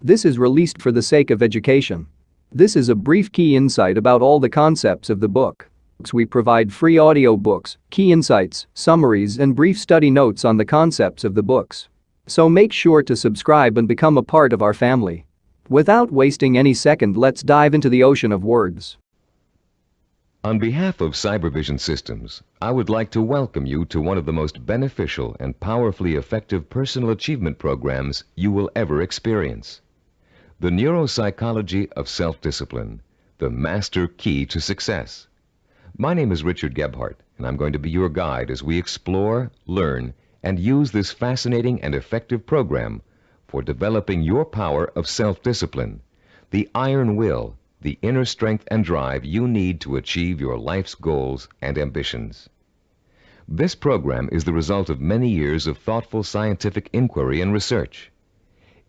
This is released for the sake of education. This is a brief key insight about all the concepts of the book. We provide free audiobooks, key insights, summaries, and brief study notes on the concepts of the books. So make sure to subscribe and become a part of our family. Without wasting any second, let's dive into the ocean of words. On behalf of Cybervision Systems, I would like to welcome you to one of the most beneficial and powerfully effective personal achievement programs you will ever experience. The Neuropsychology of Self-Discipline, the Master Key to Success. My name is Richard Gebhardt, and I'm going to be your guide as we explore, learn, and use this fascinating and effective program for developing your power of self-discipline, the iron will, the inner strength and drive you need to achieve your life's goals and ambitions. This program is the result of many years of thoughtful scientific inquiry and research.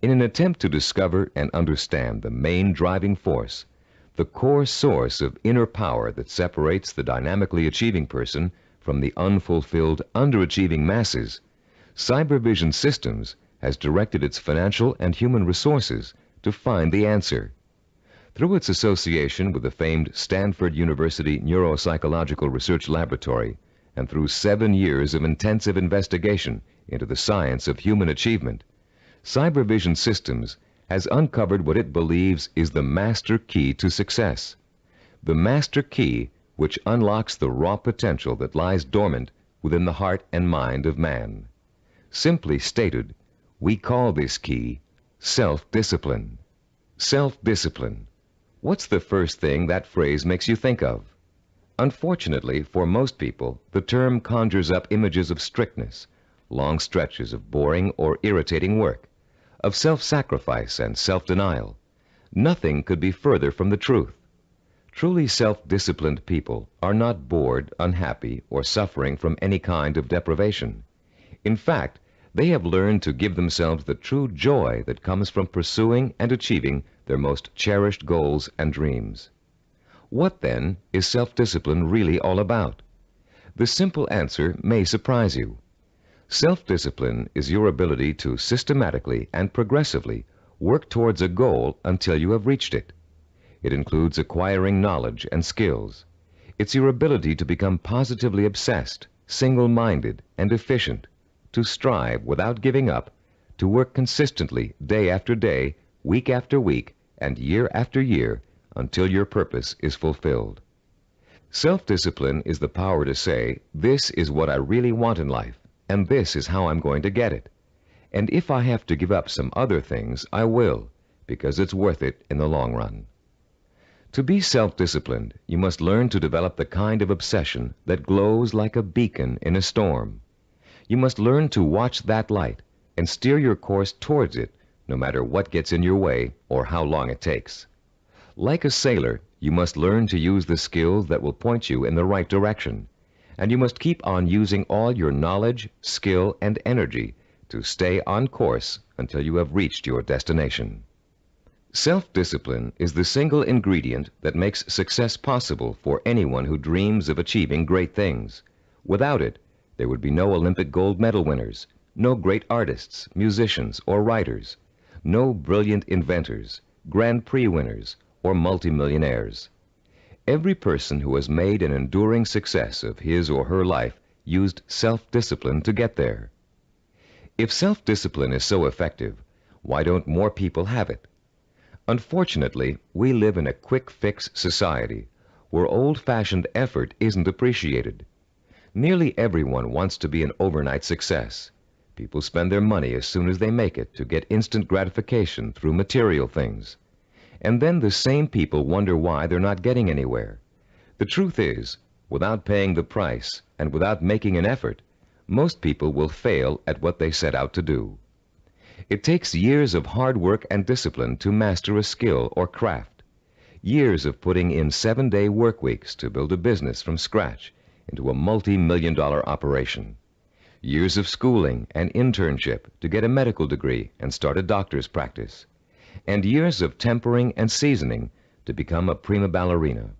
In an attempt to discover and understand the main driving force, the core source of inner power that separates the dynamically achieving person from the unfulfilled, underachieving masses, Cybervision Systems has directed its financial and human resources to find the answer. Through its association with the famed Stanford University Neuropsychological Research Laboratory, and through 7 years of intensive investigation into the science of human achievement, Cybervision Systems has uncovered what it believes is the master key to success. The master key which unlocks the raw potential that lies dormant within the heart and mind of man. Simply stated, we call this key self-discipline. Self-discipline. What's the first thing that phrase makes you think of? Unfortunately, for most people, the term conjures up images of strictness, long stretches of boring or irritating work, of self-sacrifice and self-denial. Nothing could be further from the truth. Truly self-disciplined people are not bored, unhappy, or suffering from any kind of deprivation. In fact, they have learned to give themselves the true joy that comes from pursuing and achieving their most cherished goals and dreams. What, then, is self-discipline really all about? The simple answer may surprise you. Self-discipline is your ability to systematically and progressively work towards a goal until you have reached it. It includes acquiring knowledge and skills. It's your ability to become positively obsessed, single-minded, and efficient, to strive without giving up, to work consistently day after day, week after week, and year after year until your purpose is fulfilled. Self-discipline is the power to say, this is what I really want in life, and this is how I'm going to get it. And if I have to give up some other things, I will, because it's worth it in the long run. To be self-disciplined, you must learn to develop the kind of obsession that glows like a beacon in a storm. You must learn to watch that light and steer your course towards it, no matter what gets in your way or how long it takes. Like a sailor, you must learn to use the skills that will point you in the right direction, and you must keep on using all your knowledge, skill, and energy to stay on course until you have reached your destination. Self-discipline is the single ingredient that makes success possible for anyone who dreams of achieving great things. Without it, there would be no Olympic gold medal winners, no great artists, musicians, or writers, no brilliant inventors, Grand Prix winners, or multimillionaires. Every person who has made an enduring success of his or her life used self-discipline to get there. If self-discipline is so effective, why don't more people have it? Unfortunately, we live in a quick-fix society where old-fashioned effort isn't appreciated. Nearly everyone wants to be an overnight success. People spend their money as soon as they make it to get instant gratification through material things. And then the same people wonder why they're not getting anywhere. The truth is, without paying the price and without making an effort, most people will fail at what they set out to do. It takes years of hard work and discipline to master a skill or craft. Years of putting in 7-day work weeks to build a business from scratch into a multi-million-dollar operation. Years of schooling and internship to get a medical degree and start a doctor's practice. And years of tempering and seasoning to become a prima ballerina.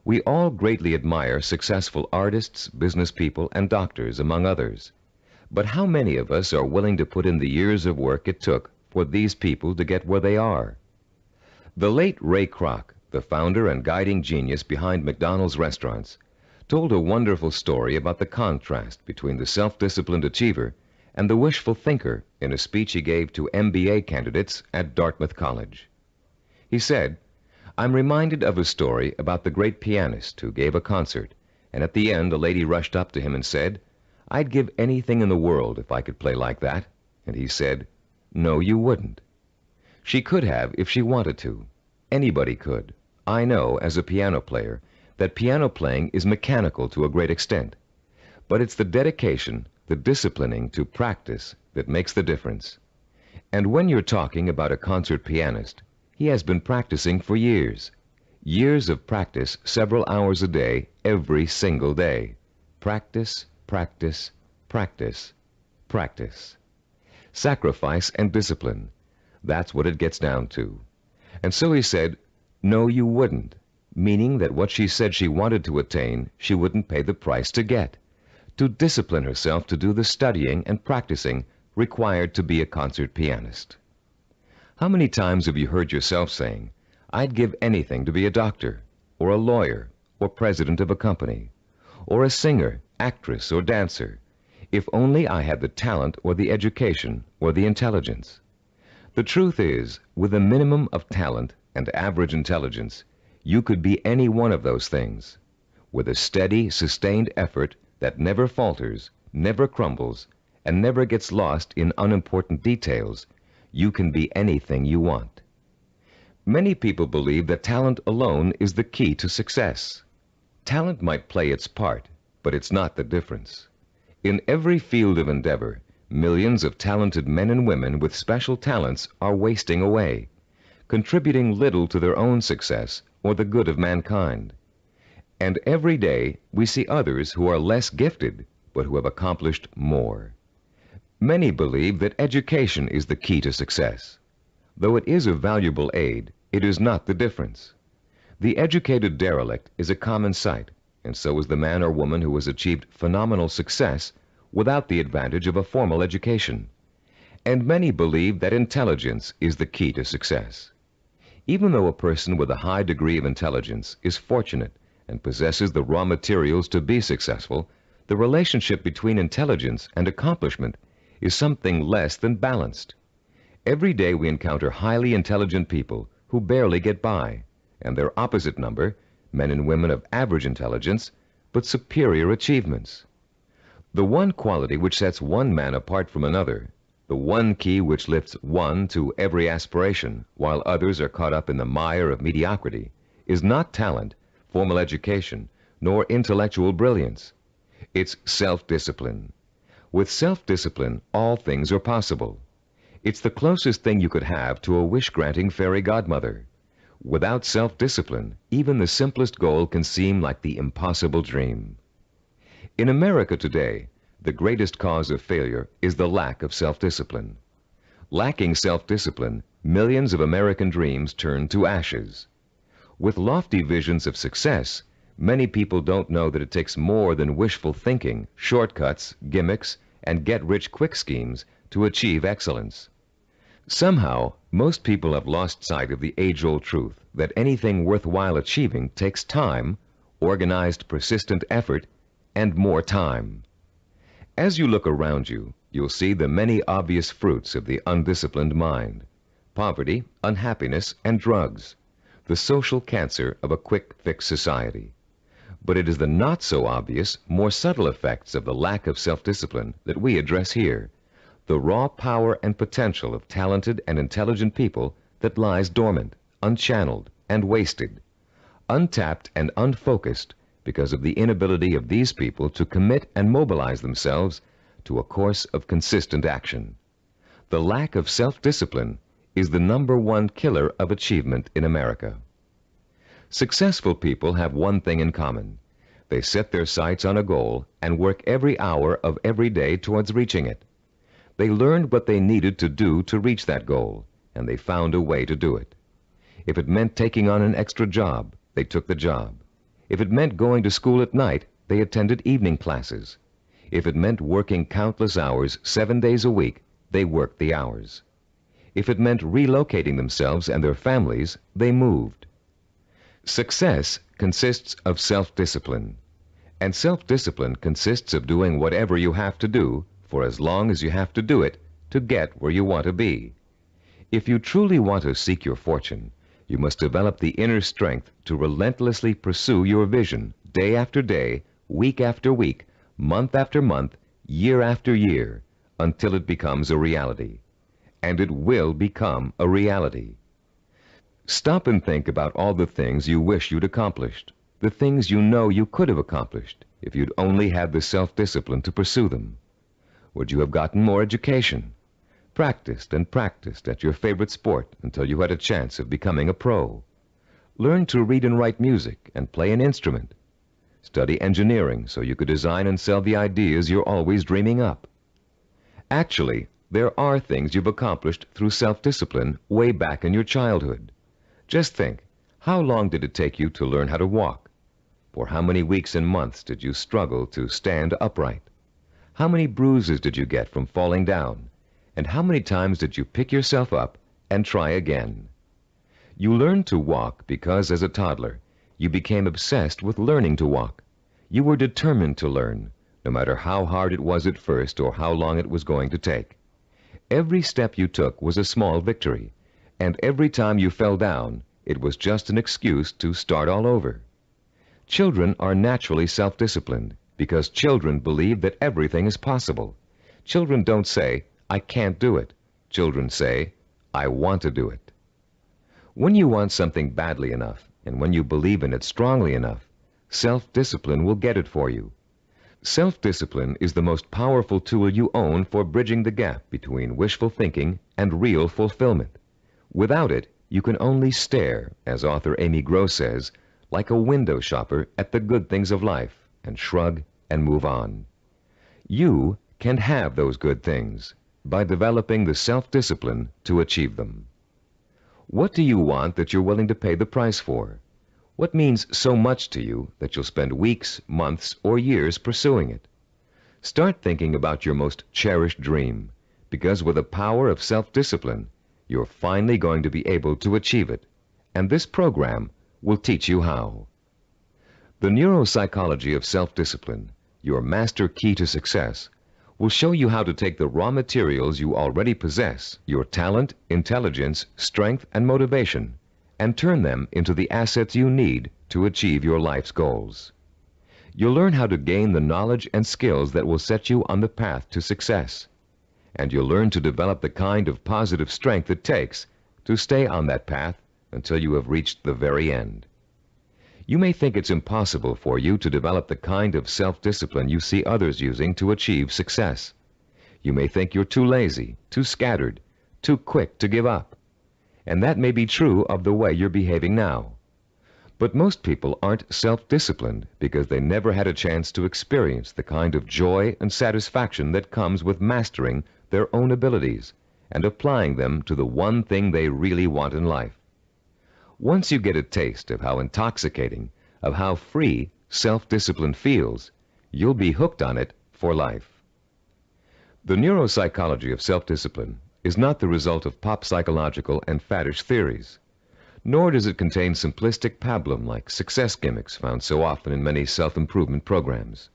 We all greatly admire successful artists, business people, and doctors, among others. But how many of us are willing to put in the years of work it took for these people to get where they are. The late Ray Kroc, the founder and guiding genius behind McDonald's restaurants, told a wonderful story about the contrast between the self-disciplined achiever and the wishful thinker in a speech he gave to MBA candidates at Dartmouth College. He said, "I'm reminded of a story about the great pianist who gave a concert, and at the end a lady rushed up to him and said, 'I'd give anything in the world if I could play like that.' And he said, 'No, you wouldn't.' She could have if she wanted to. Anybody could. I know, as a piano player, that piano playing is mechanical to a great extent. But it's the dedication, the disciplining to practice that makes the difference. And when you're talking about a concert pianist, he has been practicing for years. Years of practice, several hours a day, every single day. Practice, practice, practice, practice. Sacrifice and discipline. That's what it gets down to. And so he said, 'No, you wouldn't,' meaning that what she said she wanted to attain, she wouldn't pay the price to get. To discipline herself to do the studying and practicing required to be a concert pianist. How many times have you heard yourself saying, 'I'd give anything to be a doctor, or a lawyer, or president of a company, or a singer, actress, or dancer, if only I had the talent or the education or the intelligence?' The truth is, with a minimum of talent and average intelligence, you could be any one of those things. With a steady, sustained effort that never falters, never crumbles, and never gets lost in unimportant details, you can be anything you want. Many people believe that talent alone is the key to success. Talent might play its part, but it's not the difference. In every field of endeavor, millions of talented men and women with special talents are wasting away, contributing little to their own success or the good of mankind. And every day we see others who are less gifted, but who have accomplished more. Many believe that education is the key to success. Though it is a valuable aid, it is not the difference. The educated derelict is a common sight, and so is the man or woman who has achieved phenomenal success without the advantage of a formal education. And many believe that intelligence is the key to success. Even though a person with a high degree of intelligence is fortunate and possesses the raw materials to be successful, the relationship between intelligence and accomplishment is something less than balanced. Every day we encounter highly intelligent people who barely get by, and their opposite number, men and women of average intelligence, but superior achievements. The one quality which sets one man apart from another, the one key which lifts one to every aspiration, while others are caught up in the mire of mediocrity, is not talent, formal education, nor intellectual brilliance. It's self-discipline. With self-discipline, all things are possible. It's the closest thing you could have to a wish-granting fairy godmother. Without self-discipline, even the simplest goal can seem like the impossible dream. In America today, the greatest cause of failure is the lack of self-discipline. Lacking self-discipline, millions of American dreams turn to ashes. With lofty visions of success, many people don't know that it takes more than wishful thinking, shortcuts, gimmicks, and get-rich-quick schemes to achieve excellence. Somehow, most people have lost sight of the age-old truth that anything worthwhile achieving takes time, organized, persistent effort, and more time. As you look around you, you'll see the many obvious fruits of the undisciplined mind: poverty, unhappiness, and drugs, the social cancer of a quick-fix society. But it is the not-so-obvious, more subtle effects of the lack of self-discipline that we address here, the raw power and potential of talented and intelligent people that lies dormant, unchanneled, and wasted, untapped and unfocused because of the inability of these people to commit and mobilize themselves to a course of consistent action. The lack of self-discipline is the #1 killer of achievement in America. Successful people have one thing in common. They set their sights on a goal and work every hour of every day towards reaching it. They learned what they needed to do to reach that goal, and they found a way to do it. If it meant taking on an extra job, they took the job. If it meant going to school at night, they attended evening classes. If it meant working countless hours 7 days a week, they worked the hours. If it meant relocating themselves and their families, they moved. Success consists of self-discipline, and self-discipline consists of doing whatever you have to do for as long as you have to do it to get where you want to be. If you truly want to seek your fortune, you must develop the inner strength to relentlessly pursue your vision day after day, week after week, month after month, year after year, until it becomes a reality. And it will become a reality. Stop and think about all the things you wish you'd accomplished, the things you know you could have accomplished if you'd only had the self-discipline to pursue them. Would you have gotten more education? Practiced and practiced at your favorite sport until you had a chance of becoming a pro? Learn to read and write music and play an instrument? Study engineering so you could design and sell the ideas you're always dreaming up? Actually, there are things you've accomplished through self-discipline way back in your childhood. Just think, how long did it take you to learn how to walk? For how many weeks and months did you struggle to stand upright? How many bruises did you get from falling down? And how many times did you pick yourself up and try again? You learned to walk because as a toddler, you became obsessed with learning to walk. You were determined to learn, no matter how hard it was at first or how long it was going to take. Every step you took was a small victory, and every time you fell down, it was just an excuse to start all over. Children are naturally self-disciplined because children believe that everything is possible. Children don't say, "I can't do it." Children say, "I want to do it." When you want something badly enough, and when you believe in it strongly enough, self-discipline will get it for you. Self-discipline is the most powerful tool you own for bridging the gap between wishful thinking and real fulfillment. Without it, you can only stare, as author Amy Gross says, like a window shopper at the good things of life and shrug and move on. You can have those good things by developing the self-discipline to achieve them. What do you want that you're willing to pay the price for? What means so much to you that you'll spend weeks, months, or years pursuing it? Start thinking about your most cherished dream, because with the power of self-discipline, you're finally going to be able to achieve it, and this program will teach you how. The neuropsychology of self-discipline, your master key to success, will show you how to take the raw materials you already possess, your talent, intelligence, strength, and motivation, and turn them into the assets you need to achieve your life's goals. You'll learn how to gain the knowledge and skills that will set you on the path to success. And you'll learn to develop the kind of positive strength it takes to stay on that path until you have reached the very end. You may think it's impossible for you to develop the kind of self-discipline you see others using to achieve success. You may think you're too lazy, too scattered, too quick to give up. And that may be true of the way you're behaving now. But most people aren't self-disciplined because they never had a chance to experience the kind of joy and satisfaction that comes with mastering their own abilities and applying them to the one thing they really want in life. Once you get a taste of how intoxicating, of how free self-discipline feels, you'll be hooked on it for life. The neuropsychology of self-discipline is not the result of pop psychological and faddish theories, nor does it contain simplistic pablum-like success gimmicks found so often in many self-improvement programs.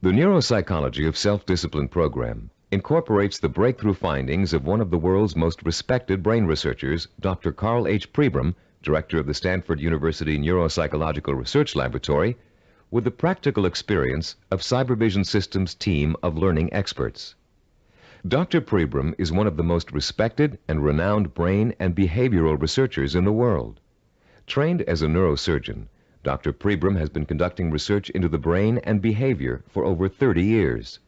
The neuropsychology of self-discipline program incorporates the breakthrough findings of one of the world's most respected brain researchers, Dr. Carl H. Pribram, director of the Stanford University Neuropsychological Research Laboratory, with the practical experience of Cybervision Systems' team of learning experts. Dr. Pribram is one of the most respected and renowned brain and behavioral researchers in the world. Trained as a neurosurgeon, Dr. Pribram has been conducting research into the brain and behavior for over 30 years.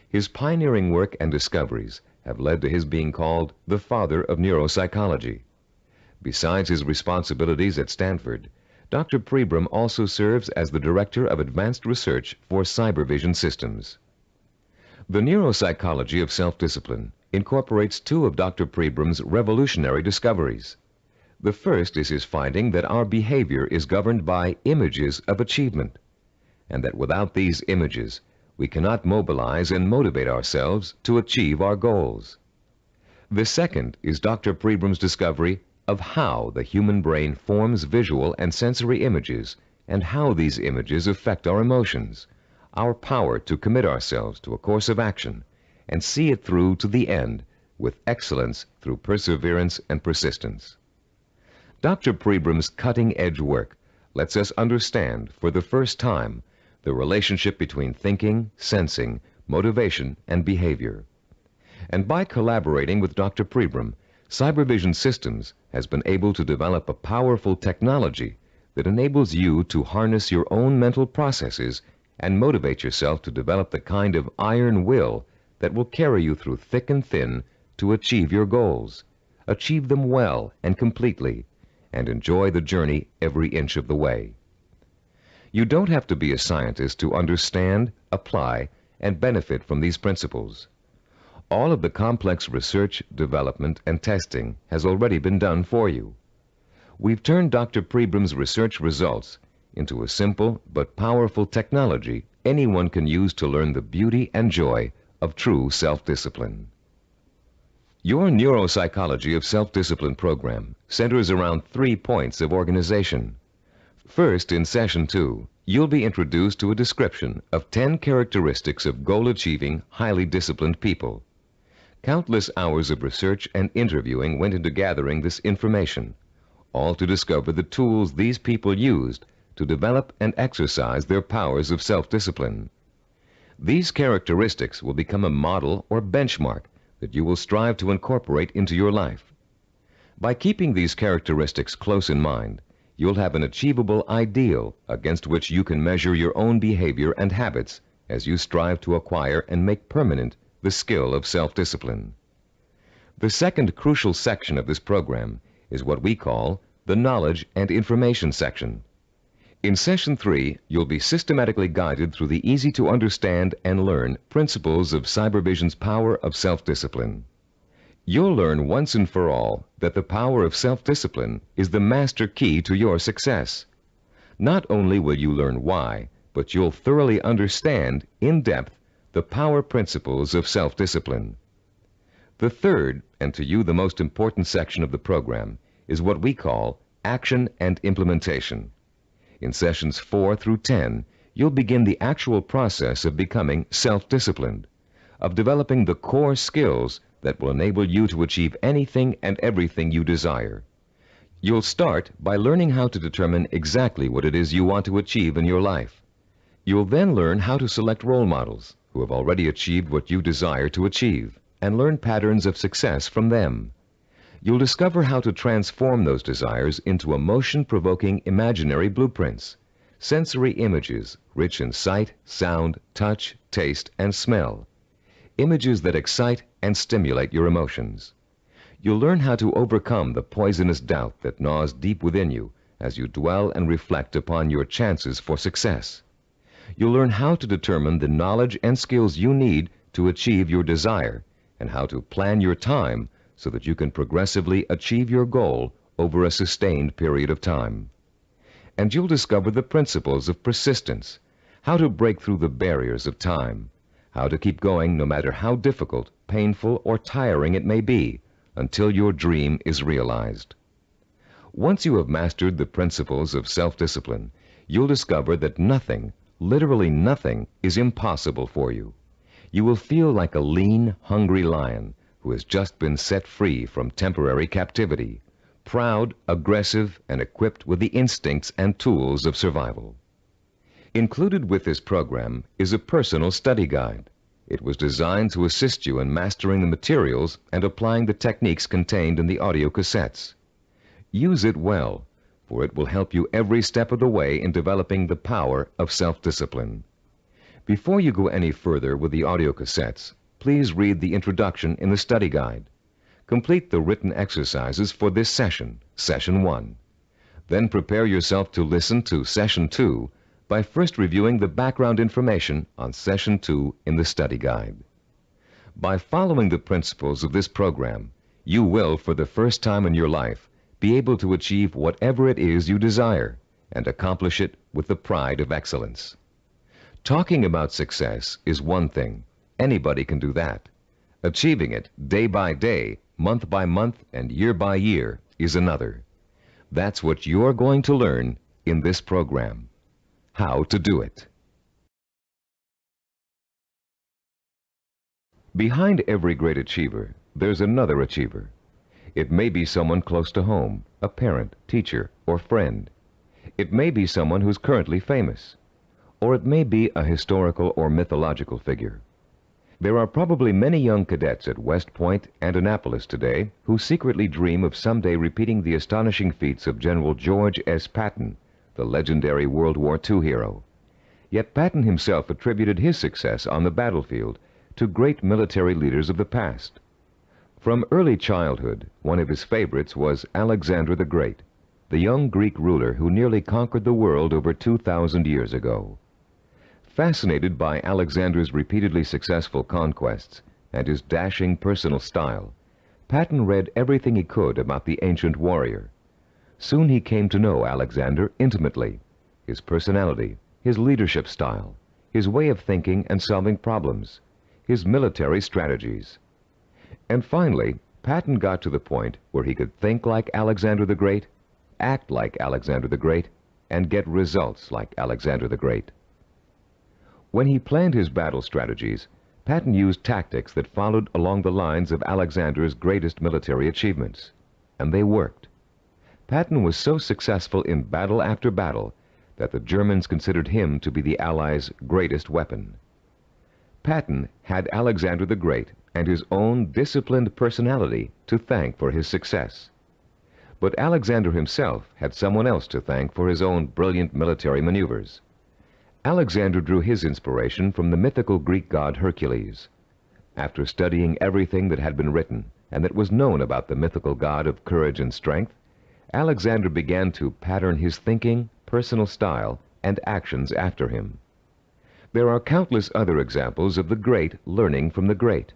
His pioneering work and discoveries have led to his being called the father of neuropsychology. Besides his responsibilities at Stanford, Dr. Pribram also serves as the Director of Advanced Research for Cybervision Systems. The neuropsychology of self-discipline incorporates two of Dr. Pribram's revolutionary discoveries. The first is his finding that our behavior is governed by images of achievement, and that without these images, we cannot mobilize and motivate ourselves to achieve our goals. The second is Dr. Prebram's discovery of how the human brain forms visual and sensory images and how these images affect our emotions, our power to commit ourselves to a course of action and see it through to the end with excellence through perseverance and persistence. Dr. Prebram's cutting-edge work lets us understand for the first time the relationship between thinking, sensing, motivation, and behavior. And by collaborating with Dr. Prebram, Cybervision Systems has been able to develop a powerful technology that enables you to harness your own mental processes and motivate yourself to develop the kind of iron will that will carry you through thick and thin to achieve your goals, achieve them well and completely, and enjoy the journey every inch of the way. You don't have to be a scientist to understand, apply, and benefit from these principles. All of the complex research, development, and testing has already been done for you. We've turned Dr. Prebram's research results into a simple but powerful technology anyone can use to learn the beauty and joy of true self-discipline. Your Neuropsychology of Self-Discipline program centers around 3 points of organization. First, in Session 2, you'll be introduced to a description of 10 characteristics of goal-achieving, highly disciplined people. Countless hours of research and interviewing went into gathering this information, all to discover the tools these people used to develop and exercise their powers of self-discipline. These characteristics will become a model or benchmark that you will strive to incorporate into your life. By keeping these characteristics close in mind, you'll have an achievable ideal against which you can measure your own behavior and habits as you strive to acquire and make permanent the skill of self-discipline. The second crucial section of this program is what we call the Knowledge and Information section. In Session 3, you'll be systematically guided through the easy-to-understand and learn principles of Cybervision's power of self-discipline. You'll learn once and for all that the power of self-discipline is the master key to your success. Not only will you learn why, but you'll thoroughly understand, in depth, the power principles of self-discipline. The third, and to you the most important section of the program, is what we call Action and Implementation. In Sessions 4 through 10, you'll begin the actual process of becoming self-disciplined, of developing the core skills that will enable you to achieve anything and everything you desire. You'll start by learning how to determine exactly what it is you want to achieve in your life. You'll then learn how to select role models who have already achieved what you desire to achieve, and learn patterns of success from them. You'll discover how to transform those desires into emotion-provoking imaginary blueprints, sensory images rich in sight, sound, touch, taste, and smell, images that excite and stimulate your emotions. You'll learn how to overcome the poisonous doubt that gnaws deep within you as you dwell and reflect upon your chances for success. You'll learn how to determine the knowledge and skills you need to achieve your desire and how to plan your time so that you can progressively achieve your goal over a sustained period of time. And you'll discover the principles of persistence, how to break through the barriers of time, how to keep going no matter how difficult, painful, or tiring it may be until your dream is realized. Once you have mastered the principles of self-discipline, you'll discover that nothing, literally nothing, is impossible for you. You will feel like a lean, hungry lion who has just been set free from temporary captivity, proud, aggressive, and equipped with the instincts and tools of survival. Included with this program is a personal study guide. It was designed to assist you in mastering the materials and applying the techniques contained in the audio cassettes. Use it well, for it will help you every step of the way in developing the power of self-discipline. Before you go any further with the audio cassettes, please read the introduction in the study guide. Complete the written exercises for this session, Session 1. Then prepare yourself to listen to Session 2 by first reviewing the background information on Session 2 in the study guide. By following the principles of this program, you will, for the first time in your life, be able to achieve whatever it is you desire and accomplish it with the pride of excellence. Talking about success is one thing. Anybody can do that. Achieving it day by day Month by month and year by year is another. That's what you're going to learn in this program. How to do it. Behind every great achiever, there's another achiever. It may be someone close to home, a parent, teacher, or friend. It may be someone who's currently famous. Or it may be a historical or mythological figure. There are probably many young cadets at West Point and Annapolis today who secretly dream of someday repeating the astonishing feats of General George S. Patton, the legendary World War II hero. Yet Patton himself attributed his success on the battlefield to great military leaders of the past. From early childhood, one of his favorites was Alexander the Great, the young Greek ruler who nearly conquered the world over 2,000 years ago. Fascinated by Alexander's repeatedly successful conquests and his dashing personal style, Patton read everything he could about the ancient warrior. Soon he came to know Alexander intimately, his personality, his leadership style, his way of thinking and solving problems, his military strategies. And finally, Patton got to the point where he could think like Alexander the Great, act like Alexander the Great, and get results like Alexander the Great. When he planned his battle strategies, Patton used tactics that followed along the lines of Alexander's greatest military achievements, and they worked. Patton was so successful in battle after battle that the Germans considered him to be the Allies' greatest weapon. Patton had Alexander the Great and his own disciplined personality to thank for his success. But Alexander himself had someone else to thank for his own brilliant military maneuvers. Alexander drew his inspiration from the mythical Greek god Hercules. After studying everything that had been written and that was known about the mythical god of courage and strength, Alexander began to pattern his thinking, personal style, and actions after him. There are countless other examples of the great learning from the great.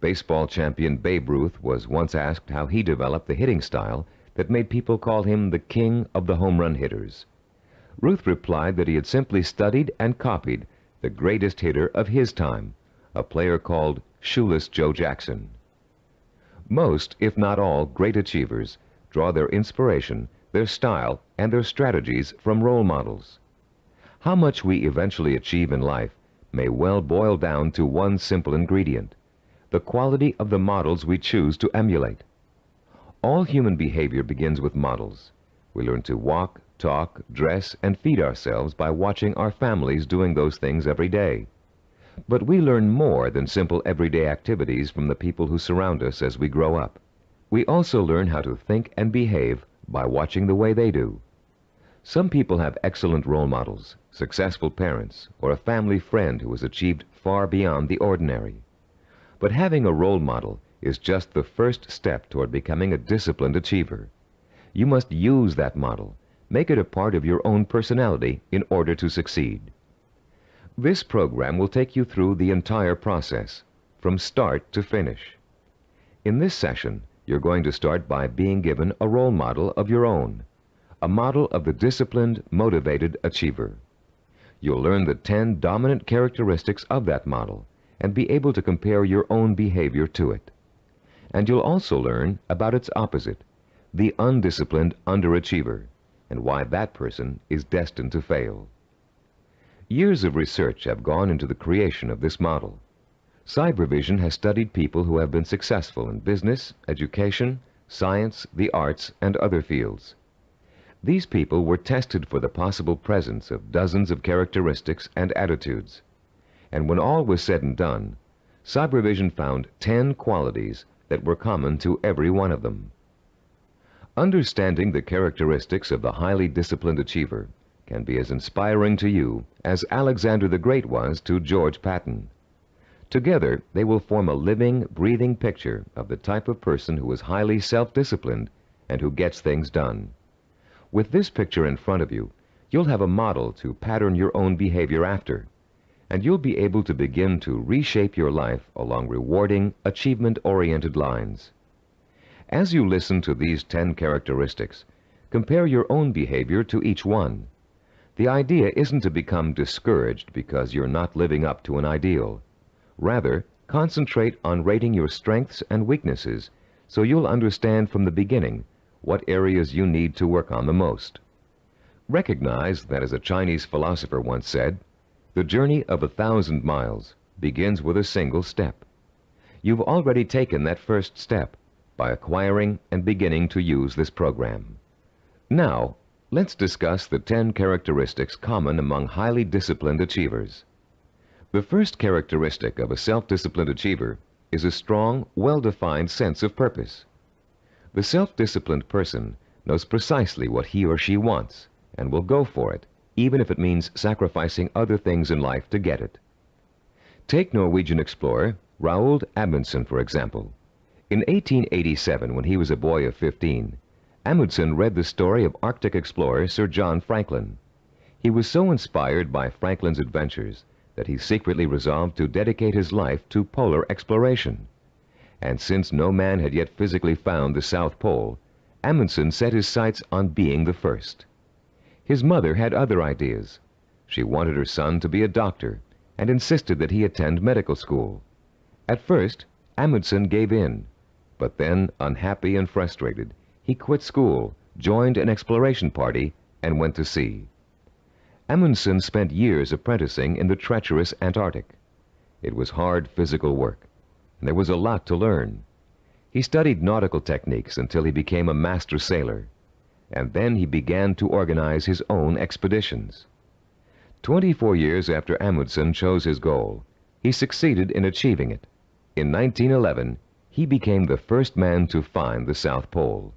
Baseball champion Babe Ruth was once asked how he developed the hitting style that made people call him the king of the home run hitters. Ruth replied that he had simply studied and copied the greatest hitter of his time, a player called Shoeless Joe Jackson. Most, if not all, great achievers draw their inspiration, their style, and their strategies from role models. How much we eventually achieve in life may well boil down to one simple ingredient: the quality of the models we choose to emulate. All human behavior begins with models. We learn to walk, talk, dress, and feed ourselves by watching our families doing those things every day. But we learn more than simple everyday activities from the people who surround us as we grow up. We also learn how to think and behave by watching the way they do. Some people have excellent role models, successful parents, or a family friend who has achieved far beyond the ordinary. But having a role model is just the first step toward becoming a disciplined achiever. You must use that model. Make it a part of your own personality in order to succeed. This program will take you through the entire process, from start to finish. In this session, you're going to start by being given a role model of your own, a model of the disciplined, motivated achiever. You'll learn the 10 dominant characteristics of that model and be able to compare your own behavior to it. And you'll also learn about its opposite, the undisciplined underachiever, and why that person is destined to fail. Years of research have gone into the creation of this model. Cybervision has studied people who have been successful in business, education, science, the arts, and other fields. These people were tested for the possible presence of dozens of characteristics and attitudes. And when all was said and done, Cybervision found 10 qualities that were common to every one of them. Understanding the characteristics of the highly disciplined achiever can be as inspiring to you as Alexander the Great was to George Patton. Together, they will form a living, breathing picture of the type of person who is highly self-disciplined and who gets things done. With this picture in front of you, you'll have a model to pattern your own behavior after, and you'll be able to begin to reshape your life along rewarding, achievement-oriented lines. As you listen to these 10 characteristics, compare your own behavior to each one. The idea isn't to become discouraged because you're not living up to an ideal. Rather, concentrate on rating your strengths and weaknesses so you'll understand from the beginning what areas you need to work on the most. Recognize that, as a Chinese philosopher once said, the journey of 1,000 miles begins with a single step. You've already taken that first step by acquiring and beginning to use this program. Now, let's discuss the 10 characteristics common among highly disciplined achievers. The first characteristic of a self-disciplined achiever is a strong, well-defined sense of purpose. The self-disciplined person knows precisely what he or she wants and will go for it, even if it means sacrificing other things in life to get it. Take Norwegian explorer Roald Amundsen, for example. In 1887, when he was a boy of 15, Amundsen read the story of Arctic explorer Sir John Franklin. He was so inspired by Franklin's adventures that he secretly resolved to dedicate his life to polar exploration. And since no man had yet physically found the South Pole, Amundsen set his sights on being the first. His mother had other ideas. She wanted her son to be a doctor and insisted that he attend medical school. At first, Amundsen gave in, but then, unhappy and frustrated, he quit school, joined an exploration party, and went to sea. Amundsen spent years apprenticing in the treacherous Antarctic. It was hard physical work, and there was a lot to learn. He studied nautical techniques until he became a master sailor, and then he began to organize his own expeditions. 24 years after Amundsen chose his goal, he succeeded in achieving it. In 1911, he became the first man to find the South Pole.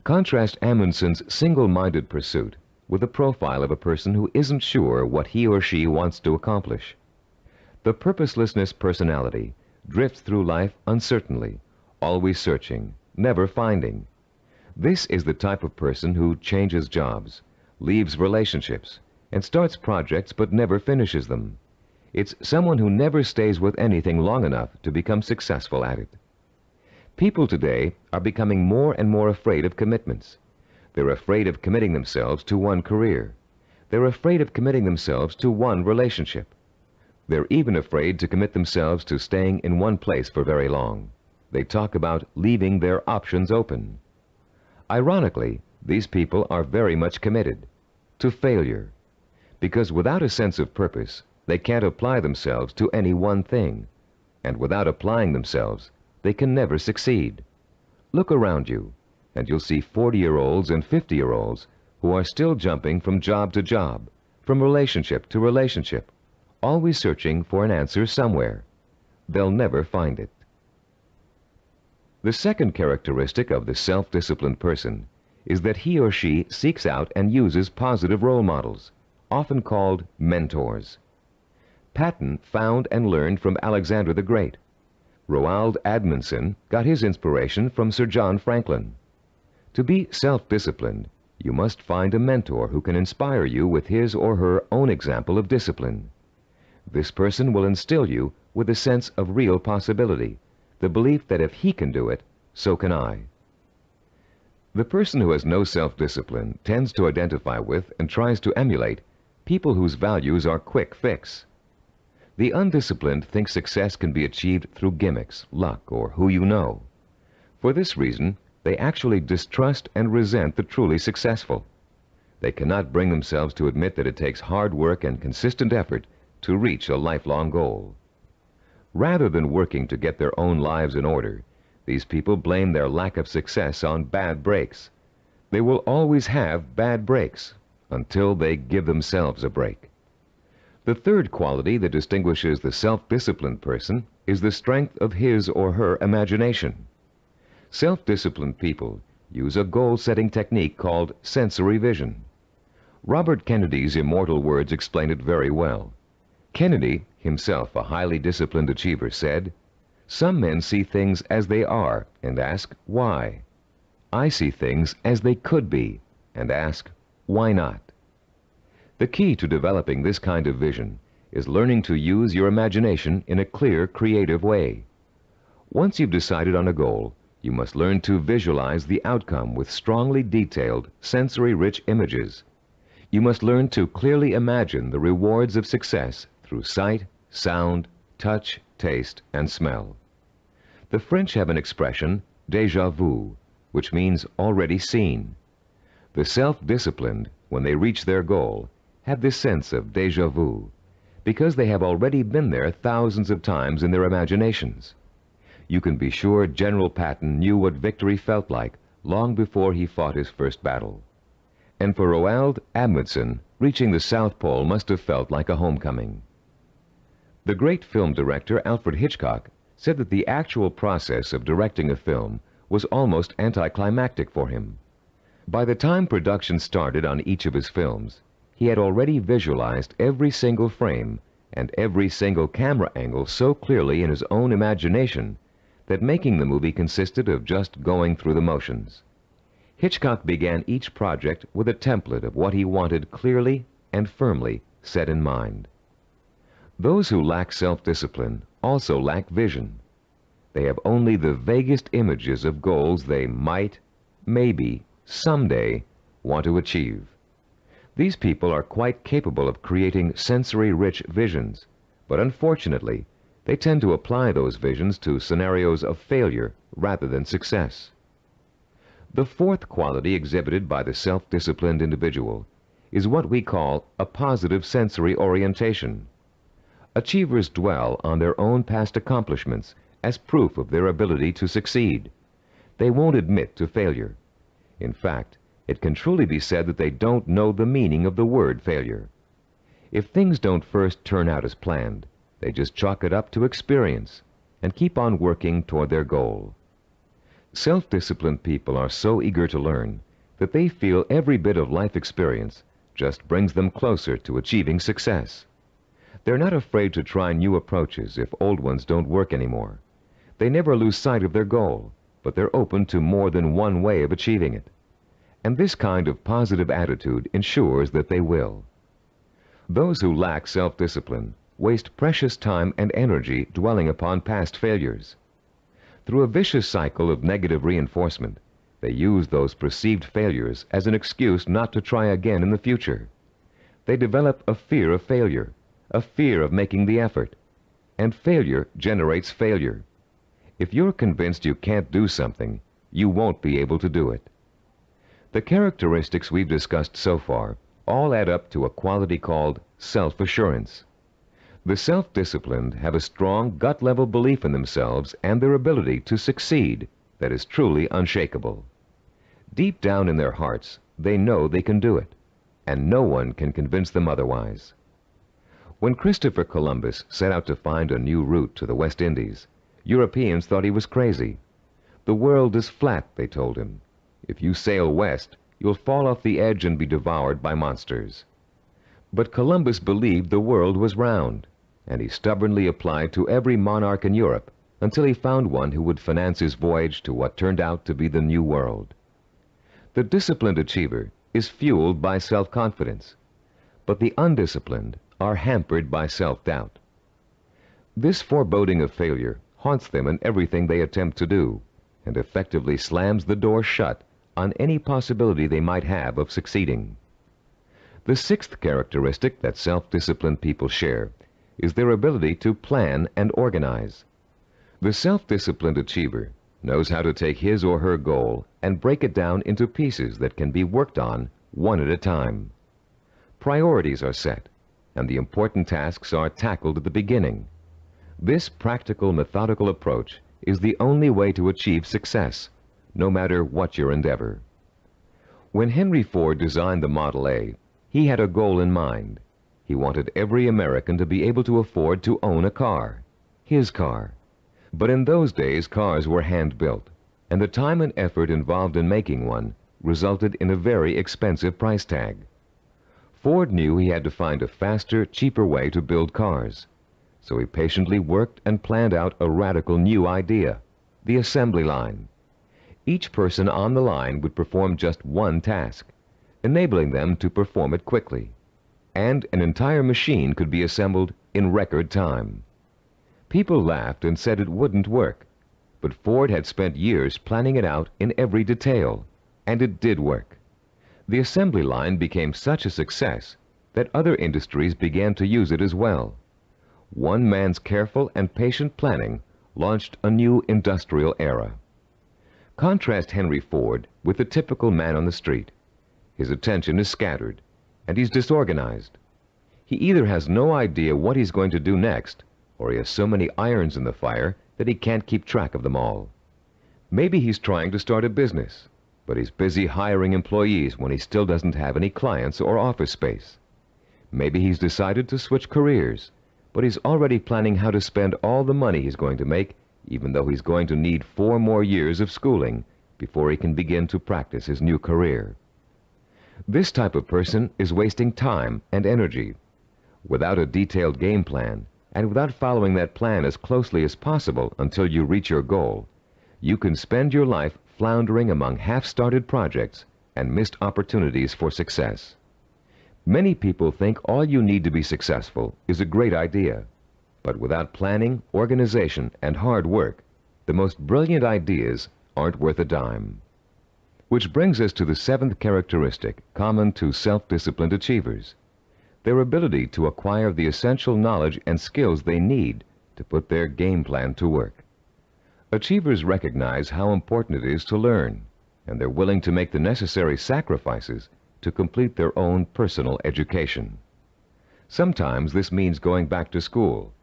Contrast Amundsen's single-minded pursuit with the profile of a person who isn't sure what he or she wants to accomplish. The purposelessness personality drifts through life uncertainly, always searching, never finding. This is the type of person who changes jobs, leaves relationships, and starts projects but never finishes them. It's someone who never stays with anything long enough to become successful at it. People today are becoming more and more afraid of commitments. They're afraid of committing themselves to one career. They're afraid of committing themselves to one relationship. They're even afraid to commit themselves to staying in one place for very long. They talk about leaving their options open. Ironically, these people are very much committed to failure, because without a sense of purpose, they can't apply themselves to any one thing, and without applying themselves, they can never succeed. Look around you, and you'll see 40-year-olds and 50-year-olds who are still jumping from job to job, from relationship to relationship, always searching for an answer somewhere. They'll never find it. The second characteristic of the self-disciplined person is that he or she seeks out and uses positive role models, often called mentors. Patton found and learned from Alexander the Great. Roald Amundsen got his inspiration from Sir John Franklin. To be self-disciplined, you must find a mentor who can inspire you with his or her own example of discipline. This person will instill you with a sense of real possibility, the belief that if he can do it, so can I. The person who has no self-discipline tends to identify with and tries to emulate people whose values are quick fix. The undisciplined think success can be achieved through gimmicks, luck, or who you know. For this reason, they actually distrust and resent the truly successful. They cannot bring themselves to admit that it takes hard work and consistent effort to reach a lifelong goal. Rather than working to get their own lives in order, these people blame their lack of success on bad breaks. They will always have bad breaks until they give themselves a break. The third quality that distinguishes the self-disciplined person is the strength of his or her imagination. Self-disciplined people use a goal-setting technique called sensory vision. Robert Kennedy's immortal words explain it very well. Kennedy, himself a highly disciplined achiever, said, "Some men see things as they are and ask, why? I see things as they could be and ask, why not?" The key to developing this kind of vision is learning to use your imagination in a clear, creative way. Once you've decided on a goal, you must learn to visualize the outcome with strongly detailed, sensory-rich images. You must learn to clearly imagine the rewards of success through sight, sound, touch, taste, and smell. The French have an expression, déjà vu, which means already seen. The self-disciplined, when they reach their goal, have this sense of déjà vu, because they have already been there thousands of times in their imaginations. You can be sure General Patton knew what victory felt like long before he fought his first battle. And for Roald Amundsen, reaching the South Pole must have felt like a homecoming. The great film director Alfred Hitchcock said that the actual process of directing a film was almost anticlimactic for him. By the time production started on each of his films, he had already visualized every single frame and every single camera angle so clearly in his own imagination that making the movie consisted of just going through the motions. Hitchcock began each project with a template of what he wanted clearly and firmly set in mind. Those who lack self-discipline also lack vision. They have only the vaguest images of goals they might, maybe, someday want to achieve. These people are quite capable of creating sensory-rich visions, but unfortunately, they tend to apply those visions to scenarios of failure rather than success. The fourth quality exhibited by the self-disciplined individual is what we call a positive sensory orientation. Achievers dwell on their own past accomplishments as proof of their ability to succeed. They won't admit to failure. In fact, it can truly be said that they don't know the meaning of the word failure. If things don't first turn out as planned, they just chalk it up to experience and keep on working toward their goal. Self-disciplined people are so eager to learn that they feel every bit of life experience just brings them closer to achieving success. They're not afraid to try new approaches if old ones don't work anymore. They never lose sight of their goal, but they're open to more than one way of achieving it. And this kind of positive attitude ensures that they will. Those who lack self-discipline waste precious time and energy dwelling upon past failures. Through a vicious cycle of negative reinforcement, they use those perceived failures as an excuse not to try again in the future. They develop a fear of failure, a fear of making the effort, and failure generates failure. If you're convinced you can't do something, you won't be able to do it. The characteristics we've discussed so far all add up to a quality called self-assurance. The self-disciplined have a strong gut-level belief in themselves and their ability to succeed that is truly unshakable. Deep down in their hearts, they know they can do it, and no one can convince them otherwise. When Christopher Columbus set out to find a new route to the West Indies, Europeans thought he was crazy. The world is flat, they told him. If you sail west, you'll fall off the edge and be devoured by monsters. But Columbus believed the world was round, and he stubbornly applied to every monarch in Europe until he found one who would finance his voyage to what turned out to be the New World. The disciplined achiever is fueled by self-confidence, but the undisciplined are hampered by self-doubt. This foreboding of failure haunts them in everything they attempt to do, and effectively slams the door shut on any possibility they might have of succeeding. The sixth characteristic that self-disciplined people share is their ability to plan and organize. The self-disciplined achiever knows how to take his or her goal and break it down into pieces that can be worked on one at a time. Priorities are set, and the important tasks are tackled at the beginning. This practical, methodical approach is the only way to achieve success, no matter what your endeavor. When Henry Ford designed the Model A, he had a goal in mind. He wanted every American to be able to afford to own a car, his car. But in those days, cars were hand-built, and the time and effort involved in making one resulted in a very expensive price tag. Ford knew he had to find a faster, cheaper way to build cars. So he patiently worked and planned out a radical new idea, the assembly line. Each person on the line would perform just one task, enabling them to perform it quickly. And an entire machine could be assembled in record time. People laughed and said it wouldn't work, but Ford had spent years planning it out in every detail, and it did work. The assembly line became such a success that other industries began to use it as well. One man's careful and patient planning launched a new industrial era. Contrast Henry Ford with the typical man on the street. His attention is scattered, and he's disorganized. He either has no idea what he's going to do next, or he has so many irons in the fire that he can't keep track of them all. Maybe he's trying to start a business, but he's busy hiring employees when he still doesn't have any clients or office space. Maybe he's decided to switch careers, but he's already planning how to spend all the money he's going to make, even though he's going to need 4 more years of schooling before he can begin to practice his new career. This type of person is wasting time and energy. Without a detailed game plan, and without following that plan as closely as possible until you reach your goal, you can spend your life floundering among half-started projects and missed opportunities for success. Many people think all you need to be successful is a great idea, but without planning, organization, and hard work, the most brilliant ideas aren't worth a dime. Which brings us to the 7th characteristic common to self-disciplined achievers: their ability to acquire the essential knowledge and skills they need to put their game plan to work. Achievers recognize how important it is to learn, and they're willing to make the necessary sacrifices to complete their own personal education. Sometimes this means going back to school.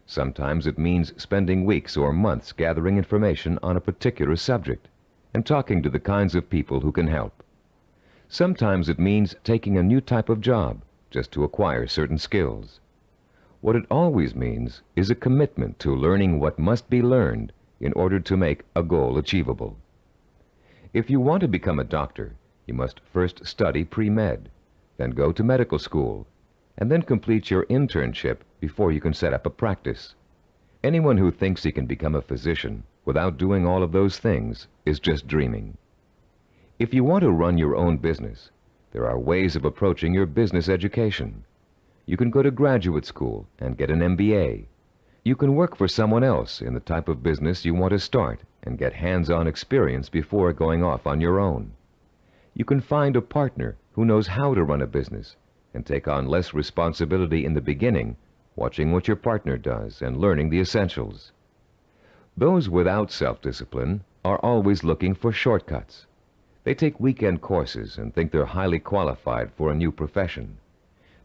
Sometimes it means spending weeks or months gathering information on a particular subject and talking to the kinds of people who can help. Sometimes it means taking a new type of job just to acquire certain skills. What it always means is a commitment to learning what must be learned in order to make a goal achievable. If you want to become a doctor, you must first study pre-med, then go to medical school, and then complete your internship before you can set up a practice. Anyone who thinks he can become a physician without doing all of those things is just dreaming. If you want to run your own business, there are ways of approaching your business education. You can go to graduate school and get an MBA. You can work for someone else in the type of business you want to start and get hands-on experience before going off on your own. You can find a partner who knows how to run a business and take on less responsibility in the beginning, watching what your partner does and learning the essentials. Those without self-discipline are always looking for shortcuts. They take weekend courses and think they're highly qualified for a new profession.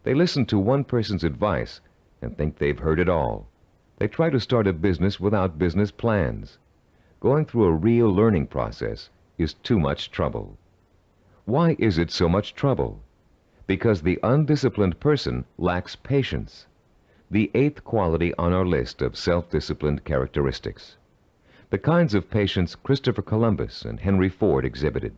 They listen to one person's advice and think they've heard it all. They try to start a business without business plans. Going through a real learning process is too much trouble. Why is it so much trouble? Because the undisciplined person lacks patience, the 8th quality on our list of self-disciplined characteristics. The kinds of patience Christopher Columbus and Henry Ford exhibited.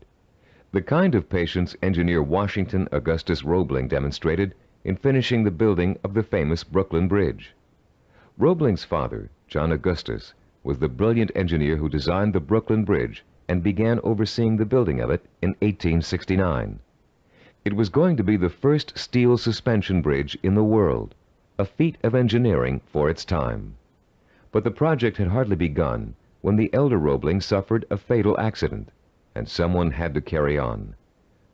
The kind of patience engineer Washington Augustus Roebling demonstrated in finishing the building of the famous Brooklyn Bridge. Roebling's father, John Augustus, was the brilliant engineer who designed the Brooklyn Bridge and began overseeing the building of it in 1869. It was going to be the first steel suspension bridge in the world, a feat of engineering for its time. But the project had hardly begun when the elder Roebling suffered a fatal accident, and someone had to carry on.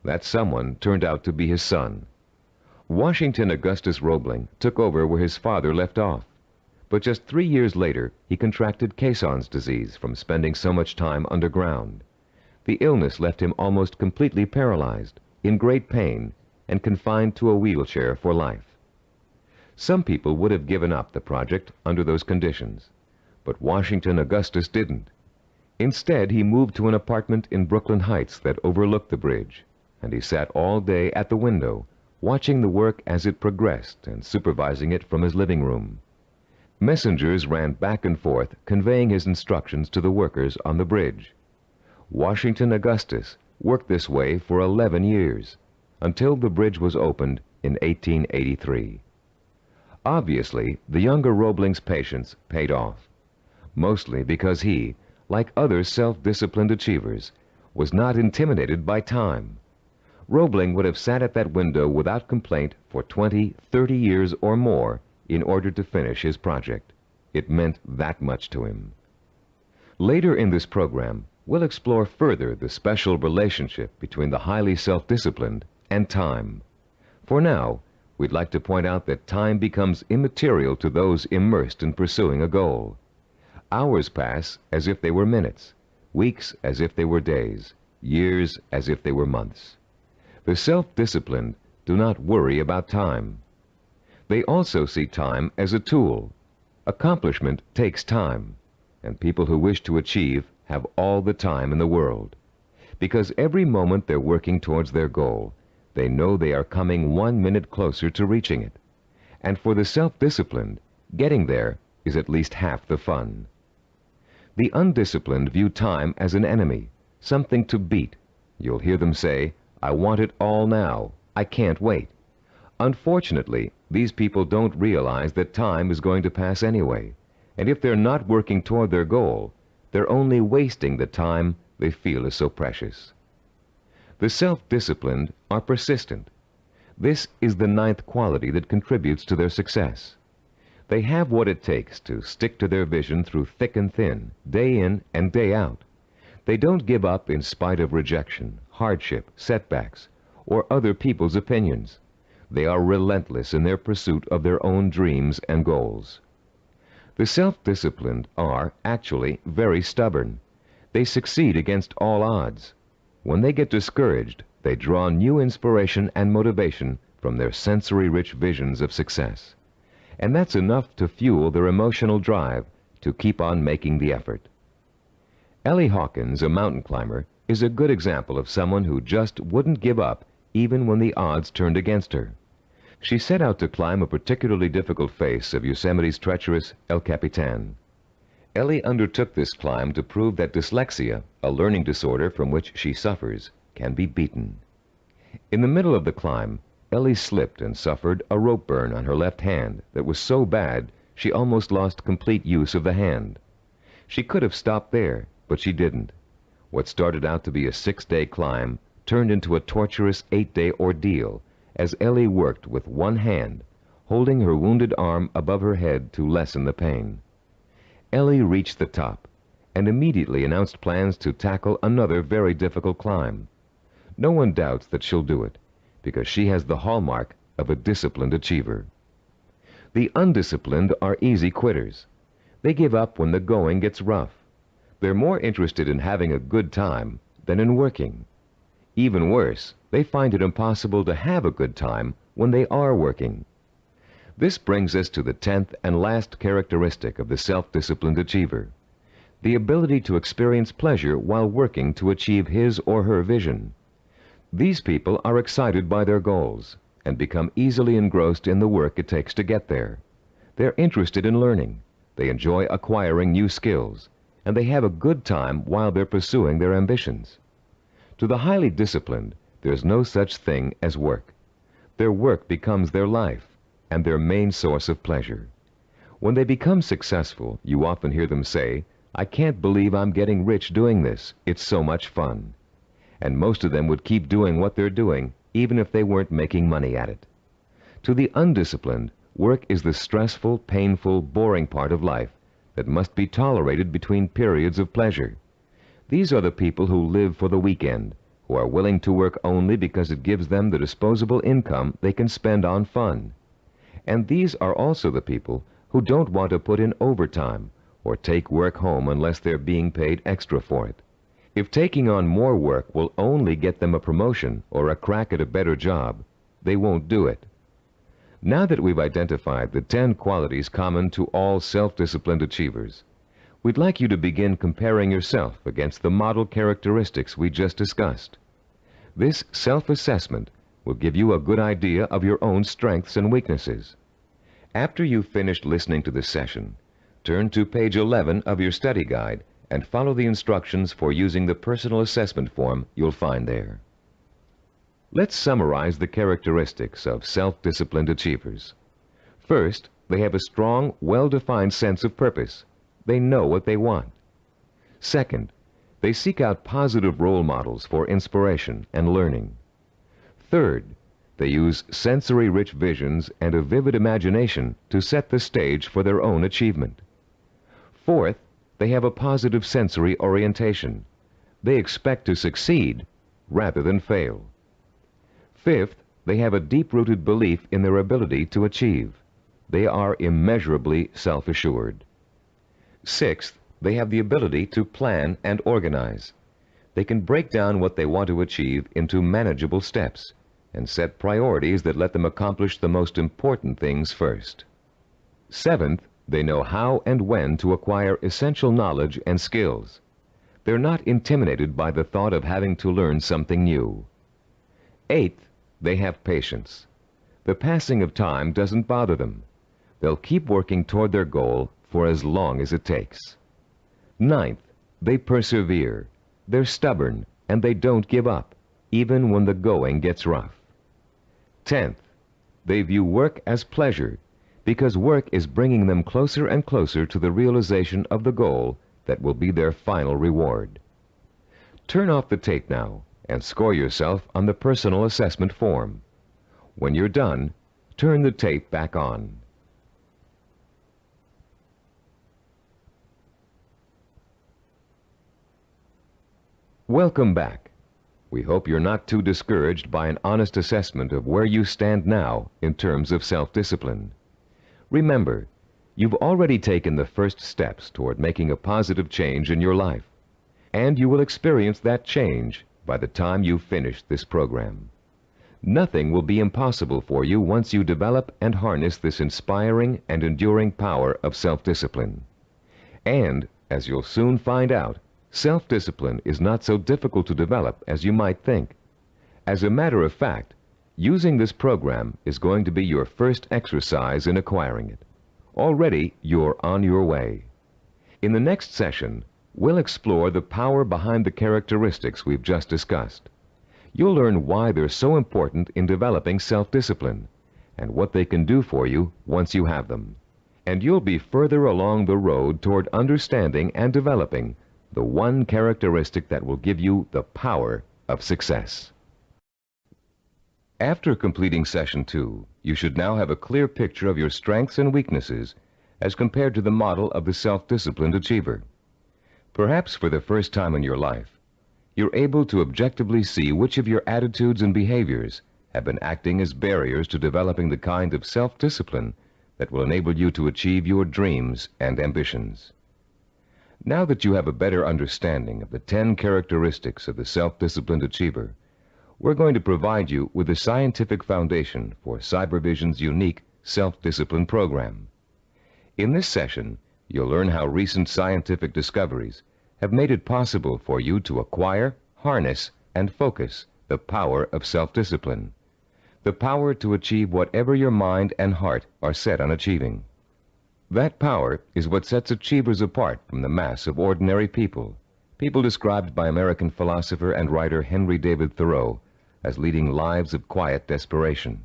That someone turned out to be his son. Washington Augustus Roebling took over where his father left off, but just 3 years later he contracted Caisson's disease from spending so much time underground. The illness left him almost completely paralyzed, in great pain, and confined to a wheelchair for life. Some people would have given up the project under those conditions, but Washington Augustus didn't. Instead, he moved to an apartment in Brooklyn Heights that overlooked the bridge, and he sat all day at the window, watching the work as it progressed and supervising it from his living room. Messengers ran back and forth, conveying his instructions to the workers on the bridge. Washington Augustus worked this way for 11 years, until the bridge was opened in 1883. Obviously, the younger Roebling's patience paid off, mostly because he, like other self-disciplined achievers, was not intimidated by time. Roebling would have sat at that window without complaint for 20, 30 years or more in order to finish his project. It meant that much to him. Later in this program, we'll explore further the special relationship between the highly self-disciplined and time. For now, we'd like to point out that time becomes immaterial to those immersed in pursuing a goal. Hours pass as if they were minutes, weeks as if they were days, years as if they were months. The self-disciplined do not worry about time. They also see time as a tool. Accomplishment takes time, and people who wish to achieve have all the time in the world. Because every moment they're working towards their goal, they know they are coming 1 minute closer to reaching it. And for the self-disciplined, getting there is at least half the fun. The undisciplined view time as an enemy, something to beat. You'll hear them say, "I want it all now. I can't wait." Unfortunately, these people don't realize that time is going to pass anyway, and if they're not working toward their goal, they're only wasting the time they feel is so precious. The self-disciplined are persistent. This is the 9th quality that contributes to their success. They have what it takes to stick to their vision through thick and thin, day in and day out. They don't give up in spite of rejection, hardship, setbacks, or other people's opinions. They are relentless in their pursuit of their own dreams and goals. The self-disciplined are, actually, very stubborn. They succeed against all odds. When they get discouraged, they draw new inspiration and motivation from their sensory-rich visions of success. And that's enough to fuel their emotional drive to keep on making the effort. Ellie Hawkins, a mountain climber, is a good example of someone who just wouldn't give up even when the odds turned against her. She set out to climb a particularly difficult face of Yosemite's treacherous El Capitan. Ellie undertook this climb to prove that dyslexia, a learning disorder from which she suffers, can be beaten. In the middle of the climb, Ellie slipped and suffered a rope burn on her left hand that was so bad she almost lost complete use of the hand. She could have stopped there, but she didn't. What started out to be a 6-day climb turned into a torturous 8-day ordeal as Ellie worked with one hand, holding her wounded arm above her head to lessen the pain. Ellie reached the top and immediately announced plans to tackle another very difficult climb. No one doubts that she'll do it, because she has the hallmark of a disciplined achiever. The undisciplined are easy quitters. They give up when the going gets rough. They're more interested in having a good time than in working. Even worse, they find it impossible to have a good time when they are working. This brings us to the 10th and last characteristic of the self-disciplined achiever: the ability to experience pleasure while working to achieve his or her vision. These people are excited by their goals and become easily engrossed in the work it takes to get there. They're interested in learning, they enjoy acquiring new skills, and they have a good time while they're pursuing their ambitions. To the highly disciplined, there's no such thing as work. Their work becomes their life and their main source of pleasure. When they become successful, you often hear them say, "I can't believe I'm getting rich doing this. It's so much fun." And most of them would keep doing what they're doing, even if they weren't making money at it. To the undisciplined, work is the stressful, painful, boring part of life that must be tolerated between periods of pleasure. These are the people who live for the weekend, who are willing to work only because it gives them the disposable income they can spend on fun. And these are also the people who don't want to put in overtime or take work home unless they're being paid extra for it. If taking on more work will only get them a promotion or a crack at a better job, they won't do it. Now that we've identified the 10 qualities common to all self-disciplined achievers, we'd like you to begin comparing yourself against the model characteristics we just discussed. This self-assessment will give you a good idea of your own strengths and weaknesses. After you've finished listening to this session, turn to page 11 of your study guide and follow the instructions for using the personal assessment form you'll find there. Let's summarize the characteristics of self-disciplined achievers. First, they have a strong, well-defined sense of purpose. They know what they want. Second, they seek out positive role models for inspiration and learning. Third, they use sensory-rich visions and a vivid imagination to set the stage for their own achievement. Fourth, they have a positive sensory orientation. They expect to succeed rather than fail. Fifth, they have a deep-rooted belief in their ability to achieve. They are immeasurably self-assured. Sixth, They have the ability to plan and organize. They can break down what they want to achieve into manageable steps and set priorities that let them accomplish the most important things first. Seventh, they know how and when to acquire essential knowledge and skills. They're not intimidated by the thought of having to learn something new. Eighth, they have patience. The passing of time doesn't bother them. They'll keep working toward their goal for as long as it takes. Ninth, they persevere. They're stubborn, and they don't give up, even when the going gets rough. 10th, they view work as pleasure, because work is bringing them closer and closer to the realization of the goal that will be their final reward. Turn off the tape now and score yourself on the personal assessment form. When you're done, turn the tape back on. Welcome back. We hope you're not too discouraged by an honest assessment of where you stand now in terms of self-discipline. Remember, you've already taken the first steps toward making a positive change in your life, and you will experience that change by the time you've finished this program. Nothing will be impossible for you once you develop and harness this inspiring and enduring power of self-discipline. And, as you'll soon find out, self-discipline is not so difficult to develop as you might think. As a matter of fact, using this program is going to be your first exercise in acquiring it. Already, you're on your way. In the next session, we'll explore the power behind the characteristics we've just discussed. You'll learn why they're so important in developing self-discipline and what they can do for you once you have them. And you'll be further along the road toward understanding and developing the one characteristic that will give you the power of success. After completing Session 2, you should now have a clear picture of your strengths and weaknesses as compared to the model of the self-disciplined achiever. Perhaps for the first time in your life, you're able to objectively see which of your attitudes and behaviors have been acting as barriers to developing the kind of self-discipline that will enable you to achieve your dreams and ambitions. Now that you have a better understanding of the 10 characteristics of the self-disciplined achiever, we're going to provide you with a scientific foundation for Cybervision's unique self-discipline program. In this session, you'll learn how recent scientific discoveries have made it possible for you to acquire, harness, and focus the power of self-discipline, the power to achieve whatever your mind and heart are set on achieving. That power is what sets achievers apart from the mass of ordinary people, people described by American philosopher and writer Henry David Thoreau as leading lives of quiet desperation.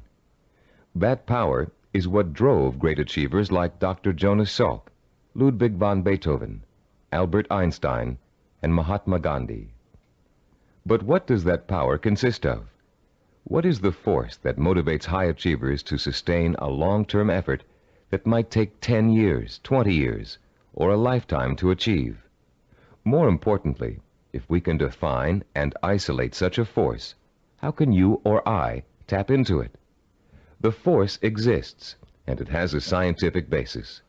That power is what drove great achievers like Dr. Jonas Salk, Ludwig von Beethoven, Albert Einstein, and Mahatma Gandhi. But what does that power consist of? What is the force that motivates high achievers to sustain a long-term effort that might take 10 years, 20 years, or a lifetime to achieve? More importantly, if we can define and isolate such a force, how can you or I tap into it? The force exists, and it has a scientific basis.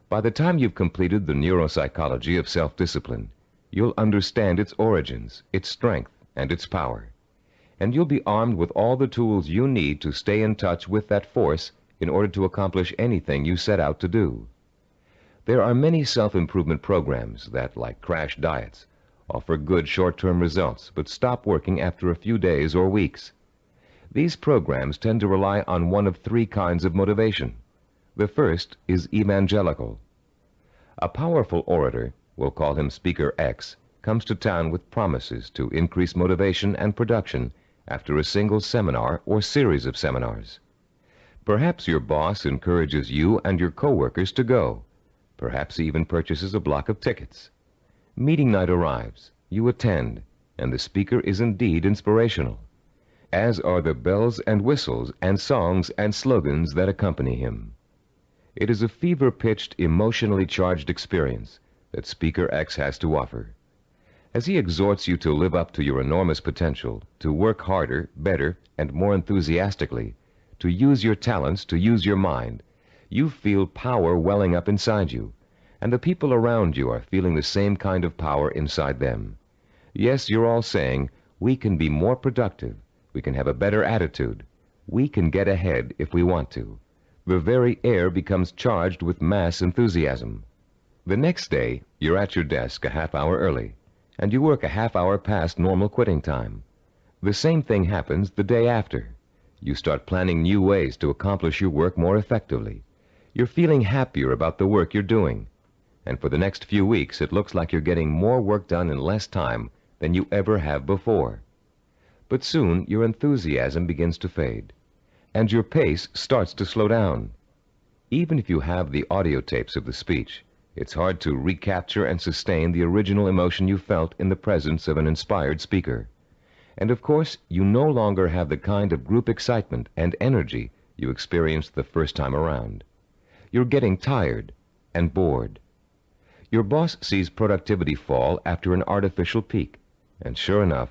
By the time you've completed the neuropsychology of self-discipline, you'll understand its origins, its strength, and its power. And you'll be armed with all the tools you need to stay in touch with that force in order to accomplish anything you set out to do. There are many self-improvement programs that, like crash diets, offer good short-term results but stop working after a few days or weeks. These programs tend to rely on one of 3 kinds of motivation. The first is evangelical. A powerful orator, we'll call him Speaker X, comes to town with promises to increase motivation and production after a single seminar or series of seminars. Perhaps your boss encourages you and your coworkers to go. Perhaps he even purchases a block of tickets. Meeting night arrives, you attend, and the speaker is indeed inspirational, as are the bells and whistles and songs and slogans that accompany him. It is a fever-pitched, emotionally charged experience that Speaker X has to offer. As he exhorts you to live up to your enormous potential, to work harder, better, and more enthusiastically, to use your talents, to use your mind, you feel power welling up inside you, and the people around you are feeling the same kind of power inside them. Yes, you're all saying, we can be more productive, we can have a better attitude, we can get ahead if we want to. The very air becomes charged with mass enthusiasm. The next day, you're at your desk a half hour early, and you work a half hour past normal quitting time. The same thing happens the day after. You start planning new ways to accomplish your work more effectively. You're feeling happier about the work you're doing. And for the next few weeks, it looks like you're getting more work done in less time than you ever have before. But soon, your enthusiasm begins to fade, and your pace starts to slow down. Even if you have the audio tapes of the speech, it's hard to recapture and sustain the original emotion you felt in the presence of an inspired speaker. And of course, you no longer have the kind of group excitement and energy you experienced the first time around. You're getting tired and bored. Your boss sees productivity fall after an artificial peak, and sure enough,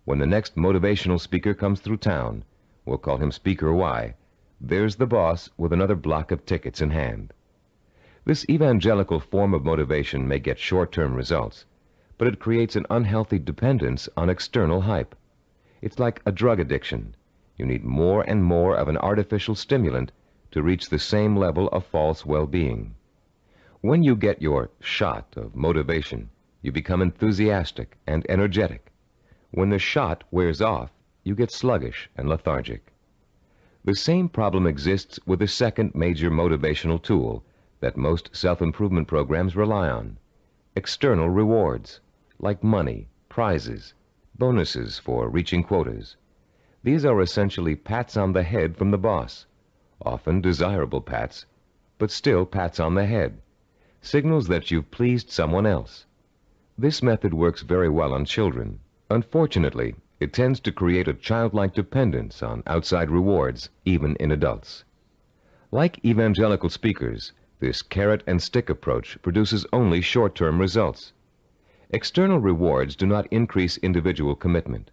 when the next motivational speaker comes through town, we'll call him Speaker Y, there's the boss with another block of tickets in hand. This evangelical form of motivation may get short-term results, but it creates an unhealthy dependence on external hype. It's like a drug addiction. You need more and more of an artificial stimulant to reach the same level of false well-being. When you get your shot of motivation, you become enthusiastic and energetic. When the shot wears off, you get sluggish and lethargic. The same problem exists with the second major motivational tool that most self-improvement programs rely on: external rewards, like money, prizes, bonuses for reaching quotas. These are essentially pats on the head from the boss, often desirable pats, but still pats on the head, signals that you've pleased someone else. This method works very well on children. Unfortunately, it tends to create a childlike dependence on outside rewards, even in adults. Like evangelical speakers, this carrot and stick approach produces only short-term results. External rewards do not increase individual commitment,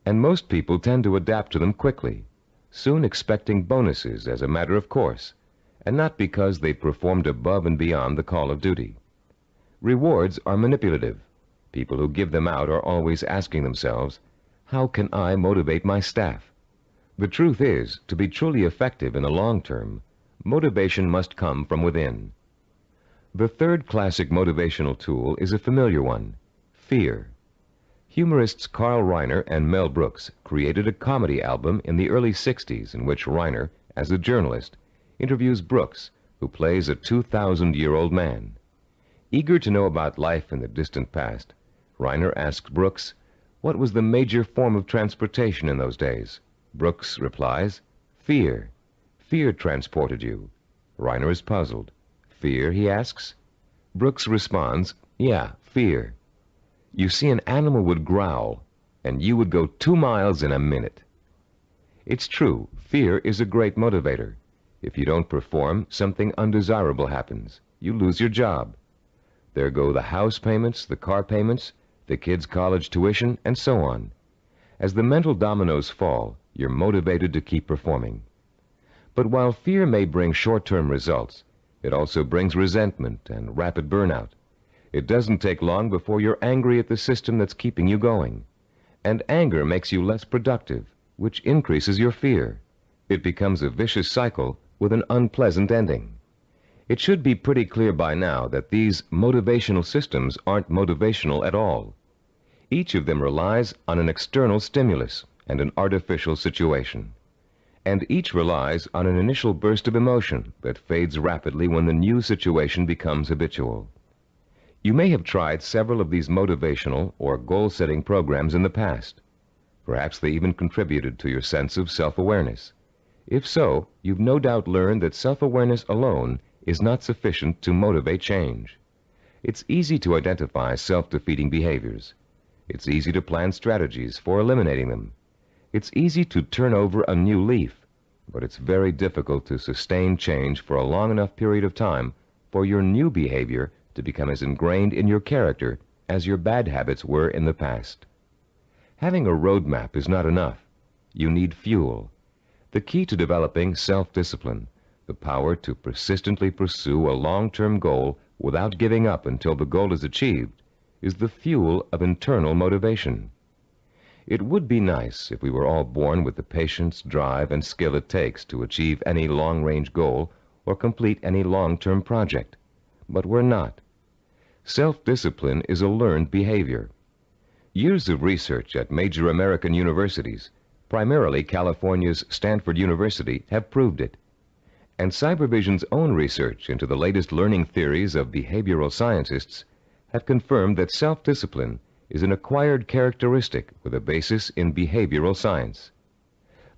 and most people tend to adapt to them quickly, soon expecting bonuses as a matter of course, and not because they performed above and beyond the call of duty. Rewards are manipulative. People who give them out are always asking themselves, how can I motivate my staff? The truth is, to be truly effective in the long term, motivation must come from within. The third classic motivational tool is a familiar one: fear. Humorists Carl Reiner and Mel Brooks created a comedy album in the early 60s in which Reiner, as a journalist, interviews Brooks, who plays a 2,000-year-old man. Eager to know about life in the distant past, Reiner asks Brooks, what was the major form of transportation in those days? Brooks replies, fear. Fear transported you. Reiner is puzzled. Fear, he asks? Brooks responds, yeah, fear. You see, an animal would growl, and you would go 2 miles in a minute. It's true, fear is a great motivator. If you don't perform, something undesirable happens. You lose your job. There go the house payments, the car payments, the kids' college tuition, and so on. As the mental dominoes fall, you're motivated to keep performing. But while fear may bring short-term results, it also brings resentment and rapid burnout. It doesn't take long before you're angry at the system that's keeping you going. And anger makes you less productive, which increases your fear. It becomes a vicious cycle with an unpleasant ending. It should be pretty clear by now that these motivational systems aren't motivational at all. Each of them relies on an external stimulus and an artificial situation. And each relies on an initial burst of emotion that fades rapidly when the new situation becomes habitual. You may have tried several of these motivational or goal-setting programs in the past. Perhaps they even contributed to your sense of self-awareness. If so, you've no doubt learned that self-awareness alone is not sufficient to motivate change. It's easy to identify self-defeating behaviors. It's easy to plan strategies for eliminating them. It's easy to turn over a new leaf, but it's very difficult to sustain change for a long enough period of time for your new behavior to become as ingrained in your character as your bad habits were in the past. Having a roadmap is not enough. You need fuel. The key to developing self-discipline, the power to persistently pursue a long-term goal without giving up until the goal is achieved, is the fuel of internal motivation. It would be nice if we were all born with the patience, drive, and skill it takes to achieve any long-range goal or complete any long-term project. But we're not. Self-discipline is a learned behavior. Years of research at major American universities, primarily California's Stanford University, have proved it. And Cybervision's own research into the latest learning theories of behavioral scientists have confirmed that self-discipline is an acquired characteristic with a basis in behavioral science.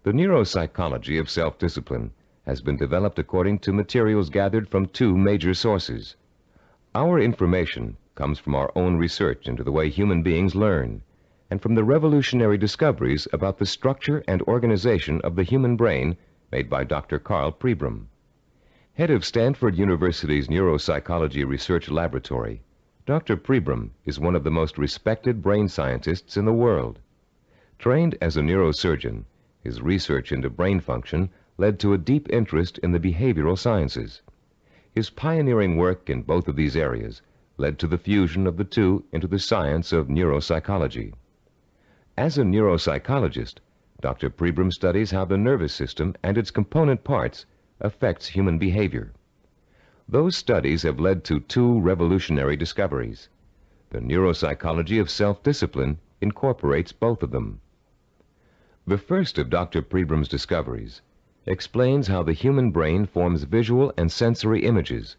The neuropsychology of self-discipline has been developed according to materials gathered from two major sources. Our information comes from our own research into the way human beings learn, and from the revolutionary discoveries about the structure and organization of the human brain made by Dr. Carl Pribram. Head of Stanford University's Neuropsychology Research Laboratory, Dr. Pribram is one of the most respected brain scientists in the world. Trained as a neurosurgeon, his research into brain function led to a deep interest in the behavioral sciences. His pioneering work in both of these areas led to the fusion of the two into the science of neuropsychology. As a neuropsychologist, Dr. Pribram studies how the nervous system and its component parts affects human behavior. Those studies have led to two revolutionary discoveries. The neuropsychology of self-discipline incorporates both of them. The first of Dr. Pribram's discoveries explains how the human brain forms visual and sensory images,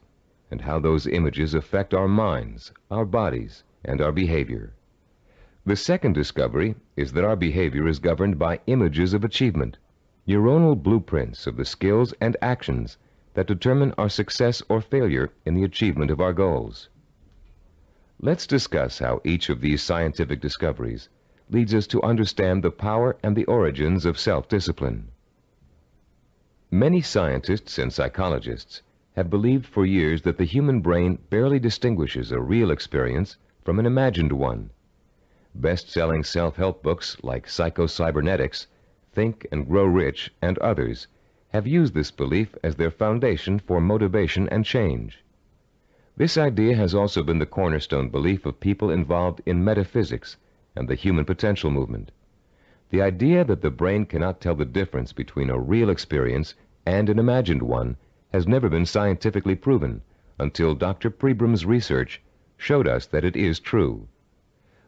and how those images affect our minds, our bodies, and our behavior. The second discovery is that our behavior is governed by images of achievement, neuronal blueprints of the skills and actions that determine our success or failure in the achievement of our goals. Let's discuss how each of these scientific discoveries leads us to understand the power and the origins of self-discipline. Many scientists and psychologists have believed for years that the human brain barely distinguishes a real experience from an imagined one. Best-selling self-help books like Psycho-Cybernetics, Think and Grow Rich, and others have used this belief as their foundation for motivation and change. This idea has also been the cornerstone belief of people involved in metaphysics and the human potential movement. The idea that the brain cannot tell the difference between a real experience and an imagined one has never been scientifically proven until Dr. Pribram's research showed us that it is true.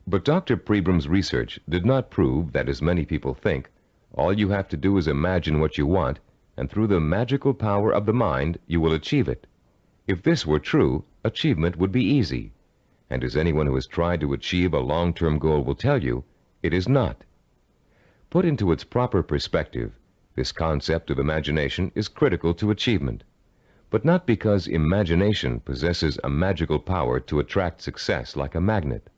But Dr. Pribram's research did not prove that, as many people think, all you have to do is imagine what you want, and through the magical power of the mind, you will achieve it. If this were true, achievement would be easy. And as anyone who has tried to achieve a long-term goal will tell you, it is not. Put into its proper perspective, this concept of imagination is critical to achievement, but not because imagination possesses a magical power to attract success like a magnet.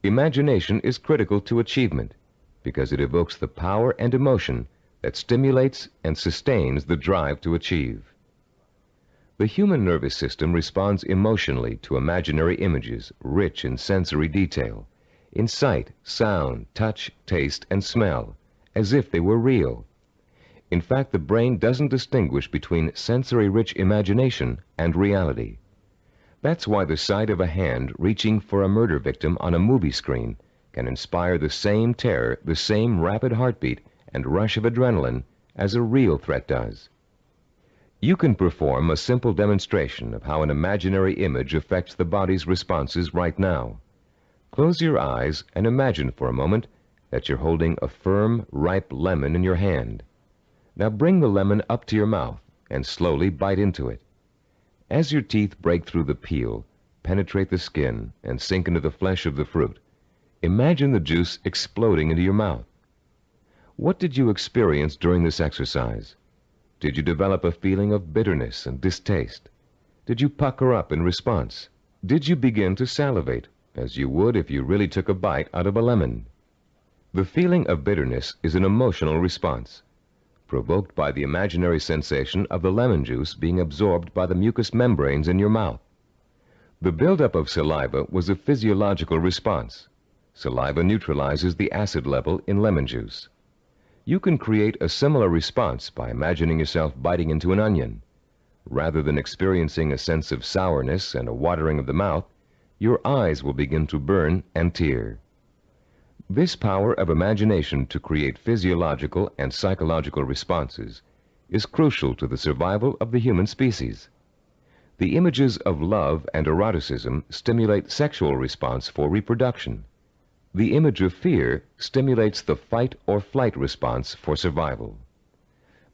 Imagination is critical to achievement because it evokes the power and emotion that stimulates and sustains the drive to achieve. The human nervous system responds emotionally to imaginary images rich in sensory detail, in sight, sound, touch, taste, and smell, as if they were real. In fact, the brain doesn't distinguish between sensory-rich imagination and reality. That's why the sight of a hand reaching for a murder victim on a movie screen can inspire the same terror, the same rapid heartbeat, and rush of adrenaline as a real threat does. You can perform a simple demonstration of how an imaginary image affects the body's responses right now. Close your eyes and imagine for a moment that you're holding a firm, ripe lemon in your hand. Now bring the lemon up to your mouth and slowly bite into it. As your teeth break through the peel, penetrate the skin, and sink into the flesh of the fruit, imagine the juice exploding into your mouth. What did you experience during this exercise? Did you develop a feeling of bitterness and distaste? Did you pucker up in response? Did you begin to salivate, as you would if you really took a bite out of a lemon? The feeling of bitterness is an emotional response, provoked by the imaginary sensation of the lemon juice being absorbed by the mucous membranes in your mouth. The buildup of saliva was a physiological response. Saliva neutralizes the acid level in lemon juice. You can create a similar response by imagining yourself biting into an onion. Rather than experiencing a sense of sourness and a watering of the mouth, your eyes will begin to burn and tear. This power of imagination to create physiological and psychological responses is crucial to the survival of the human species. The images of love and eroticism stimulate sexual response for reproduction. The image of fear stimulates the fight or flight response for survival.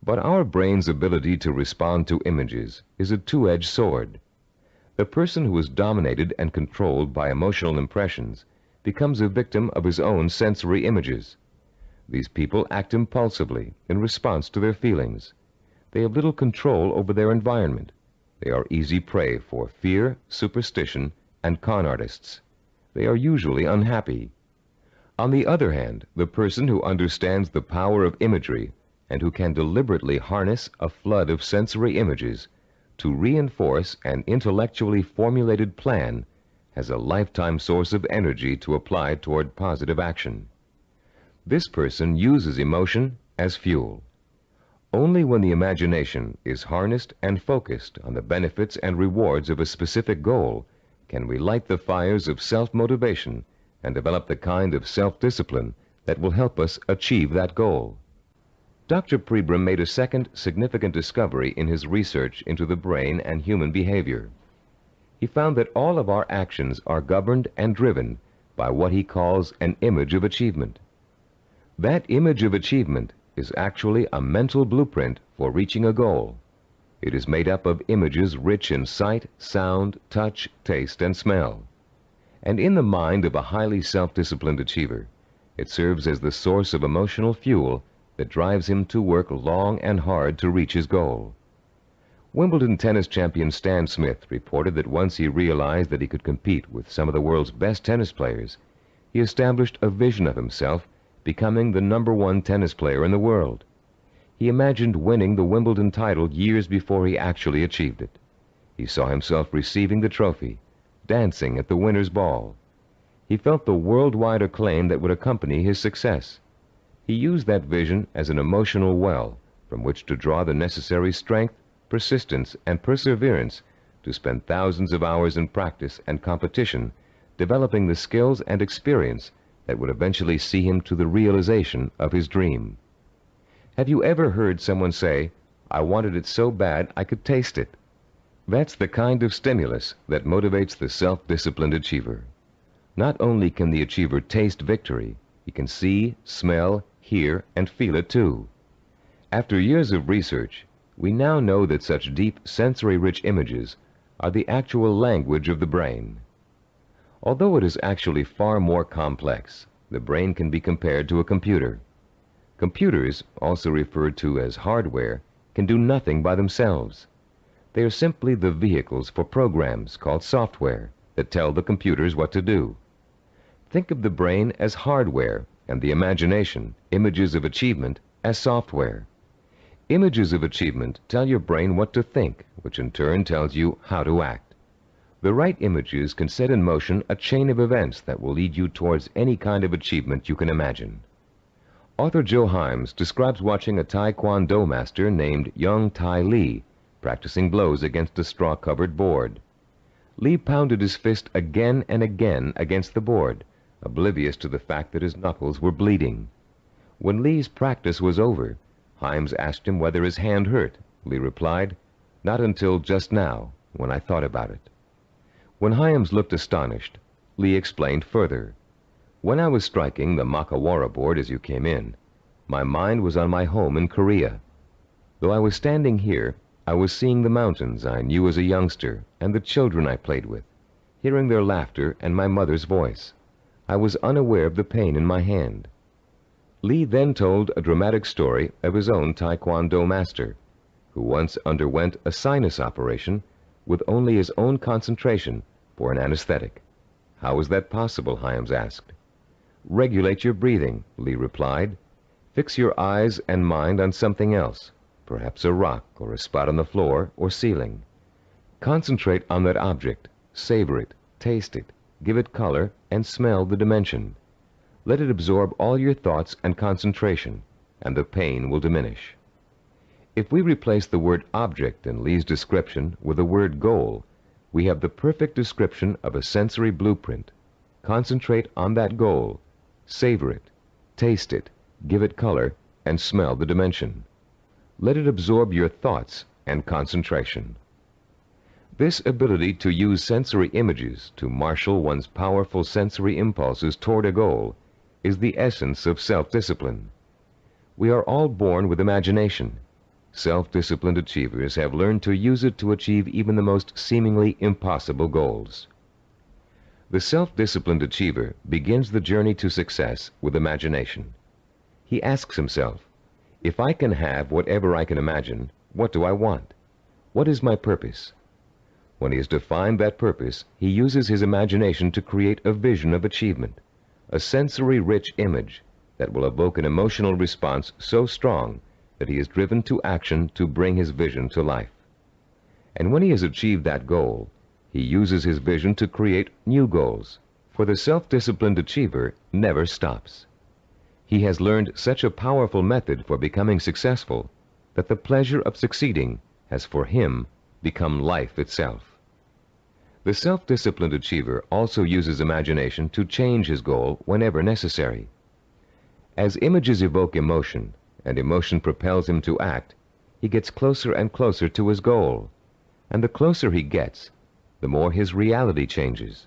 But our brain's ability to respond to images is a two-edged sword. The person who is dominated and controlled by emotional impressions becomes a victim of his own sensory images. These people act impulsively in response to their feelings. They have little control over their environment. They are easy prey for fear, superstition, and con artists. They are usually unhappy. On the other hand, the person who understands the power of imagery and who can deliberately harness a flood of sensory images to reinforce an intellectually formulated plan has a lifetime source of energy to apply toward positive action. This person uses emotion as fuel. Only when the imagination is harnessed and focused on the benefits and rewards of a specific goal can we light the fires of self-motivation and develop the kind of self-discipline that will help us achieve that goal. Dr. Pribram made a second significant discovery in his research into the brain and human behavior. He found that all of our actions are governed and driven by what he calls an image of achievement. That image of achievement is actually a mental blueprint for reaching a goal. It is made up of images rich in sight, sound, touch, taste, and smell. And in the mind of a highly self-disciplined achiever, it serves as the source of emotional fuel that drives him to work long and hard to reach his goal. Wimbledon tennis champion Stan Smith reported that once he realized that he could compete with some of the world's best tennis players, he established a vision of himself becoming the #1 tennis player in the world. He imagined winning the Wimbledon title years before he actually achieved it. He saw himself receiving the trophy, dancing at the winner's ball. He felt the worldwide acclaim that would accompany his success. He used that vision as an emotional well from which to draw the necessary strength, persistence, and perseverance to spend thousands of hours in practice and competition, developing the skills and experience that would eventually see him to the realization of his dream. Have you ever heard someone say, "I wanted it so bad I could taste it"? That's the kind of stimulus that motivates the self-disciplined achiever. Not only can the achiever taste victory, he can see, smell, hear, and feel it too. After years of research, we now know that such deep, sensory-rich images are the actual language of the brain. Although it is actually far more complex, the brain can be compared to a computer. Computers, also referred to as hardware, can do nothing by themselves. They are simply the vehicles for programs called software that tell the computers what to do. Think of the brain as hardware and the imagination, images of achievement, as software. Images of achievement tell your brain what to think, which in turn tells you how to act. The right images can set in motion a chain of events that will lead you towards any kind of achievement you can imagine. Author Joe Himes describes watching a Taekwondo master named Young Tai Lee practicing blows against a straw-covered board. Lee pounded his fist again and again against the board, oblivious to the fact that his knuckles were bleeding. When Lee's practice was over, Himes asked him whether his hand hurt. Lee replied, "Not until just now, when I thought about it." When Himes looked astonished, Lee explained further, "When I was striking the Makawara board as you came in, my mind was on my home in Korea. Though I was standing here, I was seeing the mountains I knew as a youngster and the children I played with, hearing their laughter and my mother's voice. I was unaware of the pain in my hand." Lee then told a dramatic story of his own Taekwondo master, who once underwent a sinus operation with only his own concentration for an anesthetic. "How was that possible?" Himes asked. "Regulate your breathing," Lee replied. "Fix your eyes and mind on something else, perhaps a rock or a spot on the floor or ceiling. Concentrate on that object, savor it, taste it, give it color, and smell the dimension. Let it absorb all your thoughts and concentration, and the pain will diminish." If we replace the word object in Lee's description with the word goal, we have the perfect description of a sensory blueprint. Concentrate on that goal, savor it, taste it, give it color, and smell the dimension. Let it absorb your thoughts and concentration. This ability to use sensory images to marshal one's powerful sensory impulses toward a goal is the essence of self-discipline. We are all born with imagination. Self-disciplined achievers have learned to use it to achieve even the most seemingly impossible goals. The self-disciplined achiever begins the journey to success with imagination. He asks himself, if I can have whatever I can imagine, what do I want? What is my purpose? When he has defined that purpose, he uses his imagination to create a vision of achievement, a sensory-rich image that will evoke an emotional response so strong that he is driven to action to bring his vision to life. And when he has achieved that goal, he uses his vision to create new goals, for the self-disciplined achiever never stops. He has learned such a powerful method for becoming successful that the pleasure of succeeding has for him become life itself. The self-disciplined achiever also uses imagination to change his goal whenever necessary. As images evoke emotion, and emotion propels him to act, he gets closer and closer to his goal. And the closer he gets, the more his reality changes.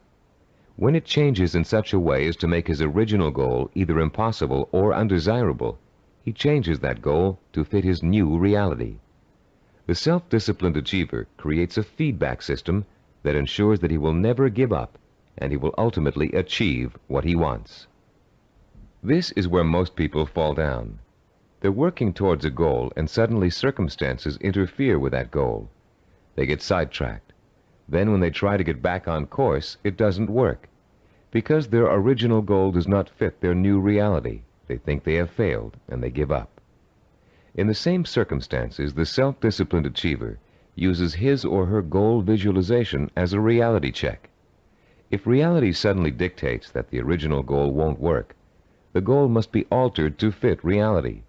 When it changes in such a way as to make his original goal either impossible or undesirable, he changes that goal to fit his new reality. The self-disciplined achiever creates a feedback system that ensures that he will never give up, and he will ultimately achieve what he wants. This is where most people fall down. They're working towards a goal, and suddenly circumstances interfere with that goal. They get sidetracked. Then when they try to get back on course, it doesn't work. Because their original goal does not fit their new reality, they think they have failed, and they give up. In the same circumstances, the self-disciplined achiever uses his or her goal visualization as a reality check. If reality suddenly dictates that the original goal won't work, the goal must be altered to fit reality.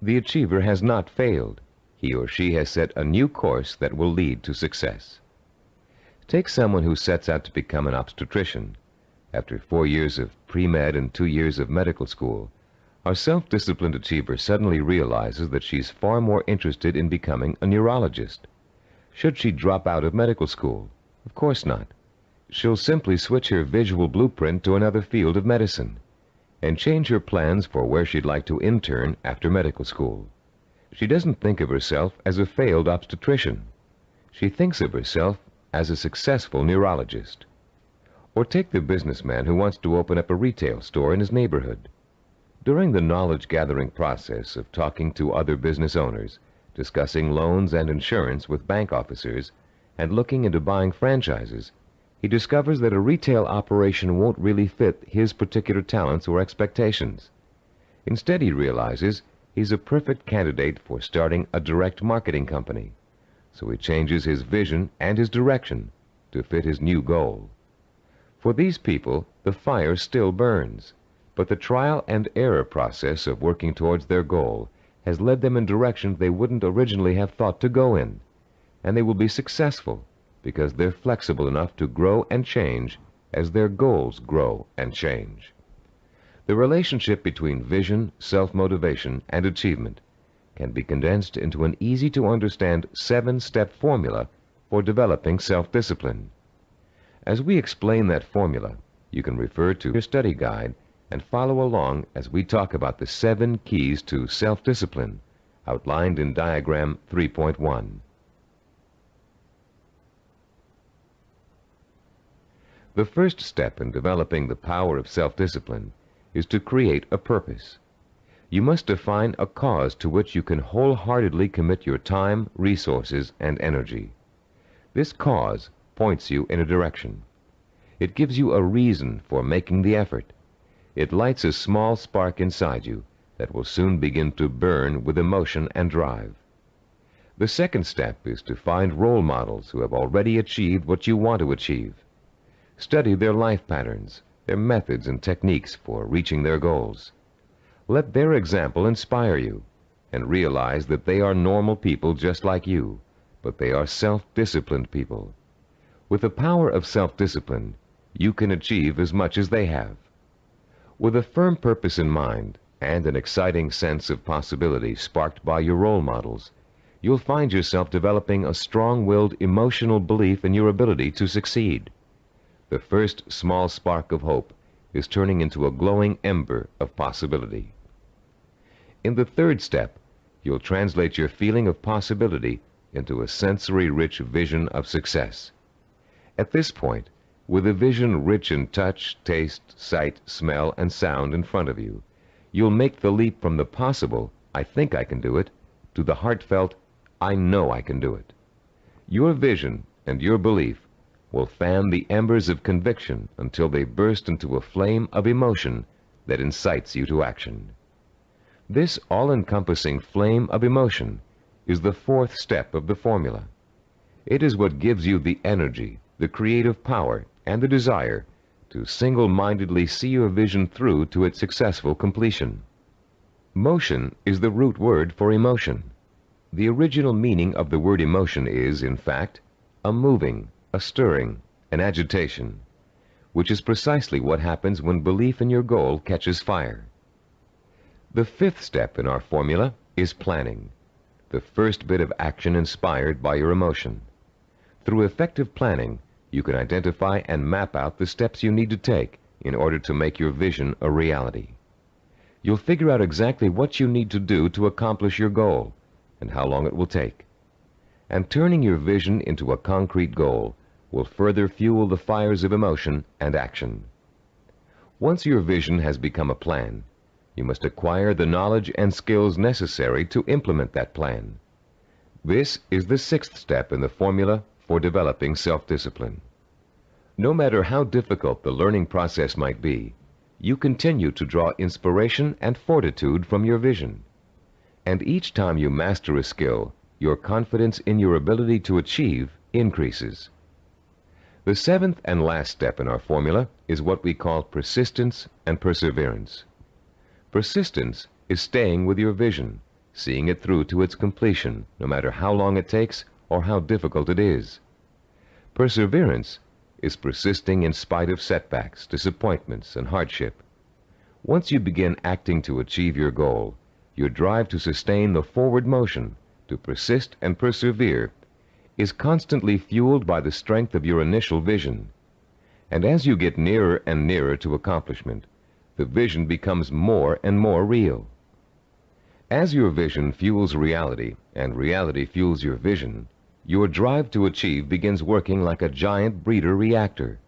The achiever has not failed. He or she has set a new course that will lead to success. Take someone who sets out to become an obstetrician. After 4 years of pre-med and 2 years of medical school, our self-disciplined achiever suddenly realizes that she's far more interested in becoming a neurologist. Should she drop out of medical school? Of course not. She'll simply switch her visual blueprint to another field of medicine and change her plans for where she'd like to intern after medical school. She doesn't think of herself as a failed obstetrician. She thinks of herself as a successful neurologist. Or take the businessman who wants to open up a retail store in his neighborhood. During the knowledge-gathering process of talking to other business owners, discussing loans and insurance with bank officers, and looking into buying franchises, he discovers that a retail operation won't really fit his particular talents or expectations. Instead, he realizes he's a perfect candidate for starting a direct marketing company. So he changes his vision and his direction to fit his new goal. For these people, the fire still burns, but the trial and error process of working towards their goal has led them in directions they wouldn't originally have thought to go in, and they will be successful because they're flexible enough to grow and change as their goals grow and change. The relationship between vision, self-motivation, and achievement can be condensed into an easy-to-understand 7-step formula for developing self-discipline. As we explain that formula, you can refer to your study guide and follow along as we talk about the 7 keys to self-discipline outlined in Diagram 3.1. The first step in developing the power of self-discipline is to create a purpose. You must define a cause to which you can wholeheartedly commit your time, resources, and energy. This cause points you in a direction. It gives you a reason for making the effort. It lights a small spark inside you that will soon begin to burn with emotion and drive. The second step is to find role models who have already achieved what you want to achieve. Study their life patterns, their methods and techniques for reaching their goals. Let their example inspire you. and realize that they are normal people just like you, but they are self-disciplined people. With the power of self-discipline, you can achieve as much as they have. With a firm purpose in mind and an exciting sense of possibility sparked by your role models, you'll find yourself developing a strong-willed emotional belief in your ability to succeed. The first small spark of hope is turning into a glowing ember of possibility. In the third step, you'll translate your feeling of possibility into a sensory-rich vision of success. At this point, with a vision rich in touch, taste, sight, smell, and sound in front of you, you'll make the leap from the possible, "I think I can do it," to the heartfelt, "I know I can do it." Your vision and your belief will fan the embers of conviction until they burst into a flame of emotion that incites you to action. This all-encompassing flame of emotion is the fourth step of the formula. It is what gives you the energy, the creative power, and the desire to single-mindedly see your vision through to its successful completion. Motion is the root word for emotion. The original meaning of the word emotion is, in fact, a moving, a stirring, an agitation, which is precisely what happens when belief in your goal catches fire. The fifth step in our formula is planning, the first bit of action inspired by your emotion. Through effective planning, you can identify and map out the steps you need to take in order to make your vision a reality. You'll figure out exactly what you need to do to accomplish your goal and how long it will take. And turning your vision into a concrete goal will further fuel the fires of emotion and action. Once your vision has become a plan, you must acquire the knowledge and skills necessary to implement that plan. This is the sixth step in the formula for developing self-discipline. No matter how difficult the learning process might be, you continue to draw inspiration and fortitude from your vision. And each time you master a skill, your confidence in your ability to achieve increases. The seventh and last step in our formula is what we call persistence and perseverance. Persistence is staying with your vision, seeing it through to its completion, no matter how long it takes or how difficult it is. Perseverance is persisting in spite of setbacks, disappointments, and hardship. Once you begin acting to achieve your goal, your drive to sustain the forward motion, to persist and persevere, is constantly fueled by the strength of your initial vision. And as you get nearer and nearer to accomplishment, the vision becomes more and more real. As your vision fuels reality, and reality fuels your vision, your drive to achieve begins working like a giant breeder reactor.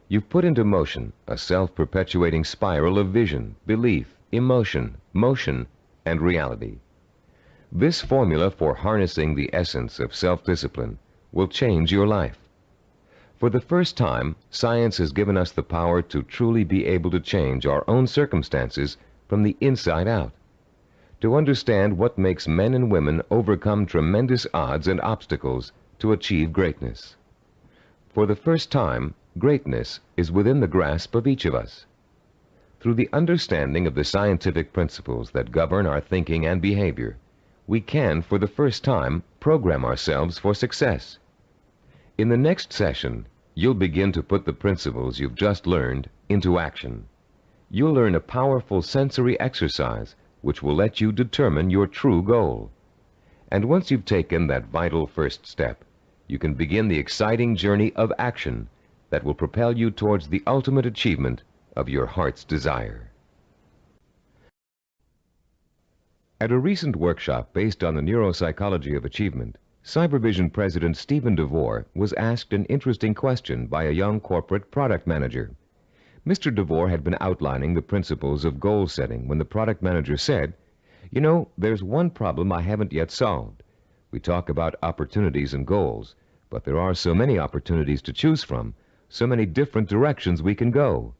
You've put into motion a self-perpetuating spiral of vision, belief, emotion, motion, and reality. This formula for harnessing the essence of self-discipline will change your life. For the first time, science has given us the power to truly be able to change our own circumstances from the inside out, to understand what makes men and women overcome tremendous odds and obstacles to achieve greatness. For the first time, greatness is within the grasp of each of us. Through the understanding of the scientific principles that govern our thinking and behavior, we can, for the first time, program ourselves for success. In the next session, you'll begin to put the principles you've just learned into action. You'll learn a powerful sensory exercise which will let you determine your true goal. And once you've taken that vital first step, you can begin the exciting journey of action that will propel you towards the ultimate achievement of your heart's desire. At a recent workshop based on the neuropsychology of achievement, Cybervision President Stephen DeVore was asked an interesting question by a young corporate product manager. Mr. DeVore had been outlining the principles of goal setting when the product manager said, "You know, there's one problem I haven't yet solved. We talk about opportunities and goals, but there are so many opportunities to choose from, so many different directions we can go.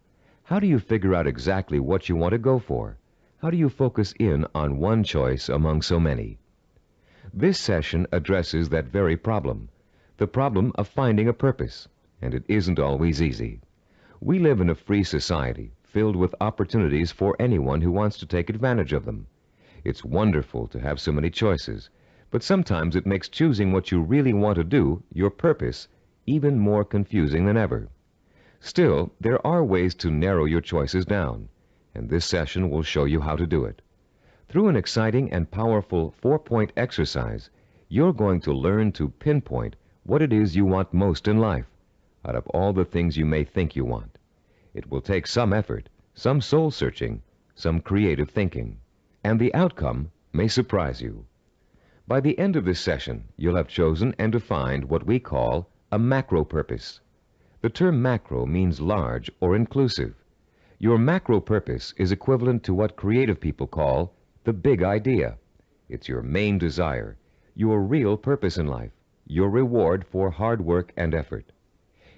How do you figure out exactly what you want to go for? How do you focus in on one choice among so many?" This session addresses that very problem, the problem of finding a purpose, and it isn't always easy. We live in a free society filled with opportunities for anyone who wants to take advantage of them. It's wonderful to have so many choices, but sometimes it makes choosing what you really want to do, your purpose, even more confusing than ever. Still, there are ways to narrow your choices down, and this session will show you how to do it. Through an exciting and powerful 4-point exercise, you're going to learn to pinpoint what it is you want most in life, out of all the things you may think you want. It will take some effort, some soul-searching, some creative thinking, and the outcome may surprise you. By the end of this session, you'll have chosen and defined what we call a macro purpose. The term macro means large or inclusive. Your macro purpose is equivalent to what creative people call the big idea. It's your main desire, your real purpose in life, your reward for hard work and effort.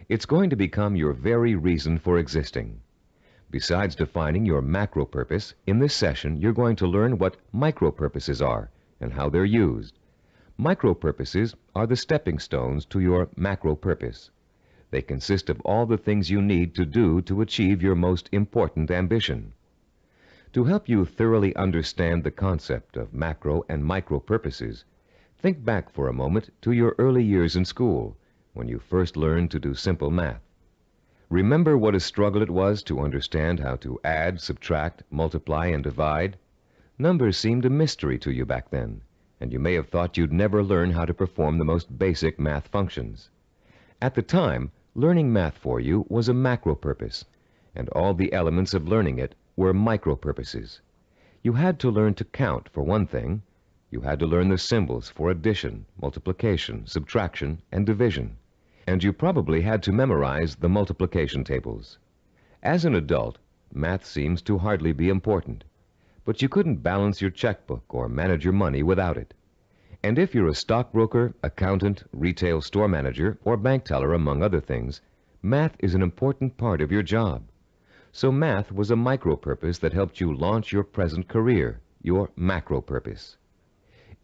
It's going to become your very reason for existing. Besides defining your macro purpose, in this session you're going to learn what micro purposes are and how they're used. Micro purposes are the stepping stones to your macro purpose. They consist of all the things you need to do to achieve your most important ambition. To help you thoroughly understand the concept of macro and micro purposes, think back for a moment to your early years in school, when you first learned to do simple math. Remember what a struggle it was to understand how to add, subtract, multiply, and divide? Numbers seemed a mystery to you back then, and you may have thought you'd never learn how to perform the most basic math functions. At the time, learning math for you was a macro purpose, and all the elements of learning it were micro purposes. You had to learn to count, for one thing. You had to learn the symbols for addition, multiplication, subtraction, and division. And you probably had to memorize the multiplication tables. As an adult, math seems to hardly be important, but you couldn't balance your checkbook or manage your money without it. And if you're a stockbroker, accountant, retail store manager, or bank teller, among other things, math is an important part of your job. So math was a micro purpose that helped you launch your present career, your macro purpose.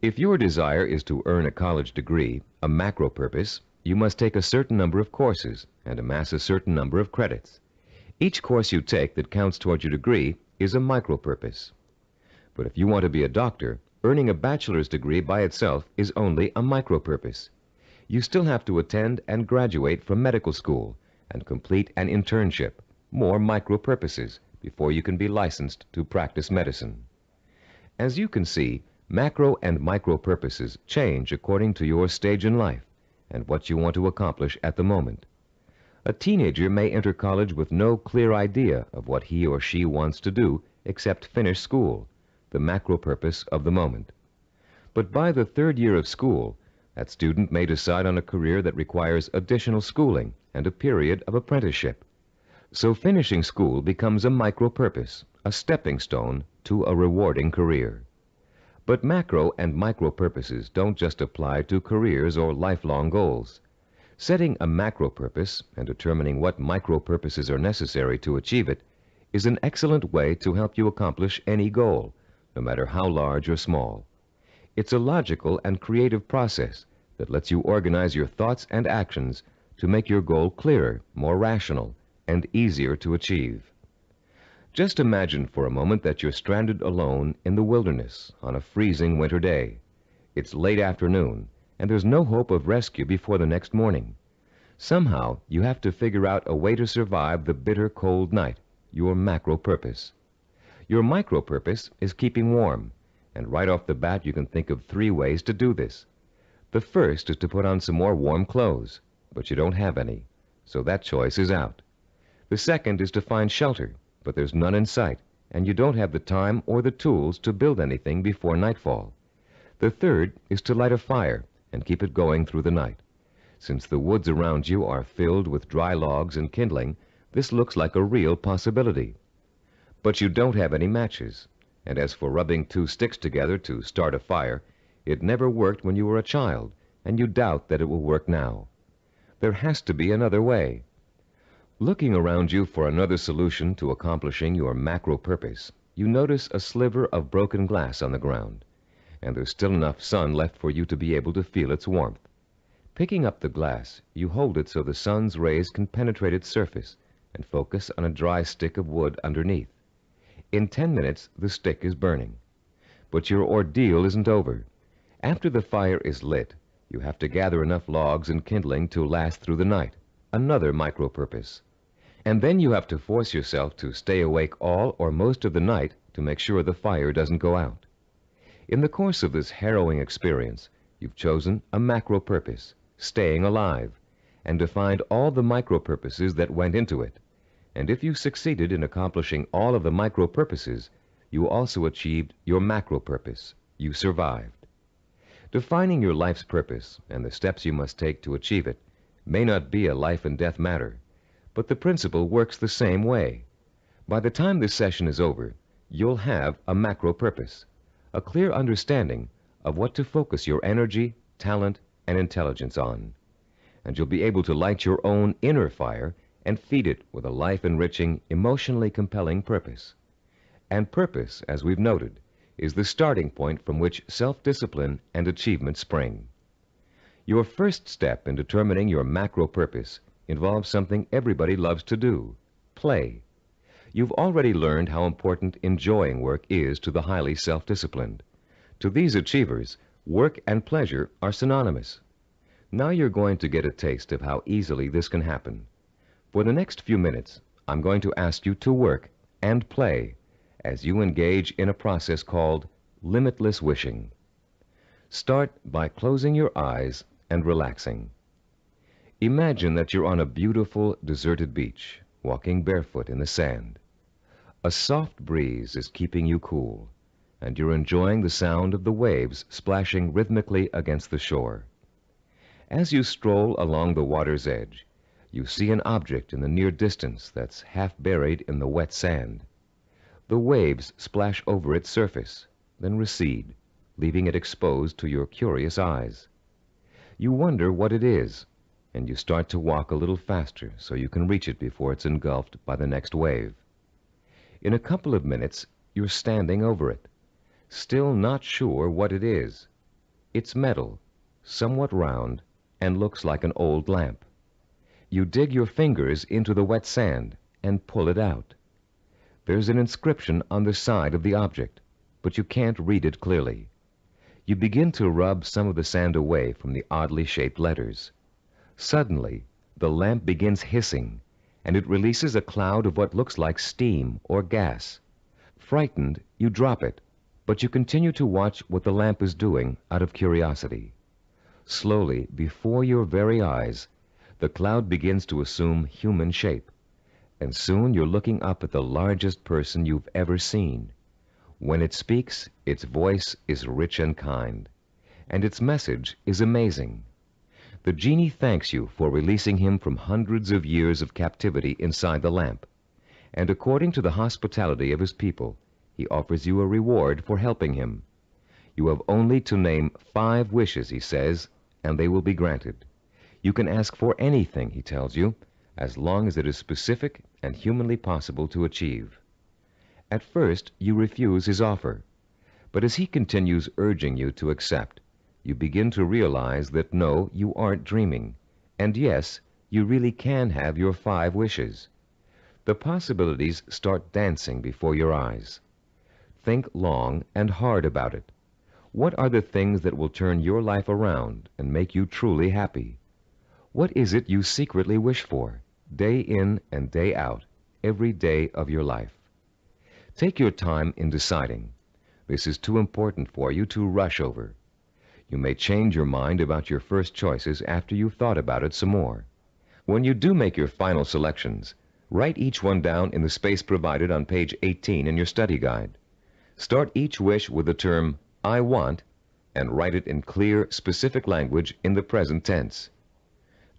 If your desire is to earn a college degree, a macro purpose, you must take a certain number of courses and amass a certain number of credits. Each course you take that counts toward your degree is a micro purpose. But if you want to be a doctor, earning a bachelor's degree by itself is only a micro purpose. You still have to attend and graduate from medical school and complete an internship, more micro purposes, before you can be licensed to practice medicine. As you can see, macro and micro purposes change according to your stage in life and what you want to accomplish at the moment. A teenager may enter college with no clear idea of what he or she wants to do except finish school, the macro purpose of the moment. But by the third year of school, that student may decide on a career that requires additional schooling and a period of apprenticeship. So finishing school becomes a micro purpose, a stepping stone to a rewarding career. But macro and micro purposes don't just apply to careers or lifelong goals. Setting a macro purpose and determining what micro purposes are necessary to achieve it is an excellent way to help you accomplish any goal, no matter how large or small. It's a logical and creative process that lets you organize your thoughts and actions to make your goal clearer, more rational, and easier to achieve. Just imagine for a moment that you're stranded alone in the wilderness on a freezing winter day. It's late afternoon, and there's no hope of rescue before the next morning. Somehow, you have to figure out a way to survive the bitter cold night, your macro purpose. Your micro purpose is keeping warm, and right off the bat you can think of 3 ways to do this. The first is to put on some more warm clothes, but you don't have any, so that choice is out. The second is to find shelter, but there's none in sight, and you don't have the time or the tools to build anything before nightfall. The third is to light a fire and keep it going through the night. Since the woods around you are filled with dry logs and kindling, this looks like a real possibility. But you don't have any matches, and as for rubbing 2 sticks together to start a fire, it never worked when you were a child, and you doubt that it will work now. There has to be another way. Looking around you for another solution to accomplishing your macro purpose, you notice a sliver of broken glass on the ground, and there's still enough sun left for you to be able to feel its warmth. Picking up the glass, you hold it so the sun's rays can penetrate its surface and focus on a dry stick of wood underneath. In 10 minutes, the stick is burning. But your ordeal isn't over. After the fire is lit, you have to gather enough logs and kindling to last through the night. Another micro-purpose. And then you have to force yourself to stay awake all or most of the night to make sure the fire doesn't go out. In the course of this harrowing experience, you've chosen a macro-purpose, staying alive, and defined all the micro-purposes that went into it. And if you succeeded in accomplishing all of the micro-purposes, you also achieved your macro-purpose. You survived. Defining your life's purpose and the steps you must take to achieve it may not be a life and death matter, but the principle works the same way. By the time this session is over, you'll have a macro-purpose, a clear understanding of what to focus your energy, talent, and intelligence on. And you'll be able to light your own inner fire and feed it with a life-enriching, emotionally compelling purpose. And purpose, as we've noted, is the starting point from which self-discipline and achievement spring. Your first step in determining your macro-purpose involves something everybody loves to do: play. You've already learned how important enjoying work is to the highly self-disciplined. To these achievers, work and pleasure are synonymous. Now you're going to get a taste of how easily this can happen. For the next few minutes, I'm going to ask you to work and play as you engage in a process called limitless wishing. Start by closing your eyes and relaxing. Imagine that you're on a beautiful, deserted beach, walking barefoot in the sand. A soft breeze is keeping you cool, and you're enjoying the sound of the waves splashing rhythmically against the shore. As you stroll along the water's edge, you see an object in the near distance that's half buried in the wet sand. The waves splash over its surface, then recede, leaving it exposed to your curious eyes. You wonder what it is, and you start to walk a little faster so you can reach it before it's engulfed by the next wave. In a couple of minutes, you're standing over it, still not sure what it is. It's metal, somewhat round, and looks like an old lamp. You dig your fingers into the wet sand and pull it out. There's an inscription on the side of the object, but you can't read it clearly. You begin to rub some of the sand away from the oddly shaped letters. Suddenly, the lamp begins hissing, and it releases a cloud of what looks like steam or gas. Frightened, you drop it, but you continue to watch what the lamp is doing out of curiosity. Slowly, before your very eyes, the cloud begins to assume human shape, and soon you're looking up at the largest person you've ever seen. When it speaks, its voice is rich and kind, and its message is amazing. The genie thanks you for releasing him from hundreds of years of captivity inside the lamp, and according to the hospitality of his people, he offers you a reward for helping him. You have only to name 5 wishes, he says, and they will be granted. You can ask for anything, he tells you, as long as it is specific and humanly possible to achieve. At first, you refuse his offer, but as he continues urging you to accept, you begin to realize that no, you aren't dreaming, and yes, you really can have your 5 wishes. The possibilities start dancing before your eyes. Think long and hard about it. What are the things that will turn your life around and make you truly happy? What is it you secretly wish for, day in and day out, every day of your life? Take your time in deciding. This is too important for you to rush over. You may change your mind about your first choices after you've thought about it some more. When you do make your final selections, write each one down in the space provided on page 18 in your study guide. Start each wish with the term, I want, and write it in clear, specific language in the present tense.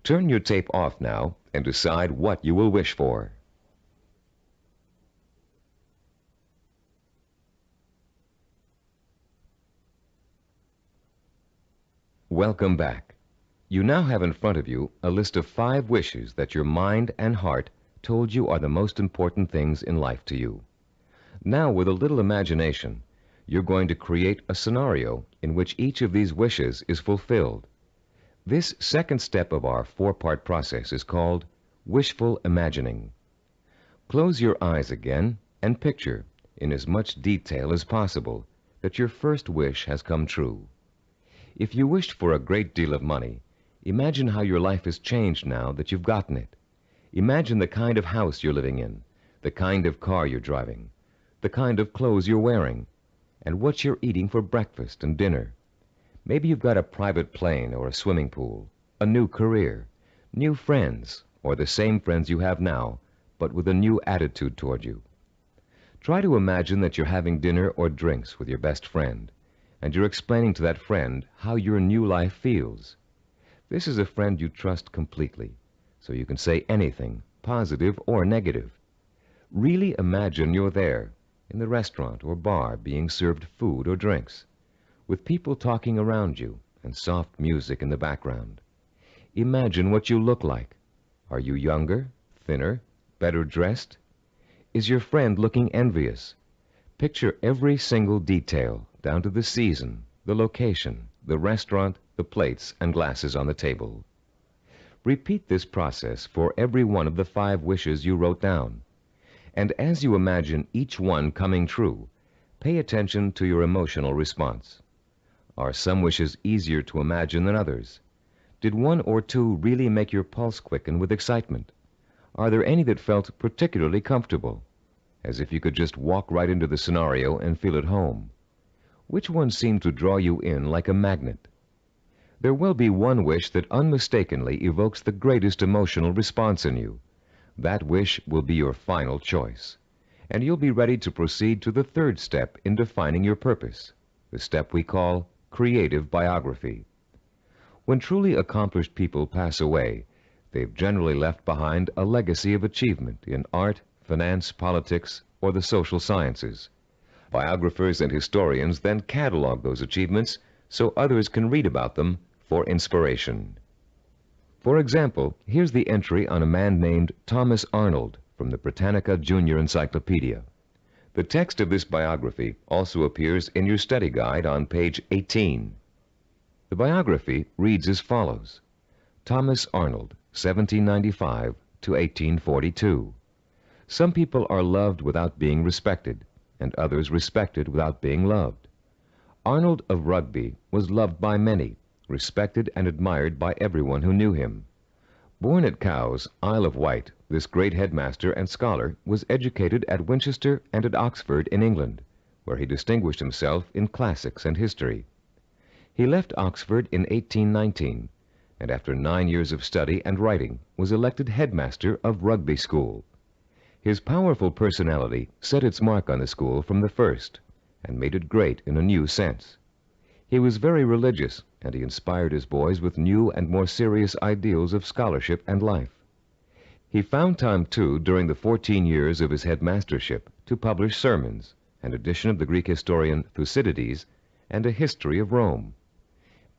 Turn your tape off now and decide what you will wish for. Welcome back. You now have in front of you a list of 5 wishes that your mind and heart told you are the most important things in life to you. Now, with a little imagination, you're going to create a scenario in which each of these wishes is fulfilled. This second step of our 4-part process is called wishful imagining. Close your eyes again and picture, in as much detail as possible, that your first wish has come true. If you wished for a great deal of money, imagine how your life has changed now that you've gotten it. Imagine the kind of house you're living in, the kind of car you're driving, the kind of clothes you're wearing, and what you're eating for breakfast and dinner. Maybe you've got a private plane or a swimming pool, a new career, new friends, or the same friends you have now, but with a new attitude toward you. Try to imagine that you're having dinner or drinks with your best friend, and you're explaining to that friend how your new life feels. This is a friend you trust completely, so you can say anything, positive or negative. Really imagine you're there, in the restaurant or bar, being served food or drinks, with people talking around you and soft music in the background. Imagine what you look like. Are you younger, thinner, better dressed? Is your friend looking envious? Picture every single detail, down to the season, the location, the restaurant, the plates and glasses on the table. Repeat this process for every one of the 5 wishes you wrote down. And as you imagine each one coming true, pay attention to your emotional response. Are some wishes easier to imagine than others? Did 1 or 2 really make your pulse quicken with excitement? Are there any that felt particularly comfortable, as if you could just walk right into the scenario and feel at home? Which one seemed to draw you in like a magnet? There will be one wish that unmistakably evokes the greatest emotional response in you. That wish will be your final choice, and you'll be ready to proceed to the 3rd step in defining your purpose, the step we call creative biography. When truly accomplished people pass away, they've generally left behind a legacy of achievement in art, finance, politics, or the social sciences. Biographers and historians then catalog those achievements so others can read about them for inspiration. For example, here's the entry on a man named Thomas Arnold from the Britannica Junior Encyclopedia. The text of this biography also appears in your study guide on page 18. The biography reads as follows: Thomas Arnold, 1795 to 1842. Some people are loved without being respected, and others respected without being loved. Arnold of Rugby was loved by many, respected and admired by everyone who knew him. Born at Cowes, Isle of Wight, this great headmaster and scholar was educated at Winchester and at Oxford in England, where he distinguished himself in classics and history. He left Oxford in 1819, and after 9 years of study and writing was elected headmaster of Rugby School. His powerful personality set its mark on the school from the first, and made it great in a new sense. He was very religious, and he inspired his boys with new and more serious ideals of scholarship and life. He found time, too, during the 14 years of his headmastership, to publish sermons, an edition of the Greek historian Thucydides, and a history of Rome.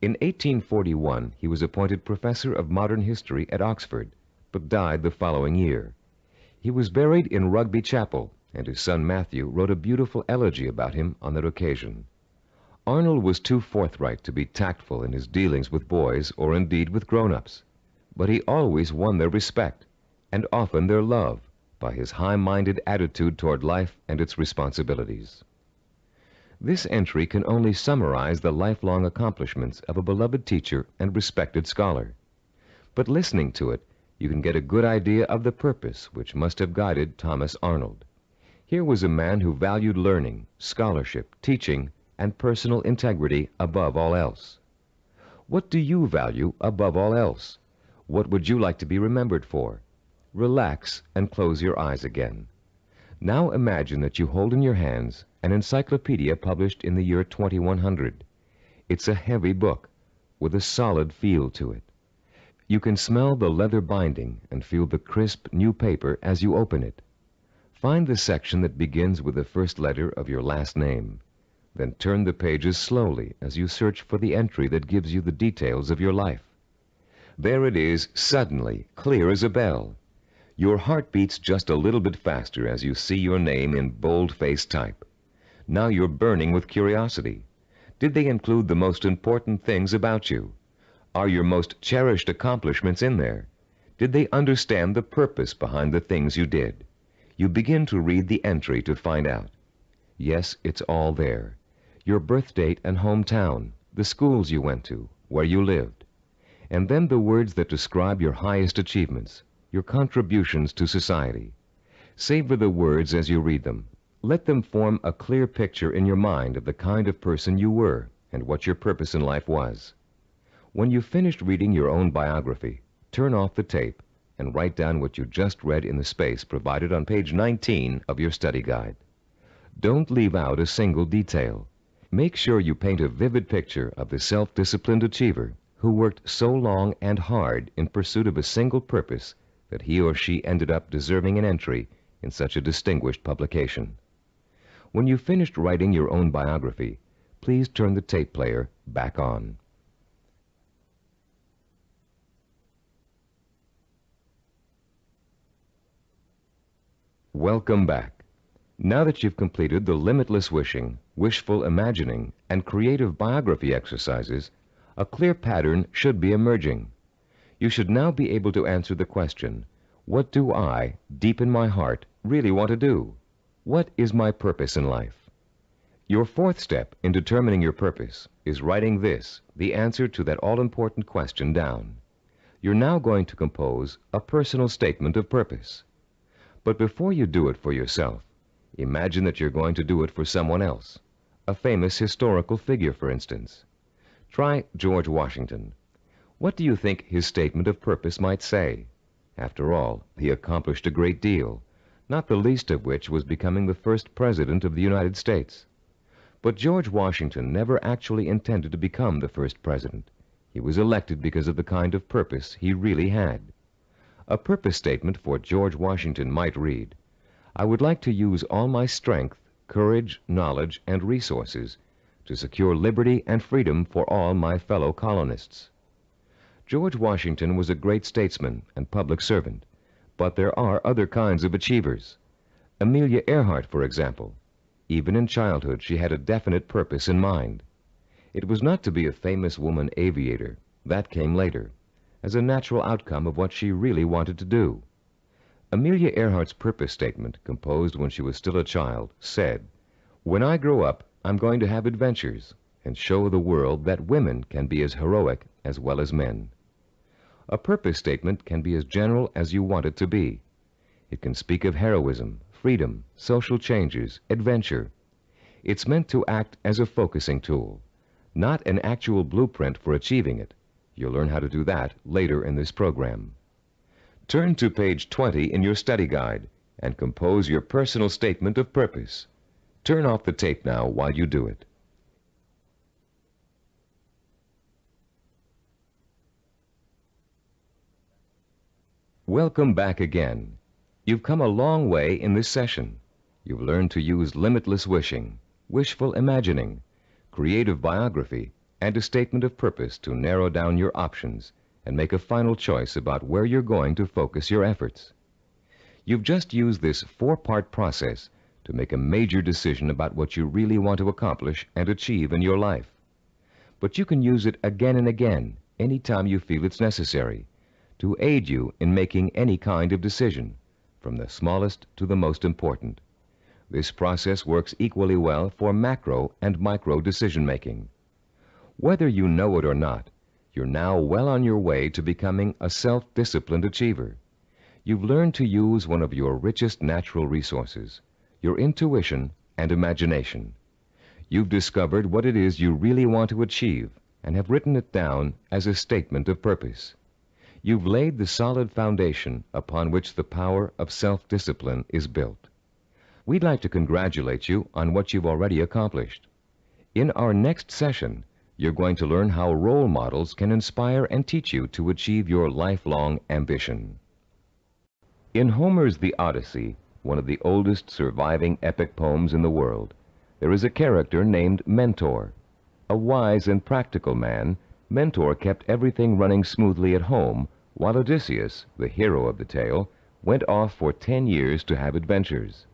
In 1841, he was appointed professor of modern history at Oxford, but died the following year. He was buried in Rugby Chapel, and his son Matthew wrote a beautiful elegy about him on that occasion. Arnold was too forthright to be tactful in his dealings with boys or indeed with grown-ups, but he always won their respect, and often their love, by his high-minded attitude toward life and its responsibilities. This entry can only summarize the lifelong accomplishments of a beloved teacher and respected scholar. But listening to it, you can get a good idea of the purpose which must have guided Thomas Arnold. Here was a man who valued learning, scholarship, teaching, and personal integrity above all else. What do you value above all else? What would you like to be remembered for? Relax and close your eyes again. Now imagine that you hold in your hands an encyclopedia published in the year 2100. It's a heavy book with a solid feel to it. You can smell the leather binding and feel the crisp new paper as you open it. Find the section that begins with the first letter of your last name. Then turn the pages slowly as you search for the entry that gives you the details of your life. There it is, suddenly, clear as a bell. Your heart beats just a little bit faster as you see your name in bold-faced type. Now you're burning with curiosity. Did they include the most important things about you? Are your most cherished accomplishments in there? Did they understand the purpose behind the things you did? You begin to read the entry to find out. Yes, it's all there. your birth date and hometown, the schools you went to, where you lived, and then the words that describe your highest achievements, your contributions to society. Savor the words as you read them. Let them form a clear picture in your mind of the kind of person you were and what your purpose in life was. When you've finished reading your own biography, turn off the tape and write down what you just read in the space provided on page 19 of your study guide. Don't leave out a single detail. Make sure you paint a vivid picture of the self-disciplined achiever who worked so long and hard in pursuit of a single purpose that he or she ended up deserving an entry in such a distinguished publication. When you've finished writing your own biography, please turn the tape player back on. Welcome back. Now that you've completed the limitless wishing, wishful imagining, and creative biography exercises, a clear pattern should be emerging. You should now be able to answer the question, what do I, deep in my heart, really want to do? What is my purpose in life? Your fourth step in determining your purpose is writing this, the answer to that all-important question, down. You're now going to compose a personal statement of purpose. But before you do it for yourself, imagine that you're going to do it for someone else, a famous historical figure, for instance. Try George Washington. What do you think his statement of purpose might say? After all, he accomplished a great deal, not the least of which was becoming the first president of the United States. But George Washington never actually intended to become the first president. He was elected because of the kind of purpose he really had. A purpose statement for George Washington might read, I would like to use all my strength, courage, knowledge, and resources to secure liberty and freedom for all my fellow colonists. George Washington was a great statesman and public servant, but there are other kinds of achievers. Amelia Earhart, for example. Even in childhood, she had a definite purpose in mind. It was not to be a famous woman aviator. That came later, as a natural outcome of what she really wanted to do. Amelia Earhart's purpose statement, composed when she was still a child, said, When I grow up, I'm going to have adventures and show the world that women can be as heroic as well as men. A purpose statement can be as general as you want it to be. It can speak of heroism, freedom, social changes, adventure. It's meant to act as a focusing tool, not an actual blueprint for achieving it. You'll learn how to do that later in this program. Turn to page 20 in your study guide and compose your personal statement of purpose. Turn off the tape now while you do it. Welcome back again. You've come a long way in this session. You've learned to use limitless wishing, wishful imagining, creative biography, and a statement of purpose to narrow down your options and make a final choice about where you're going to focus your efforts. You've just used this four-part process to make a major decision about what you really want to accomplish and achieve in your life. But you can use it again and again, anytime you feel it's necessary, to aid you in making any kind of decision, from the smallest to the most important. This process works equally well for macro and micro decision-making. Whether you know it or not, you're now well on your way to becoming a self-disciplined achiever. You've learned to use one of your richest natural resources, your intuition and imagination. You've discovered what it is you really want to achieve and have written it down as a statement of purpose. You've laid the solid foundation upon which the power of self-discipline is built. We'd like to congratulate you on what you've already accomplished. In our next session, you're going to learn how role models can inspire and teach you to achieve your lifelong ambition. In Homer's The Odyssey, one of the oldest surviving epic poems in the world, there is a character named Mentor. A wise and practical man, Mentor kept everything running smoothly at home, while Odysseus, the hero of the tale, went off for 10 years to have adventures.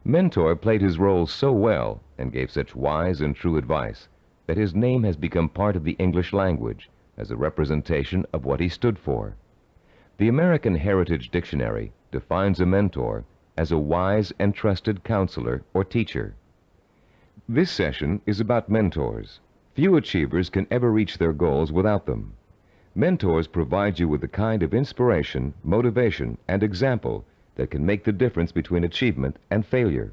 Mentor played his role so well and gave such wise and true advice that his name has become part of the English language as a representation of what he stood for. The American Heritage Dictionary defines a mentor as a wise and trusted counselor or teacher. This session is about mentors. Few achievers can ever reach their goals without them. Mentors provide you with the kind of inspiration, motivation, and example that can make the difference between achievement and failure.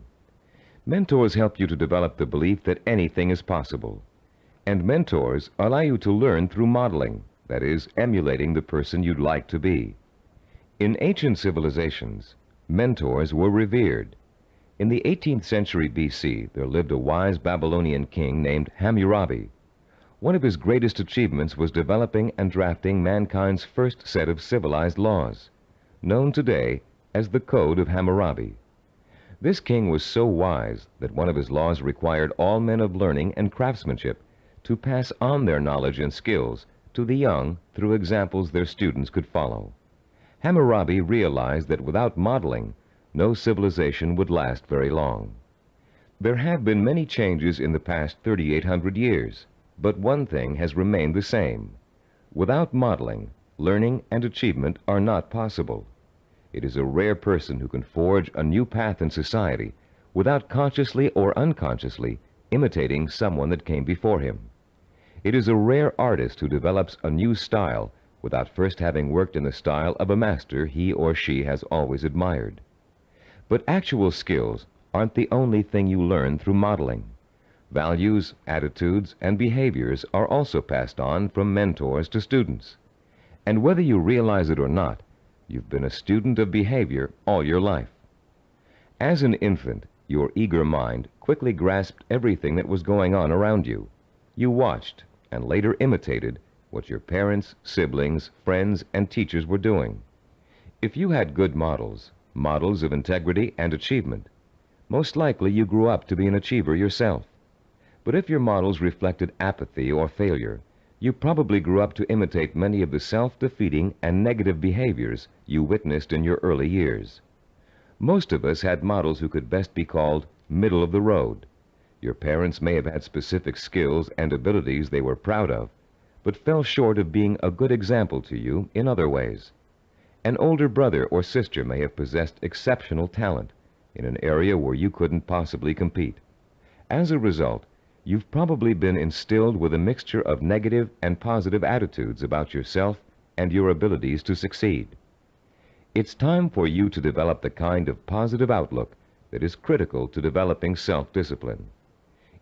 Mentors help you to develop the belief that anything is possible. And mentors allow you to learn through modeling, that is, emulating the person you'd like to be. In ancient civilizations, mentors were revered. In the 18th century BC, there lived a wise Babylonian king named Hammurabi. One of his greatest achievements was developing and drafting mankind's first set of civilized laws, known today as the Code of Hammurabi. This king was so wise that one of his laws required all men of learning and craftsmanship to pass on their knowledge and skills to the young through examples their students could follow. Hammurabi realized that without modeling, no civilization would last very long. There have been many changes in the past 3,800 years, but one thing has remained the same. Without modeling, learning and achievement are not possible. It is a rare person who can forge a new path in society without consciously or unconsciously imitating someone that came before him. It is a rare artist who develops a new style without first having worked in the style of a master he or she has always admired. But actual skills aren't the only thing you learn through modeling. Values, attitudes, and behaviors are also passed on from mentors to students. And whether you realize it or not, you've been a student of behavior all your life. As an infant, your eager mind quickly grasped everything that was going on around you. You watched and later imitated what your parents, siblings, friends, and teachers were doing. If you had good models, models of integrity and achievement, most likely you grew up to be an achiever yourself. But if your models reflected apathy or failure, you probably grew up to imitate many of the self-defeating and negative behaviors you witnessed in your early years. Most of us had models who could best be called middle of the road. Your parents may have had specific skills and abilities they were proud of, but fell short of being a good example to you in other ways. An older brother or sister may have possessed exceptional talent in an area where you couldn't possibly compete. As a result, you've probably been instilled with a mixture of negative and positive attitudes about yourself and your abilities to succeed. It's time for you to develop the kind of positive outlook that is critical to developing self-discipline.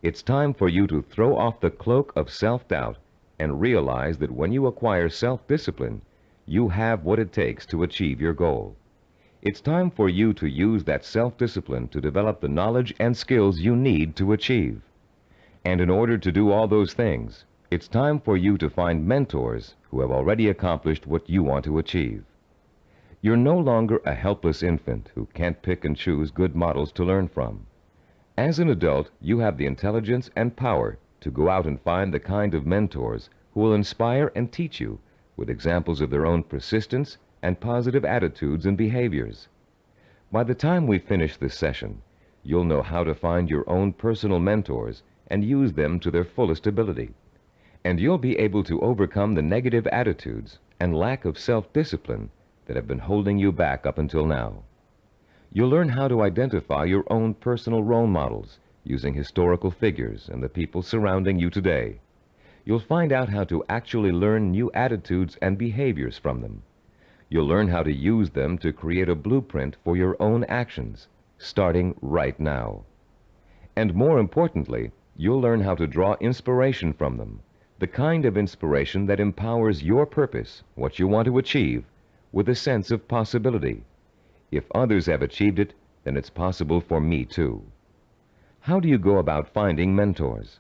It's time for you to throw off the cloak of self-doubt and realize that when you acquire self-discipline, you have what it takes to achieve your goal. It's time for you to use that self-discipline to develop the knowledge and skills you need to achieve. And in order to do all those things, it's time for you to find mentors who have already accomplished what you want to achieve. You're no longer a helpless infant who can't pick and choose good models to learn from. As an adult, you have the intelligence and power to go out and find the kind of mentors who will inspire and teach you with examples of their own persistence and positive attitudes and behaviors. By the time we finish this session, you'll know how to find your own personal mentors and use them to their fullest ability. And you'll be able to overcome the negative attitudes and lack of self-discipline that have been holding you back up until now. You'll learn how to identify your own personal role models using historical figures and the people surrounding you today. You'll find out how to actually learn new attitudes and behaviors from them. You'll learn how to use them to create a blueprint for your own actions, starting right now. And more importantly, you'll learn how to draw inspiration from them, the kind of inspiration that empowers your purpose, what you want to achieve, with a sense of possibility. If others have achieved it, then it's possible for me too. How do you go about finding mentors?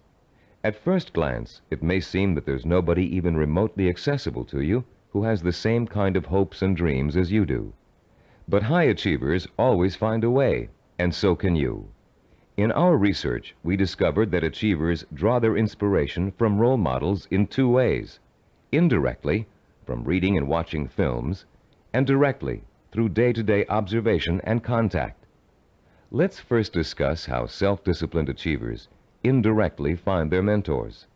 At first glance, it may seem that there's nobody even remotely accessible to you who has the same kind of hopes and dreams as you do. But high achievers always find a way, and so can you. In our research, we discovered that achievers draw their inspiration from role models in two ways: indirectly, from reading and watching films, and directly, through day-to-day observation and contact. Let's first discuss how self-disciplined achievers indirectly find their mentors.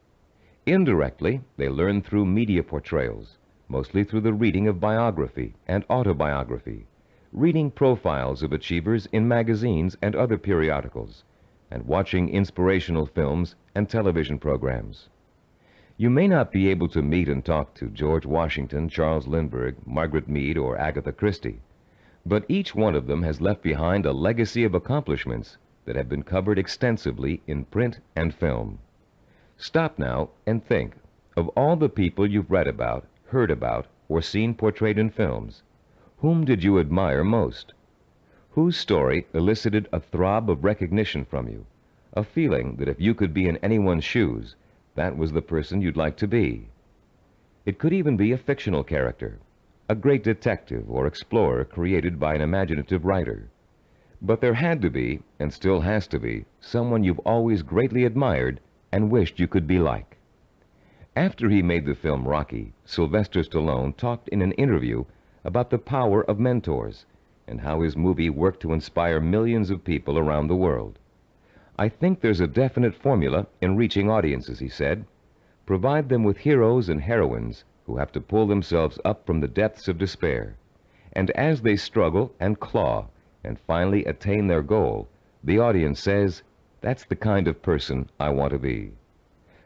Indirectly, they learn through media portrayals, mostly through the reading of biography and autobiography, reading profiles of achievers in magazines and other periodicals, and watching inspirational films and television programs. You may not be able to meet and talk to George Washington, Charles Lindbergh, Margaret Mead, or Agatha Christie, but each one of them has left behind a legacy of accomplishments that have been covered extensively in print and film. Stop now and think of all the people you've read about, heard about, or seen portrayed in films. Whom did you admire most? Whose story elicited a throb of recognition from you, a feeling that if you could be in anyone's shoes, that was the person you'd like to be? It could even be a fictional character, a great detective or explorer created by an imaginative writer. But there had to be, and still has to be, someone you've always greatly admired and wished you could be like. After he made the film Rocky, Sylvester Stallone talked in an interview about the power of mentors and how his movie worked to inspire millions of people around the world. "I think there's a definite formula in reaching audiences," he said. "Provide them with heroes and heroines who have to pull themselves up from the depths of despair. And as they struggle and claw and finally attain their goal, the audience says, 'That's the kind of person I want to be.'"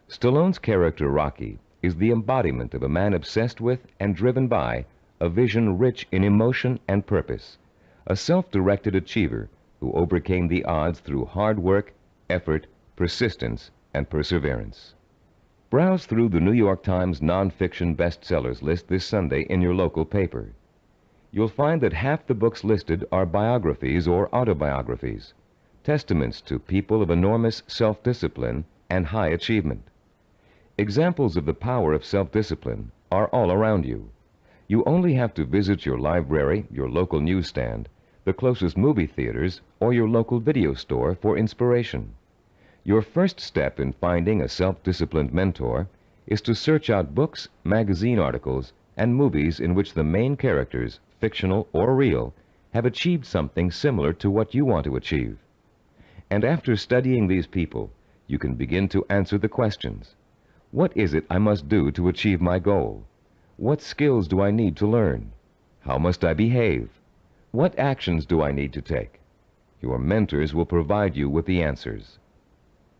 Stallone's character Rocky is the embodiment of a man obsessed with and driven by a vision rich in emotion and purpose, a self-directed achiever who overcame the odds through hard work, effort, persistence, and perseverance. Browse through the New York Times nonfiction bestsellers list this Sunday in your local paper. You'll find that half the books listed are biographies or autobiographies, testaments to people of enormous self-discipline and high achievement. Examples of the power of self-discipline are all around you. You only have to visit your library, your local newsstand, the closest movie theaters, or your local video store for inspiration. Your first step in finding a self-disciplined mentor is to search out books, magazine articles, and movies in which the main characters, fictional or real, have achieved something similar to what you want to achieve. And after studying these people, you can begin to answer the questions. What is it I must do to achieve my goal? What skills do I need to learn? How must I behave? What actions do I need to take? Your mentors will provide you with the answers.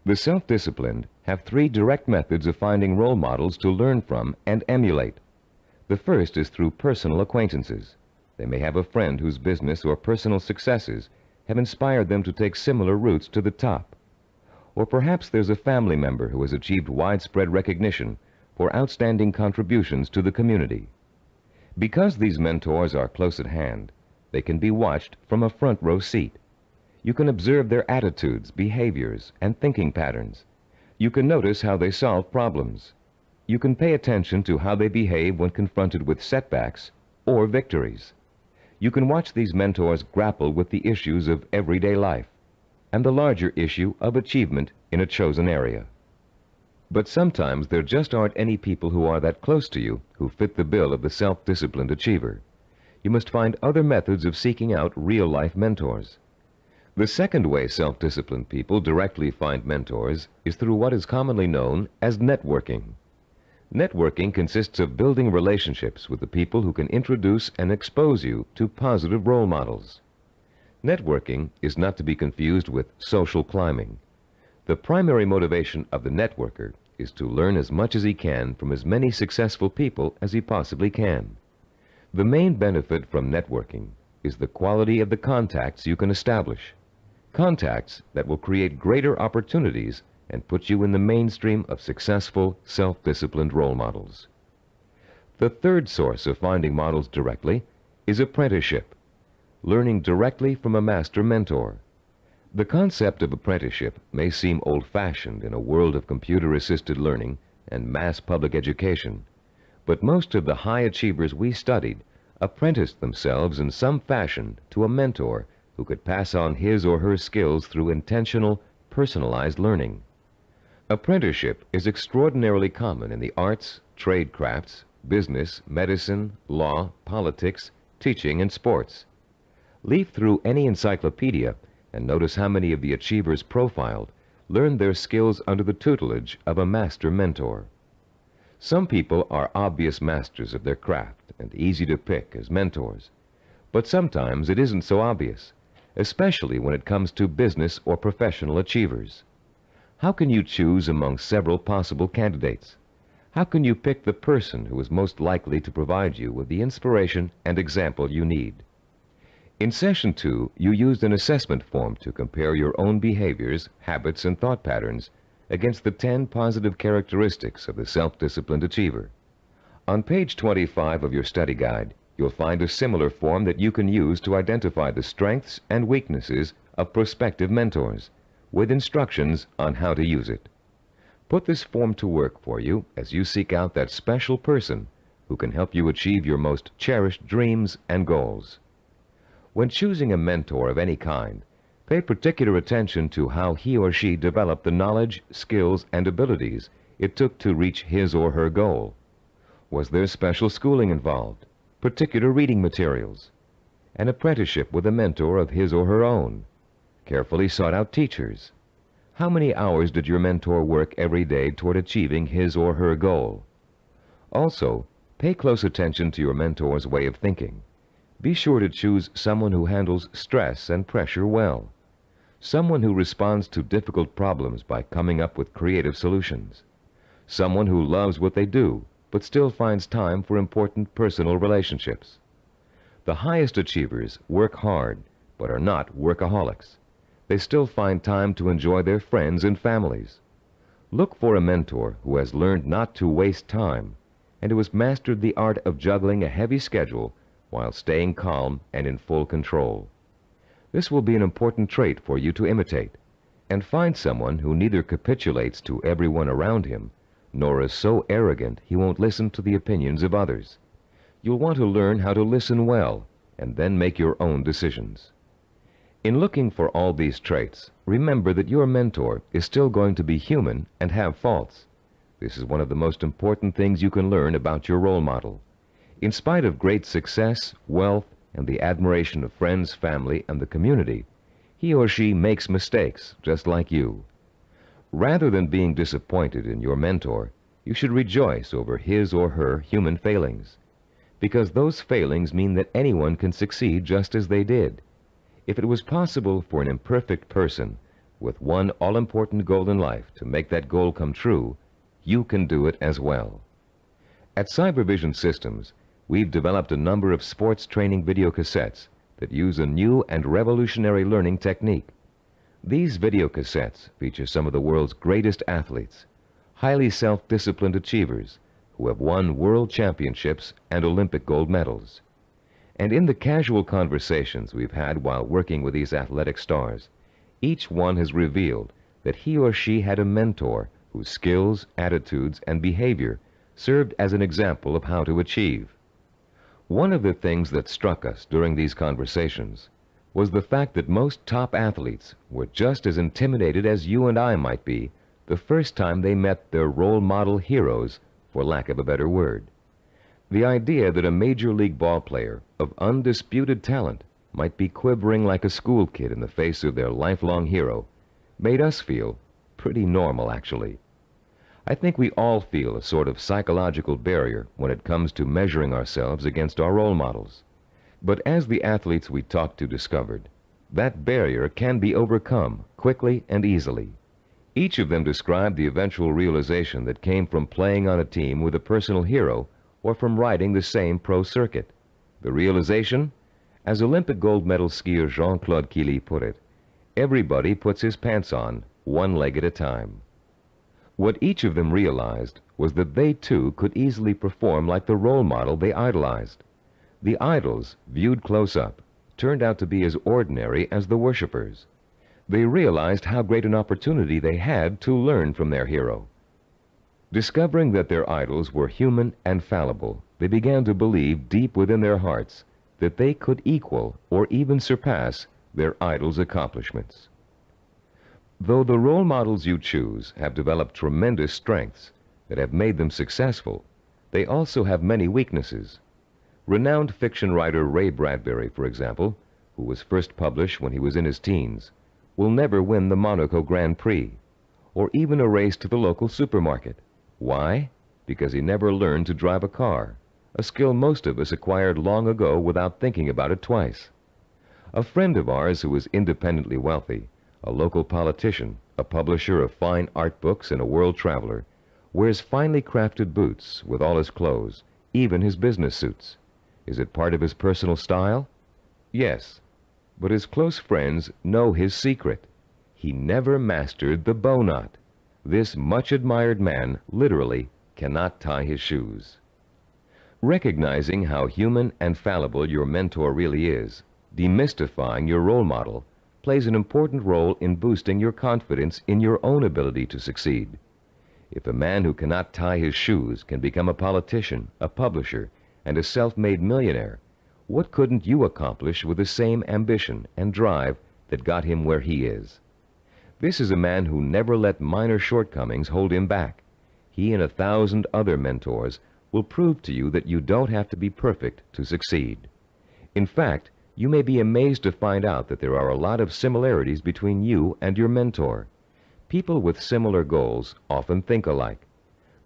The self-disciplined have 3 direct methods of finding role models to learn from and emulate. The first is through personal acquaintances. They may have a friend whose business or personal successes have inspired them to take similar routes to the top. Or perhaps there's a family member who has achieved widespread recognition for outstanding contributions to the community. Because these mentors are close at hand, they can be watched from a front row seat. You can observe their attitudes, behaviors, and thinking patterns. You can notice how they solve problems. You can pay attention to how they behave when confronted with setbacks or victories. You can watch these mentors grapple with the issues of everyday life and the larger issue of achievement in a chosen area. But sometimes there just aren't any people who are that close to you who fit the bill of the self-disciplined achiever. You must find other methods of seeking out real-life mentors. The second way self-disciplined people directly find mentors is through what is commonly known as networking. Networking consists of building relationships with the people who can introduce and expose you to positive role models. Networking is not to be confused with social climbing. The primary motivation of the networker is to learn as much as he can from as many successful people as he possibly can. The main benefit from networking is the quality of the contacts you can establish. Contacts that will create greater opportunities and put you in the mainstream of successful, self-disciplined role models. The third source of finding models directly is apprenticeship, learning directly from a master mentor. The concept of apprenticeship may seem old-fashioned in a world of computer-assisted learning and mass public education, but most of the high achievers we studied apprenticed themselves in some fashion to a mentor who could pass on his or her skills through intentional, personalized learning. Apprenticeship is extraordinarily common in the arts, trade crafts, business, medicine, law, politics, teaching, and sports. Leaf through any encyclopedia and notice how many of the achievers profiled learned their skills under the tutelage of a master mentor. Some people are obvious masters of their craft and easy to pick as mentors, but sometimes it isn't so obvious, especially when it comes to business or professional achievers. How can you choose among several possible candidates? How can you pick the person who is most likely to provide you with the inspiration and example you need? In Session 2, you used an assessment form to compare your own behaviors, habits, and thought patterns against the 10 positive characteristics of the self-disciplined achiever. On page 25 of your study guide, you'll find a similar form that you can use to identify the strengths and weaknesses of prospective mentors, with instructions on how to use it. Put this form to work for you as you seek out that special person who can help you achieve your most cherished dreams and goals. When choosing a mentor of any kind, pay particular attention to how he or she developed the knowledge, skills, and abilities it took to reach his or her goal. Was there special schooling involved, particular reading materials, an apprenticeship with a mentor of his or her own, carefully sought-out teachers? How many hours did your mentor work every day toward achieving his or her goal? Also, pay close attention to your mentor's way of thinking. Be sure to choose someone who handles stress and pressure well, someone who responds to difficult problems by coming up with creative solutions, someone who loves what they do but still finds time for important personal relationships. The highest achievers work hard but are not workaholics. They still find time to enjoy their friends and families. Look for a mentor who has learned not to waste time and who has mastered the art of juggling a heavy schedule while staying calm and in full control. This will be an important trait for you to imitate, and find someone who neither capitulates to everyone around him, nor is so arrogant he won't listen to the opinions of others. You'll want to learn how to listen well, and then make your own decisions. In looking for all these traits, remember that your mentor is still going to be human and have faults. This is one of the most important things you can learn about your role model. In spite of great success, wealth, and the admiration of friends, family, and the community, he or she makes mistakes just like you. Rather than being disappointed in your mentor, you should rejoice over his or her human failings, because those failings mean that anyone can succeed just as they did. If it was possible for an imperfect person with one all-important goal in life to make that goal come true, you can do it as well. At Cybervision Systems, we've developed a number of sports training video cassettes that use a new and revolutionary learning technique. These video cassettes feature some of the world's greatest athletes, highly self-disciplined achievers who have won world championships and Olympic gold medals. And in the casual conversations we've had while working with these athletic stars, each one has revealed that he or she had a mentor whose skills, attitudes, and behavior served as an example of how to achieve. One of the things that struck us during these conversations was the fact that most top athletes were just as intimidated as you and I might be the first time they met their role model heroes, for lack of a better word. The idea that a major league ball player of undisputed talent might be quivering like a school kid in the face of their lifelong hero made us feel pretty normal, actually. I think we all feel a sort of psychological barrier when it comes to measuring ourselves against our role models. But as the athletes we talked to discovered, that barrier can be overcome quickly and easily. Each of them described the eventual realization that came from playing on a team with a personal hero or from riding the same pro circuit. The realization? As Olympic gold medal skier Jean-Claude Killy put it, everybody puts his pants on, one leg at a time. What each of them realized was that they too could easily perform like the role model they idolized. The idols, viewed close up, turned out to be as ordinary as the worshippers. They realized how great an opportunity they had to learn from their hero. Discovering that their idols were human and fallible, they began to believe deep within their hearts that they could equal or even surpass their idols' accomplishments. Though the role models you choose have developed tremendous strengths that have made them successful, they also have many weaknesses. Renowned fiction writer Ray Bradbury, for example, who was first published when he was in his teens, will never win the Monaco Grand Prix, or even a race to the local supermarket. Why? Because he never learned to drive a car, a skill most of us acquired long ago without thinking about it twice. A friend of ours who is independently wealthy, a local politician, a publisher of fine art books, and a world traveler, wears finely crafted boots with all his clothes, even his business suits. Is it part of his personal style? Yes. But his close friends know his secret. He never mastered the bow knot. This much admired man literally cannot tie his shoes. Recognizing how human and fallible your mentor really is, demystifying your role model, plays an important role in boosting your confidence in your own ability to succeed. If a man who cannot tie his shoes can become a politician, a publisher, and a self-made millionaire, what couldn't you accomplish with the same ambition and drive that got him where he is? This is a man who never let minor shortcomings hold him back. He and 1,000 other mentors will prove to you that you don't have to be perfect to succeed. In fact, you may be amazed to find out that there are a lot of similarities between you and your mentor. People with similar goals often think alike.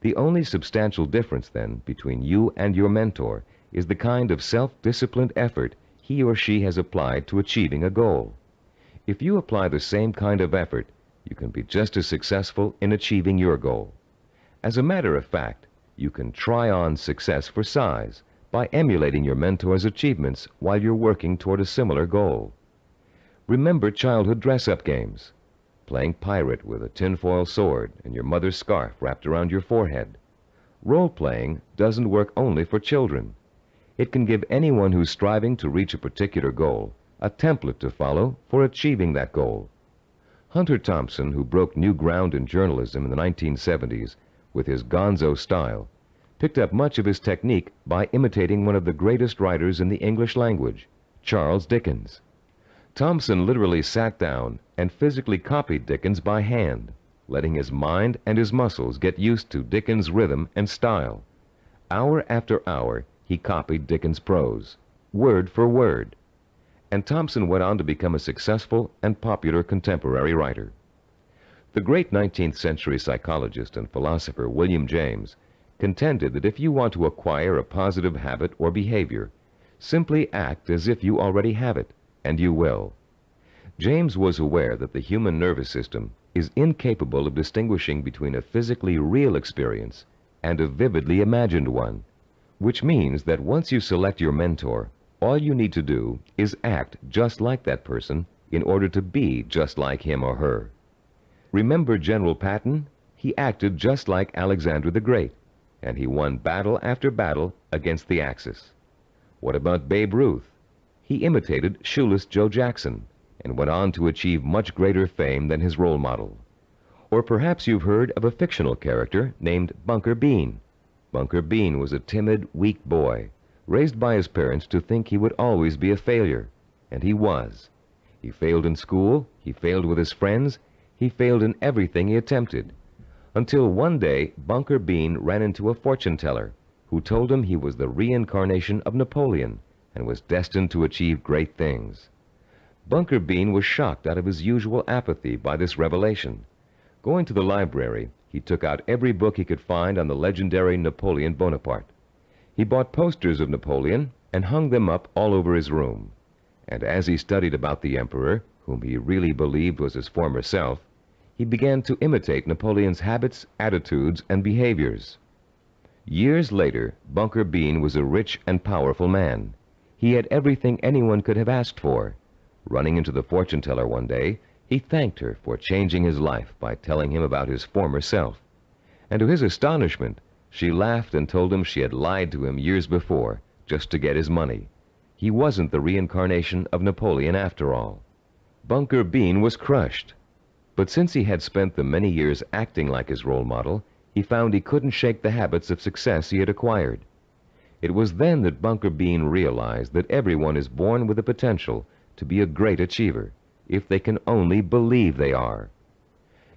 The only substantial difference, then, between you and your mentor is the kind of self-disciplined effort he or she has applied to achieving a goal. If you apply the same kind of effort, you can be just as successful in achieving your goal. As a matter of fact, you can try on success for size by emulating your mentor's achievements while you're working toward a similar goal. Remember childhood dress-up games, playing pirate with a tinfoil sword and your mother's scarf wrapped around your forehead. Role-playing doesn't work only for children. It can give anyone who's striving to reach a particular goal a template to follow for achieving that goal. Hunter Thompson, who broke new ground in journalism in the 1970s with his gonzo style, picked up much of his technique by imitating one of the greatest writers in the English language, Charles Dickens. Thompson literally sat down and physically copied Dickens by hand, letting his mind and his muscles get used to Dickens' rhythm and style. Hour after hour, he copied Dickens' prose, word for word. And Thompson went on to become a successful and popular contemporary writer. The great 19th century psychologist and philosopher William James contended that if you want to acquire a positive habit or behavior, simply act as if you already have it, and you will. James was aware that the human nervous system is incapable of distinguishing between a physically real experience and a vividly imagined one, which means that once you select your mentor, all you need to do is act just like that person in order to be just like him or her. Remember General Patton? He acted just like Alexander the Great, and he won battle after battle against the Axis. What about Babe Ruth? He imitated Shoeless Joe Jackson and went on to achieve much greater fame than his role model. Or perhaps you've heard of a fictional character named Bunker Bean. Bunker Bean was a timid, weak boy, raised by his parents to think he would always be a failure, and he was. He failed in school, he failed with his friends, he failed in everything he attempted, until one day Bunker Bean ran into a fortune teller who told him he was the reincarnation of Napoleon and was destined to achieve great things. Bunker Bean was shocked out of his usual apathy by this revelation. Going to the library, he took out every book he could find on the legendary Napoleon Bonaparte. He bought posters of Napoleon and hung them up all over his room. And as he studied about the emperor, whom he really believed was his former self, he began to imitate Napoleon's habits, attitudes, and behaviors. Years later, Bunker Bean was a rich and powerful man. He had everything anyone could have asked for. Running into the fortune teller one day, he thanked her for changing his life by telling him about his former self. And to his astonishment, she laughed and told him she had lied to him years before, just to get his money. He wasn't the reincarnation of Napoleon after all. Bunker Bean was crushed. But since he had spent the many years acting like his role model, he found he couldn't shake the habits of success he had acquired. It was then that Bunker Bean realized that everyone is born with the potential to be a great achiever, if they can only believe they are.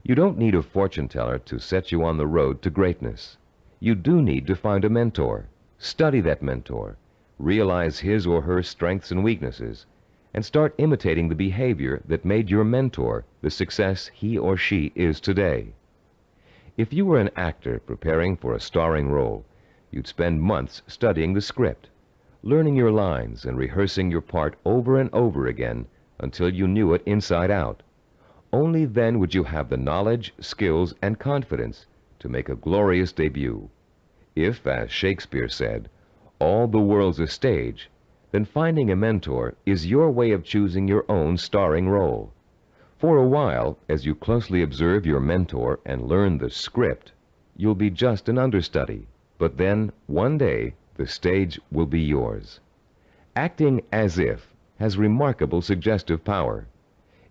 You don't need a fortune teller to set you on the road to greatness. You do need to find a mentor, study that mentor, realize his or her strengths and weaknesses, and start imitating the behavior that made your mentor the success he or she is today. If you were an actor preparing for a starring role, you'd spend months studying the script. learning your lines and rehearsing your part over and over again until you knew it inside out. Only then would you have the knowledge, skills, and confidence to make a glorious debut. If, as Shakespeare said, all the world's a stage, then finding a mentor is your way of choosing your own starring role. For a while, as you closely observe your mentor and learn the script, you'll be just an understudy. But then, one day, the stage will be yours. Acting as if has remarkable suggestive power.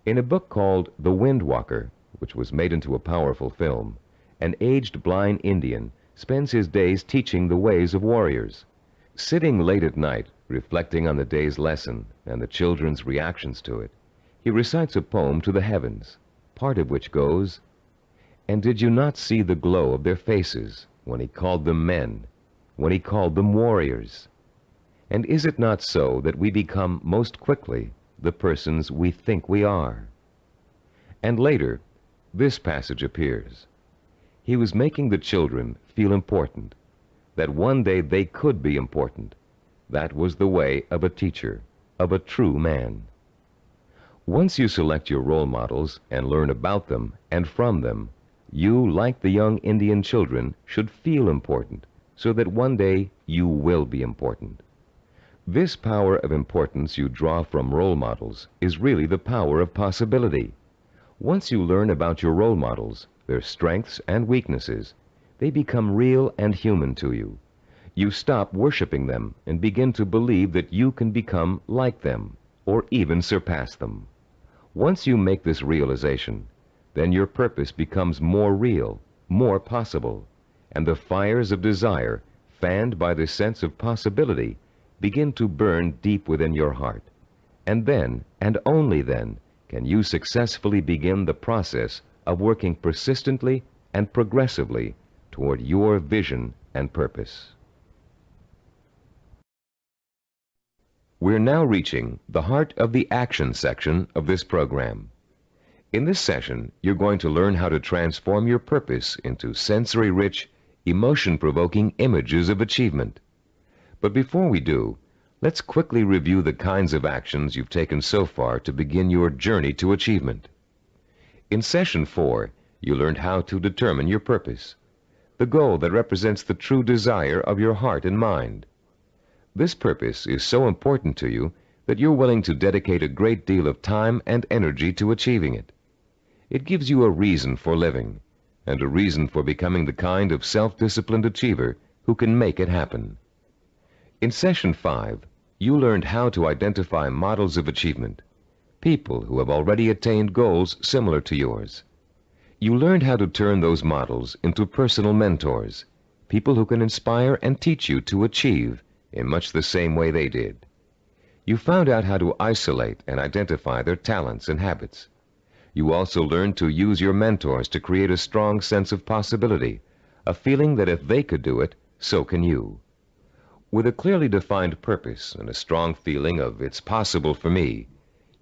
In a book called The Wind Walker, which was made into a powerful film, an aged blind Indian spends his days teaching the ways of warriors. Sitting late at night, reflecting on the day's lesson and the children's reactions to it, he recites a poem to the heavens, part of which goes, "And did you not see the glow of their faces when he called them men, when he called them warriors? And is it not so that we become most quickly the persons we think we are?" And later, this passage appears. He was making the children feel important, that one day they could be important. That was the way of a teacher, of a true man. Once you select your role models and learn about them and from them, you, like the young Indian children, should feel important, so that one day you will be important. This power of importance you draw from role models is really the power of possibility. Once you learn about your role models, their strengths and weaknesses, they become real and human to you. You stop worshiping them and begin to believe that you can become like them, or even surpass them. Once you make this realization, then your purpose becomes more real, more possible, and the fires of desire, fanned by the sense of possibility, begin to burn deep within your heart. And then, and only then, can you successfully begin the process of working persistently and progressively toward your vision and purpose. We're now reaching the heart of the action section of this program. In this session, you're going to learn how to transform your purpose into sensory-rich, emotion-provoking images of achievement. But before we do, let's quickly review the kinds of actions you've taken so far to begin your journey to achievement. In Session 4, you learned how to determine your purpose, the goal that represents the true desire of your heart and mind. This purpose is so important to you that you're willing to dedicate a great deal of time and energy to achieving it. It gives you a reason for living, and a reason for becoming the kind of self-disciplined achiever who can make it happen. In Session 5, you learned how to identify models of achievement, people who have already attained goals similar to yours. You learned how to turn those models into personal mentors, people who can inspire and teach you to achieve in much the same way they did. You found out how to isolate and identify their talents and habits. You also learned to use your mentors to create a strong sense of possibility, a feeling that if they could do it, so can you. With a clearly defined purpose and a strong feeling of "it's possible for me,"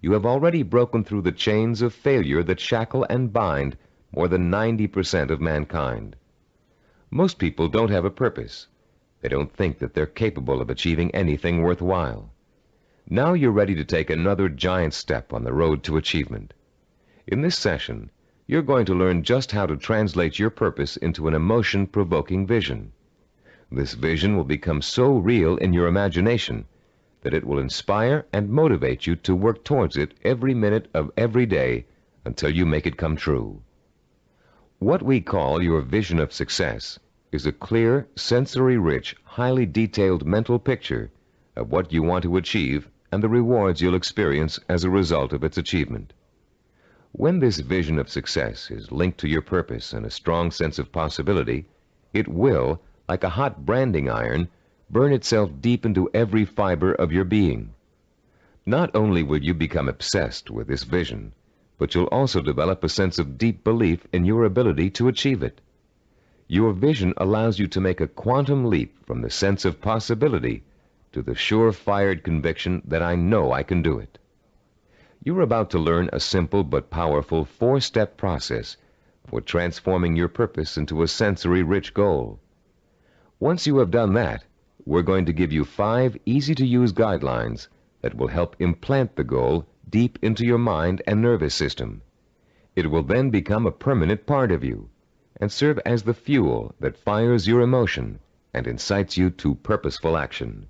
you have already broken through the chains of failure that shackle and bind more than 90% of mankind. Most people don't have a purpose. They don't think that they're capable of achieving anything worthwhile. Now you're ready to take another giant step on the road to achievement. In this session, you're going to learn just how to translate your purpose into an emotion-provoking vision. This vision will become so real in your imagination that it will inspire and motivate you to work towards it every minute of every day until you make it come true. What we call your vision of success is a clear, sensory-rich, highly detailed mental picture of what you want to achieve and the rewards you'll experience as a result of its achievement. When this vision of success is linked to your purpose and a strong sense of possibility, it will, like a hot branding iron, burn itself deep into every fiber of your being. Not only will you become obsessed with this vision, but you'll also develop a sense of deep belief in your ability to achieve it. Your vision allows you to make a quantum leap from the sense of possibility to the sure-fired conviction that I know I can do it. You're about to learn a simple but powerful 4-step process for transforming your purpose into a sensory-rich goal. Once you have done that, we're going to give you 5 easy-to-use guidelines that will help implant the goal deep into your mind and nervous system. It will then become a permanent part of you and serve as the fuel that fires your emotion and incites you to purposeful action.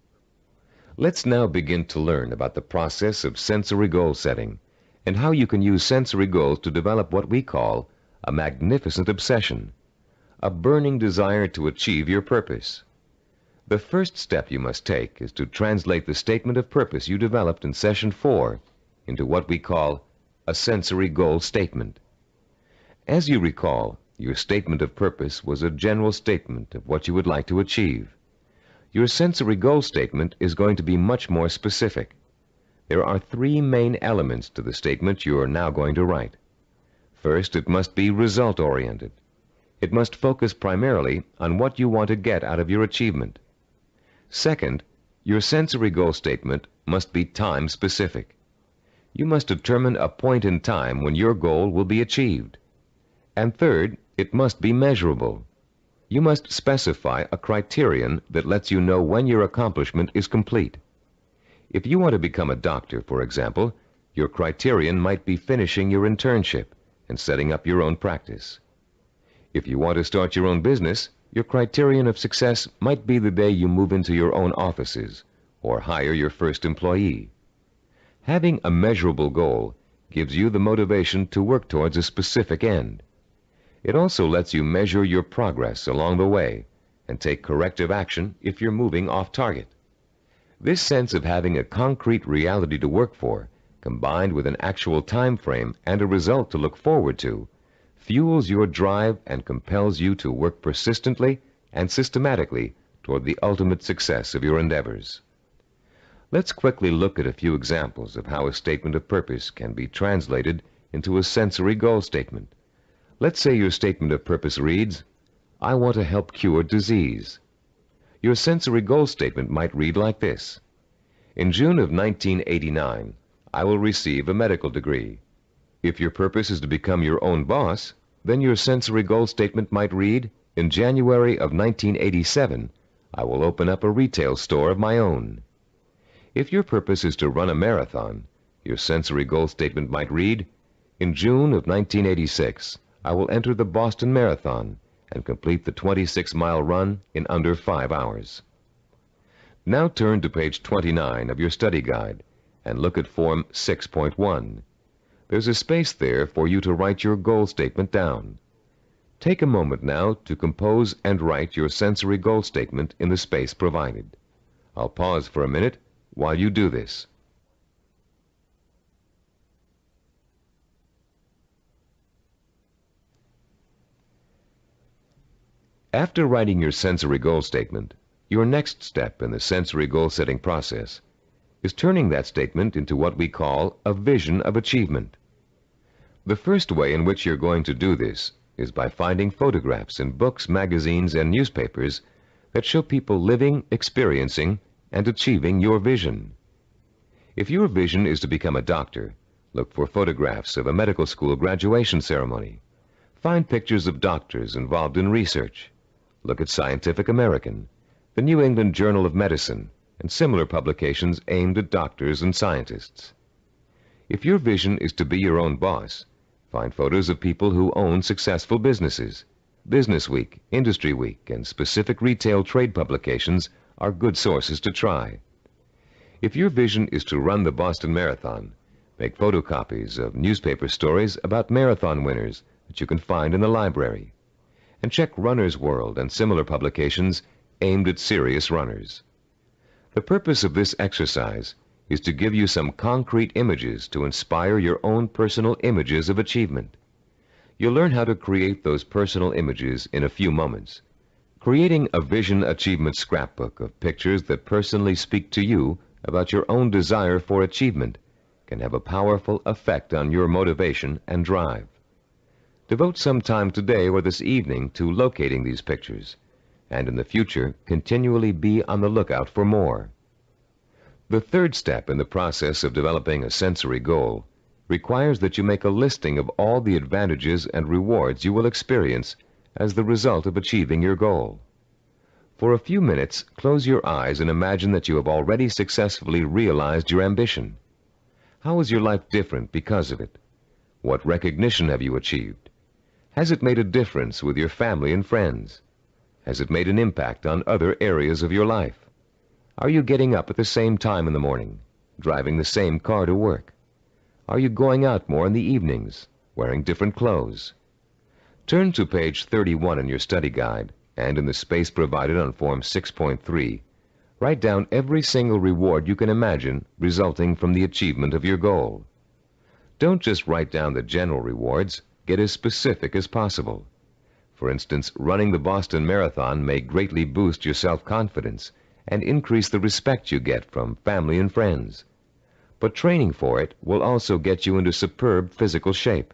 Let's now begin to learn about the process of sensory goal setting and how you can use sensory goals to develop what we call a magnificent obsession, a burning desire to achieve your purpose. The first step you must take is to translate the statement of purpose you developed in Session 4 into what we call a sensory goal statement. As you recall, your statement of purpose was a general statement of what you would like to achieve. Your sensory goal statement is going to be much more specific. There are 3 main elements to the statement you are now going to write. First, it must be result-oriented. It must focus primarily on what you want to get out of your achievement. Second, your sensory goal statement must be time-specific. You must determine a point in time when your goal will be achieved. And third, it must be measurable. You must specify a criterion that lets you know when your accomplishment is complete. If you want to become a doctor, for example, your criterion might be finishing your internship and setting up your own practice. If you want to start your own business, your criterion of success might be the day you move into your own offices or hire your first employee. Having a measurable goal gives you the motivation to work towards a specific end. It also lets you measure your progress along the way and take corrective action if you're moving off target. This sense of having a concrete reality to work for, combined with an actual time frame and a result to look forward to, fuels your drive and compels you to work persistently and systematically toward the ultimate success of your endeavors. Let's quickly look at a few examples of how a statement of purpose can be translated into a sensory goal statement. Let's say your statement of purpose reads, "I want to help cure disease." Your sensory goal statement might read like this: "In June of 1989, I will receive a medical degree." If your purpose is to become your own boss, then your sensory goal statement might read, "In January of 1987, I will open up a retail store of my own." If your purpose is to run a marathon, your sensory goal statement might read, "In June of 1986, I will enter the Boston Marathon and complete the 26-mile run in under 5 hours." Now turn to page 29 of your study guide and look at Form 6.1. There's a space there for you to write your goal statement down. Take a moment now to compose and write your sensory goal statement in the space provided. I'll pause for a minute while you do this. After writing your sensory goal statement, your next step in the sensory goal setting process is turning that statement into what we call a vision of achievement. The first way in which you're going to do this is by finding photographs in books, magazines, and newspapers that show people living, experiencing, and achieving your vision. If your vision is to become a doctor, look for photographs of a medical school graduation ceremony. Find pictures of doctors involved in research. Look at Scientific American, the New England Journal of Medicine, and similar publications aimed at doctors and scientists. If your vision is to be your own boss, find photos of people who own successful businesses. Business Week, Industry Week, and specific retail trade publications are good sources to try. If your vision is to run the Boston Marathon, make photocopies of newspaper stories about marathon winners that you can find in the library, and check Runner's World and similar publications aimed at serious runners. The purpose of this exercise is to give you some concrete images to inspire your own personal images of achievement. You'll learn how to create those personal images in a few moments. Creating a vision achievement scrapbook of pictures that personally speak to you about your own desire for achievement can have a powerful effect on your motivation and drive. Devote some time today or this evening to locating these pictures, and in the future continually be on the lookout for more. The third step in the process of developing a sensory goal requires that you make a listing of all the advantages and rewards you will experience as the result of achieving your goal. For a few minutes, close your eyes and imagine that you have already successfully realized your ambition. How is your life different because of it? What recognition have you achieved? Has it made a difference with your family and friends? Has it made an impact on other areas of your life? Are you getting up at the same time in the morning, driving the same car to work? Are you going out more in the evenings, wearing different clothes? Turn to page 31 in your study guide, and in the space provided on Form 6.3, write down every single reward you can imagine resulting from the achievement of your goal. Don't just write down the general rewards, get as specific as possible. For instance, running the Boston Marathon may greatly boost your self-confidence and increase the respect you get from family and friends. But training for it will also get you into superb physical shape,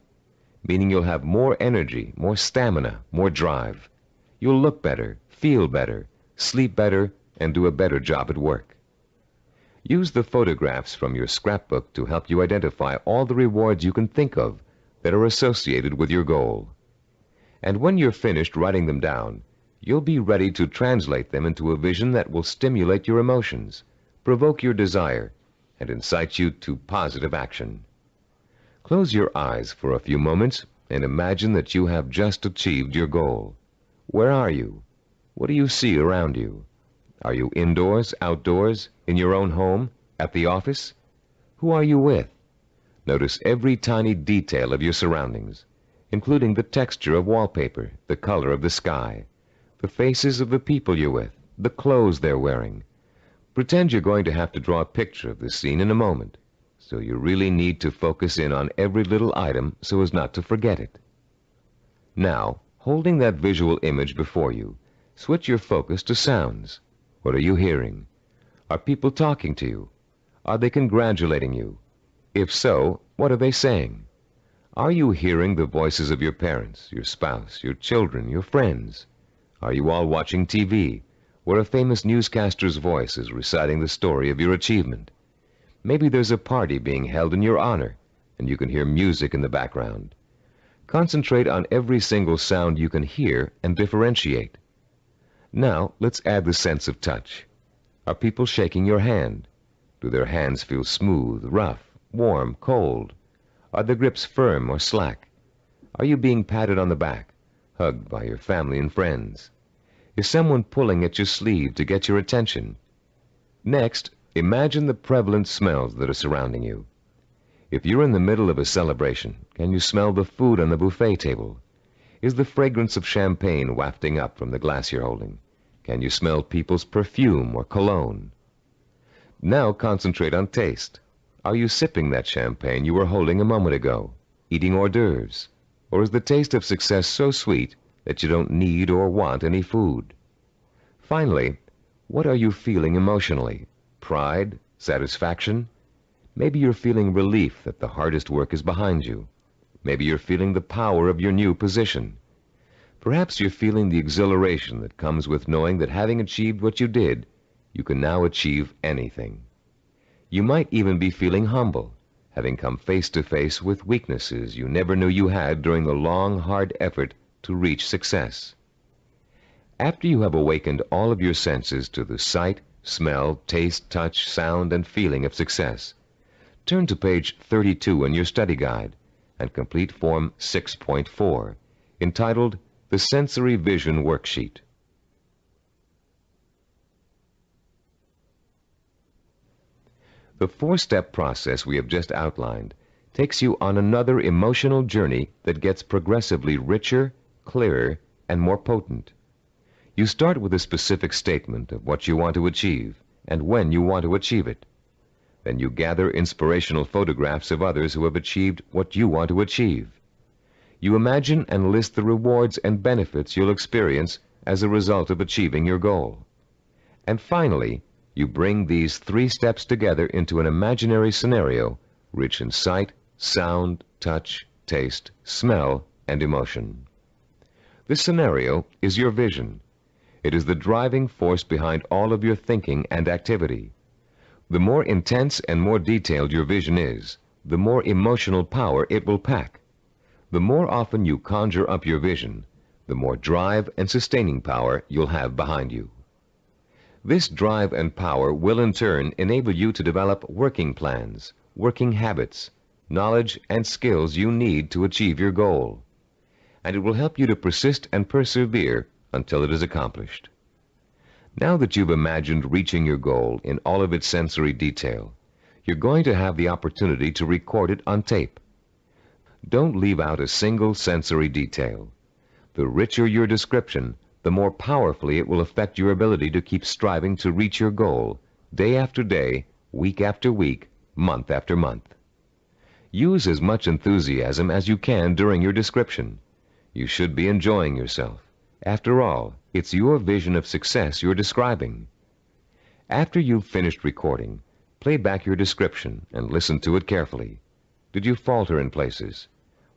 meaning you'll have more energy, more stamina, more drive. You'll look better, feel better, sleep better, and do a better job at work. Use the photographs from your scrapbook to help you identify all the rewards you can think of that are associated with your goal. And when you're finished writing them down, you'll be ready to translate them into a vision that will stimulate your emotions, provoke your desire, and incite you to positive action. Close your eyes for a few moments and imagine that you have just achieved your goal. Where are you? What do you see around you? Are you indoors, outdoors, in your own home, at the office? Who are you with? Notice every tiny detail of your surroundings, including the texture of wallpaper, the color of the sky, the faces of the people you're with, the clothes they're wearing. Pretend you're going to have to draw a picture of this scene in a moment, so you really need to focus in on every little item so as not to forget it. Now, holding that visual image before you, switch your focus to sounds. What are you hearing? Are people talking to you? Are they congratulating you? If so, what are they saying? Are you hearing the voices of your parents, your spouse, your children, your friends? Are you all watching TV, where a famous newscaster's voice is reciting the story of your achievement? Maybe there's a party being held in your honor, and you can hear music in the background. Concentrate on every single sound you can hear and differentiate. Now, let's add the sense of touch. Are people shaking your hand? Do their hands feel smooth, rough, warm, cold? Are the grips firm or slack? Are you being patted on the back, hugged by your family and friends? Is someone pulling at your sleeve to get your attention? Next, imagine the prevalent smells that are surrounding you. If you're in the middle of a celebration, can you smell the food on the buffet table? Is the fragrance of champagne wafting up from the glass you're holding? Can you smell people's perfume or cologne? Now concentrate on taste. Are you sipping that champagne you were holding a moment ago, eating hors d'oeuvres? Or is the taste of success so sweet that you don't need or want any food? Finally, what are you feeling emotionally? Pride? Satisfaction? Maybe you're feeling relief that the hardest work is behind you. Maybe you're feeling the power of your new position. Perhaps you're feeling the exhilaration that comes with knowing that having achieved what you did, you can now achieve anything. You might even be feeling humble, having come face to face with weaknesses you never knew you had during the long, hard effort to reach success. After you have awakened all of your senses to the sight, smell, taste, touch, sound, and feeling of success, turn to page 32 in your study guide and complete Form 6.4, entitled The Sensory Vision Worksheet. The four-step process we have just outlined takes you on another emotional journey that gets progressively richer, clearer, and more potent. You start with a specific statement of what you want to achieve and when you want to achieve it. Then you gather inspirational photographs of others who have achieved what you want to achieve. You imagine and list the rewards and benefits you'll experience as a result of achieving your goal. And finally, you bring these three steps together into an imaginary scenario rich in sight, sound, touch, taste, smell, and emotion. This scenario is your vision. It is the driving force behind all of your thinking and activity. The more intense and more detailed your vision is, the more emotional power it will pack. The more often you conjure up your vision, the more drive and sustaining power you'll have behind you. This drive and power will in turn enable you to develop working plans, working habits, knowledge and skills you need to achieve your goal. And it will help you to persist and persevere until it is accomplished. Now that you've imagined reaching your goal in all of its sensory detail, you're going to have the opportunity to record it on tape. Don't leave out a single sensory detail. The richer your description, the more powerfully it will affect your ability to keep striving to reach your goal, day after day, week after week, month after month. Use as much enthusiasm as you can during your description. You should be enjoying yourself. After all, it's your vision of success you're describing. After you've finished recording, play back your description and listen to it carefully. Did you falter in places?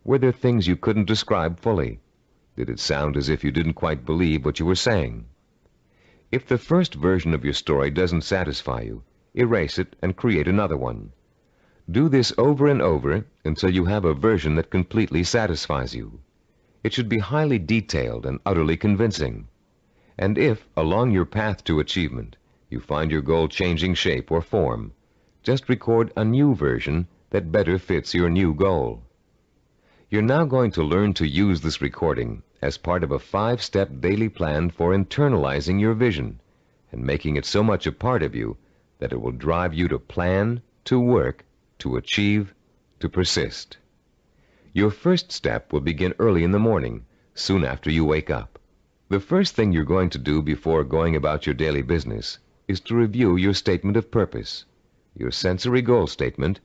Were there things you couldn't describe fully? Did it sound as if you didn't quite believe what you were saying? If the first version of your story doesn't satisfy you, erase it and create another one. Do this over and over until you have a version that completely satisfies you. It should be highly detailed and utterly convincing. And if, along your path to achievement, you find your goal changing shape or form, just record a new version that better fits your new goal. You're now going to learn to use this recording as part of a 5-step daily plan for internalizing your vision and making it so much a part of you that it will drive you to plan, to work, to achieve, to persist. Your first step will begin early in the morning, soon after you wake up. The first thing you're going to do before going about your daily business is to review your statement of purpose, your sensory goal statement,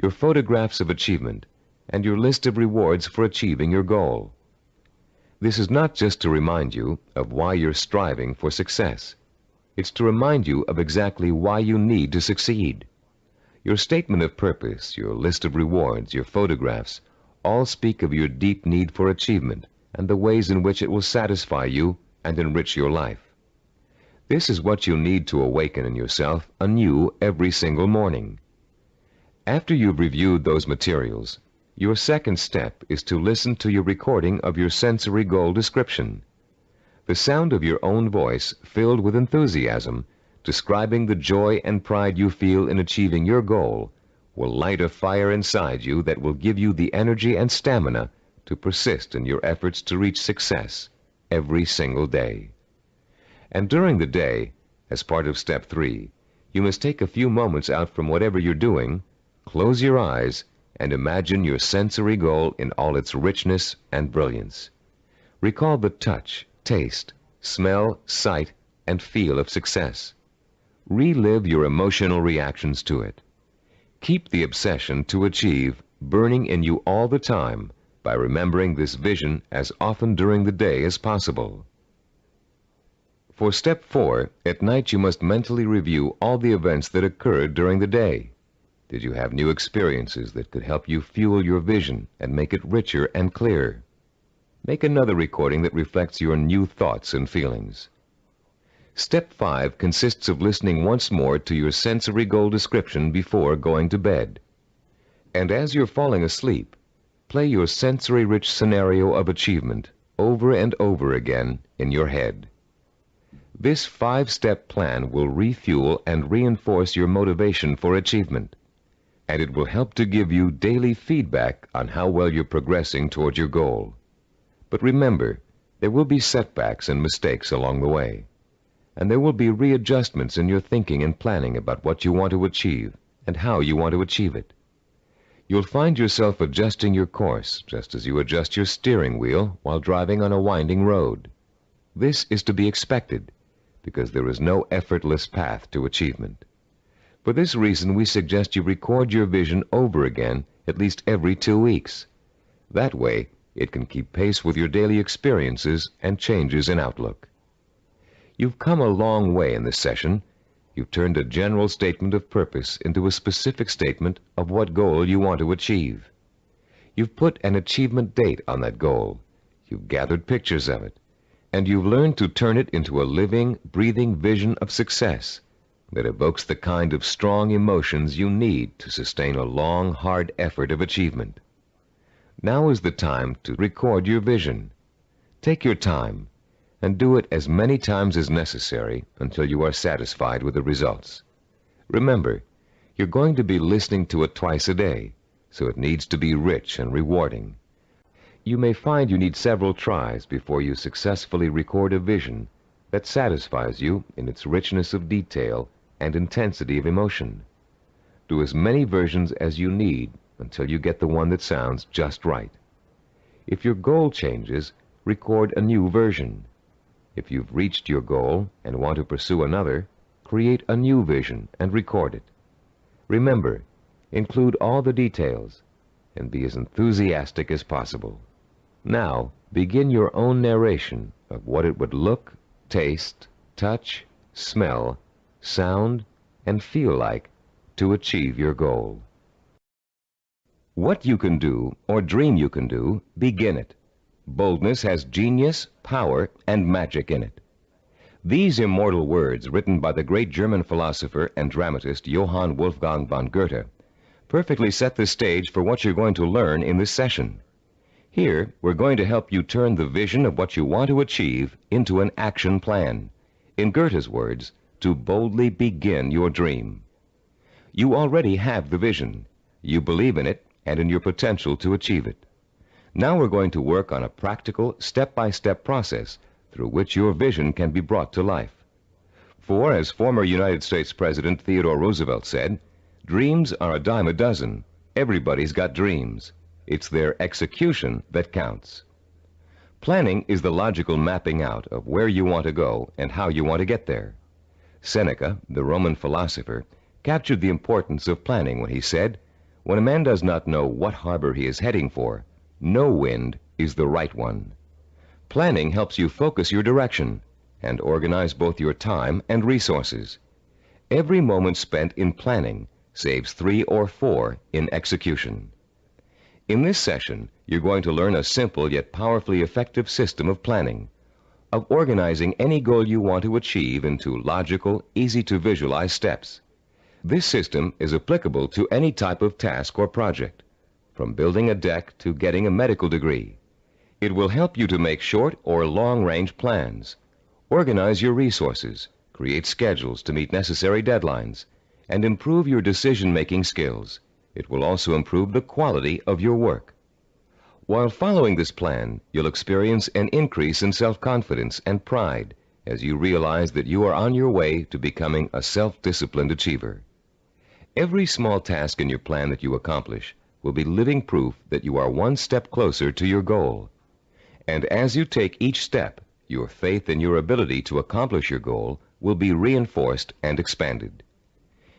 your photographs of achievement, and your list of rewards for achieving your goal. This is not just to remind you of why you're striving for success. It's to remind you of exactly why you need to succeed. Your statement of purpose, your list of rewards, your photographs, all speak of your deep need for achievement and the ways in which it will satisfy you and enrich your life. This is what you need to awaken in yourself anew every single morning. After you've reviewed those materials, your second step is to listen to your recording of your sensory goal description. The sound of your own voice, filled with enthusiasm, describing the joy and pride you feel in achieving your goal, will light a fire inside you that will give you the energy and stamina to persist in your efforts to reach success every single day. And during the day, as part of step 3, you must take a few moments out from whatever you're doing, close your eyes, and imagine your sensory goal in all its richness and brilliance. Recall the touch, taste, smell, sight, and feel of success. Relive your emotional reactions to it. Keep the obsession to achieve burning in you all the time by remembering this vision as often during the day as possible. For step 4, at night you must mentally review all the events that occurred during the day. Did you have new experiences that could help you fuel your vision and make it richer and clearer? Make another recording that reflects your new thoughts and feelings. Step 5 consists of listening once more to your sensory goal description before going to bed. And as you're falling asleep, play your sensory-rich scenario of achievement over and over again in your head. This 5-step plan will refuel and reinforce your motivation for achievement, and it will help to give you daily feedback on how well you're progressing toward your goal. But remember, there will be setbacks and mistakes along the way, and there will be readjustments in your thinking and planning about what you want to achieve and how you want to achieve it. You'll find yourself adjusting your course just as you adjust your steering wheel while driving on a winding road. This is to be expected because there is no effortless path to achievement. For this reason, we suggest you record your vision over again at least every 2 weeks. That way, it can keep pace with your daily experiences and changes in outlook. You've come a long way in this session. You've turned a general statement of purpose into a specific statement of what goal you want to achieve. You've put an achievement date on that goal. You've gathered pictures of it. And you've learned to turn it into a living, breathing vision of success that evokes the kind of strong emotions you need to sustain a long, hard effort of achievement. Now is the time to record your vision. Take your time and do it as many times as necessary until you are satisfied with the results. Remember, you're going to be listening to it twice a day, so it needs to be rich and rewarding. You may find you need several tries before you successfully record a vision that satisfies you in its richness of detail and intensity of emotion. Do as many versions as you need until you get the one that sounds just right. If your goal changes, record a new version. If you've reached your goal and want to pursue another, create a new vision and record it. Remember, include all the details and be as enthusiastic as possible. Now, begin your own narration of what it would look, taste, touch, smell, sound, and feel like to achieve your goal. What you can do, or dream you can do, begin it. Boldness has genius, power, and magic in it. These immortal words, written by the great German philosopher and dramatist Johann Wolfgang von Goethe, perfectly set the stage for what you're going to learn in this session. Here, we're going to help you turn the vision of what you want to achieve into an action plan. In Goethe's words, to boldly begin your dream. You already have the vision. You believe in it and in your potential to achieve it. Now we're going to work on a practical, step-by-step process through which your vision can be brought to life. For, as former United States President Theodore Roosevelt said, dreams are a dime a dozen. Everybody's got dreams. It's their execution that counts. Planning is the logical mapping out of where you want to go and how you want to get there. Seneca, the Roman philosopher, captured the importance of planning when he said, "When a man does not know what harbor he is heading for, no wind is the right one." Planning helps you focus your direction and organize both your time and resources. Every moment spent in planning saves 3 or 4 in execution. In this session, you're going to learn a simple yet powerfully effective system of planning, of organizing any goal you want to achieve into logical, easy-to-visualize steps. This system is applicable to any type of task or project, from building a deck to getting a medical degree. It will help you to make short or long-range plans, organize your resources, create schedules to meet necessary deadlines, and improve your decision-making skills. It will also improve the quality of your work. While following this plan, you'll experience an increase in self-confidence and pride as you realize that you are on your way to becoming a self-disciplined achiever. Every small task in your plan that you accomplish will be living proof that you are one step closer to your goal. And as you take each step, your faith in your ability to accomplish your goal will be reinforced and expanded.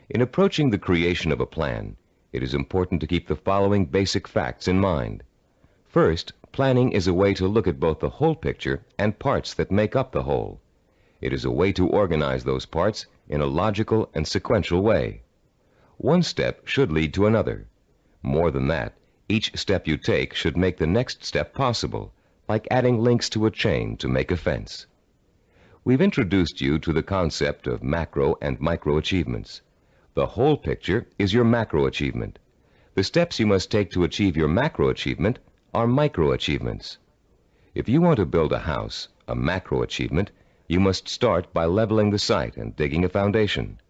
In approaching the creation of a plan, it is important to keep the following basic facts in mind. First, planning is a way to look at both the whole picture and parts that make up the whole. It is a way to organize those parts in a logical and sequential way. One step should lead to another. More than that, each step you take should make the next step possible, like adding links to a chain to make a fence. We've introduced you to the concept of macro and micro achievements. The whole picture is your macro achievement. The steps you must take to achieve your macro achievement are micro achievements. If you want to build a house, a macro achievement, you must start by leveling the site and digging a foundation.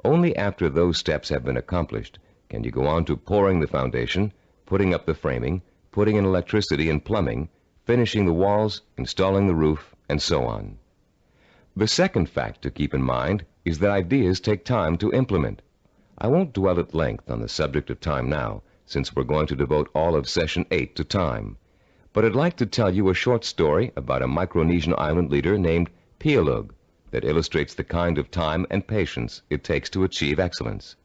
Only after those steps have been accomplished can you go on to pouring the foundation, putting up the framing, putting in electricity and plumbing, finishing the walls, installing the roof, and so on. The second fact to keep in mind is that ideas take time to implement. I won't dwell at length on the subject of time now, since we're going to devote all of Session 8 to time. But I'd like to tell you a short story about a Micronesian island leader named Pialug that illustrates the kind of time and patience it takes to achieve excellence.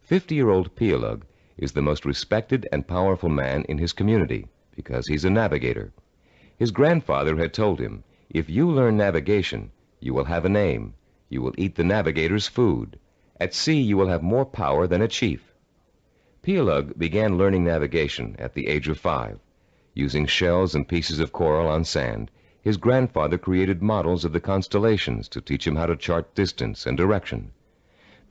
50-year-old Pialug is the most respected and powerful man in his community because he's a navigator. His grandfather had told him, "If you learn navigation, you will have a name. You will eat the navigator's food. At sea, you will have more power than a chief." Pialug began learning navigation at the age of 5. Using shells and pieces of coral on sand, his grandfather created models of the constellations to teach him how to chart distance and direction.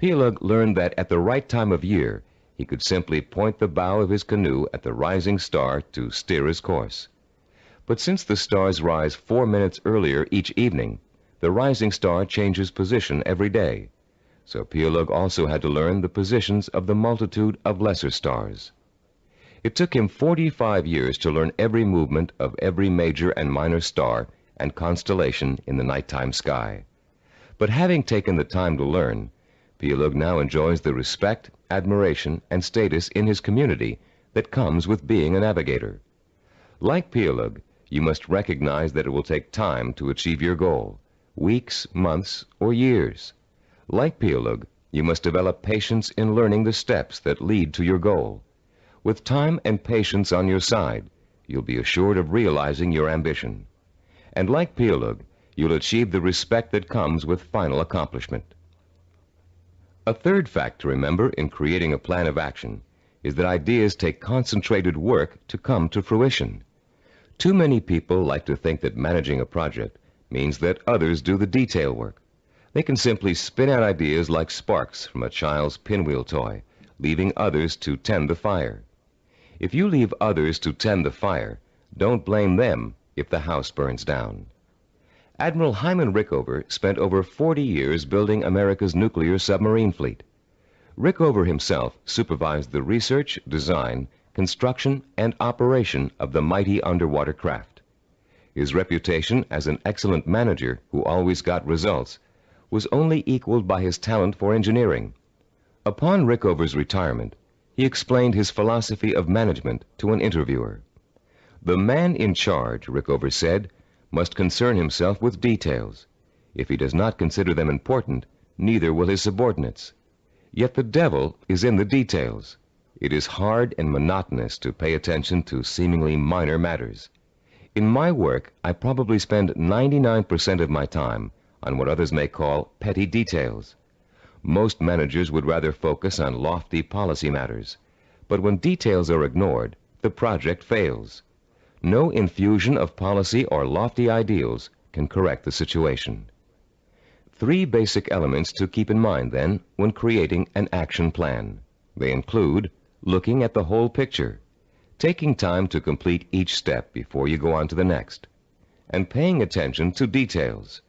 Pialug learned that at the right time of year, he could simply point the bow of his canoe at the rising star to steer his course. But since the stars rise 4 minutes earlier each evening, the rising star changes position every day. So Pialug also had to learn the positions of the multitude of lesser stars. It took him 45 years to learn every movement of every major and minor star and constellation in the nighttime sky. But having taken the time to learn, Pialug now enjoys the respect, admiration, and status in his community that comes with being a navigator. Like Pialug, you must recognize that it will take time to achieve your goal, weeks, months, or years. Like Pialug, you must develop patience in learning the steps that lead to your goal. With time and patience on your side, you'll be assured of realizing your ambition. And like Pialug, you'll achieve the respect that comes with final accomplishment. A third fact to remember in creating a plan of action is that ideas take concentrated work to come to fruition. Too many people like to think that managing a project means that others do the detail work. They can simply spin out ideas like sparks from a child's pinwheel toy, leaving others to tend the fire. If you leave others to tend the fire, don't blame them if the house burns down. Admiral Hyman Rickover spent over 40 years building America's nuclear submarine fleet. Rickover himself supervised the research, design, construction, and operation of the mighty underwater craft. His reputation as an excellent manager who always got results was only equaled by his talent for engineering. Upon Rickover's retirement, he explained his philosophy of management to an interviewer. "The man in charge," Rickover said, "must concern himself with details. If he does not consider them important, neither will his subordinates. Yet the devil is in the details. It is hard and monotonous to pay attention to seemingly minor matters. In my work, I probably spend 99% of my time on what others may call petty details. Most managers would rather focus on lofty policy matters, but when details are ignored, the project fails. No infusion of policy or lofty ideals can correct the situation." 3 basic elements to keep in mind, then, when creating an action plan. They include looking at the whole picture, taking time to complete each step before you go on to the next, and paying attention to details.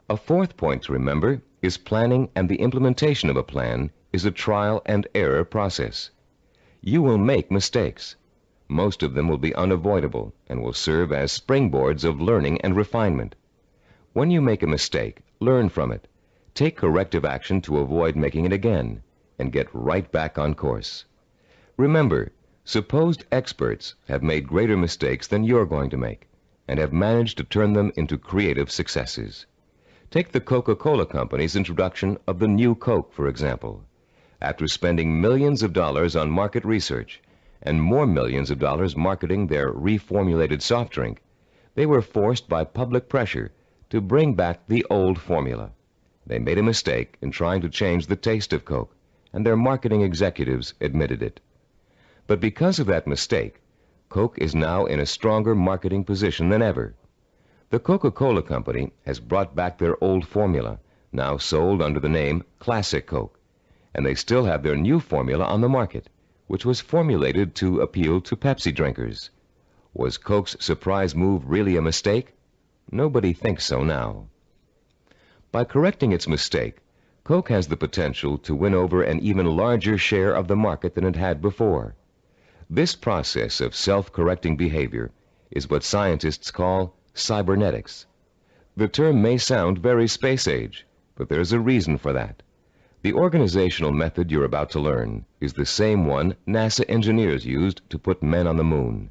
A 4th point to remember is planning, and the implementation of a plan is a trial and error process. You will make mistakes. Most of them will be unavoidable and will serve as springboards of learning and refinement. When you make a mistake, learn from it. Take corrective action to avoid making it again, and get right back on course. Remember, supposed experts have made greater mistakes than you're going to make, and have managed to turn them into creative successes. Take the Coca-Cola Company's introduction of the new Coke, for example. After spending millions of dollars on market research, and more millions of dollars marketing their reformulated soft drink, they were forced by public pressure to bring back the old formula. They made a mistake in trying to change the taste of Coke, and their marketing executives admitted it. But because of that mistake, Coke is now in a stronger marketing position than ever. The Coca-Cola Company has brought back their old formula, now sold under the name Classic Coke, and they still have their new formula on the market, which was formulated to appeal to Pepsi drinkers. Was Coke's surprise move really a mistake? Nobody thinks so now. By correcting its mistake, Coke has the potential to win over an even larger share of the market than it had before. This process of self-correcting behavior is what scientists call cybernetics. The term may sound very space age, but there's a reason for that. The organizational method you're about to learn is the same one NASA engineers used to put men on the moon.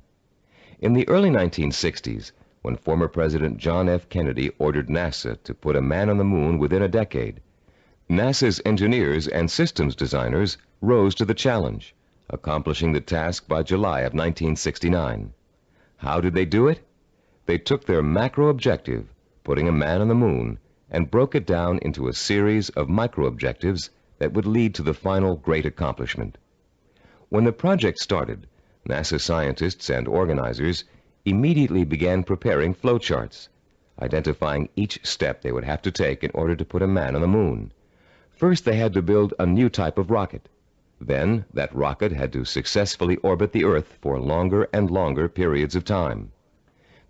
In the early 1960s, when former President John F. Kennedy ordered NASA to put a man on the moon within a decade, NASA's engineers and systems designers rose to the challenge, accomplishing the task by July of 1969. How did they do it? They took their macro objective, putting a man on the moon, and broke it down into a series of micro-objectives that would lead to the final great accomplishment. When the project started, NASA scientists and organizers immediately began preparing flowcharts, identifying each step they would have to take in order to put a man on the moon. First, they had to build a new type of rocket. Then, that rocket had to successfully orbit the Earth for longer and longer periods of time.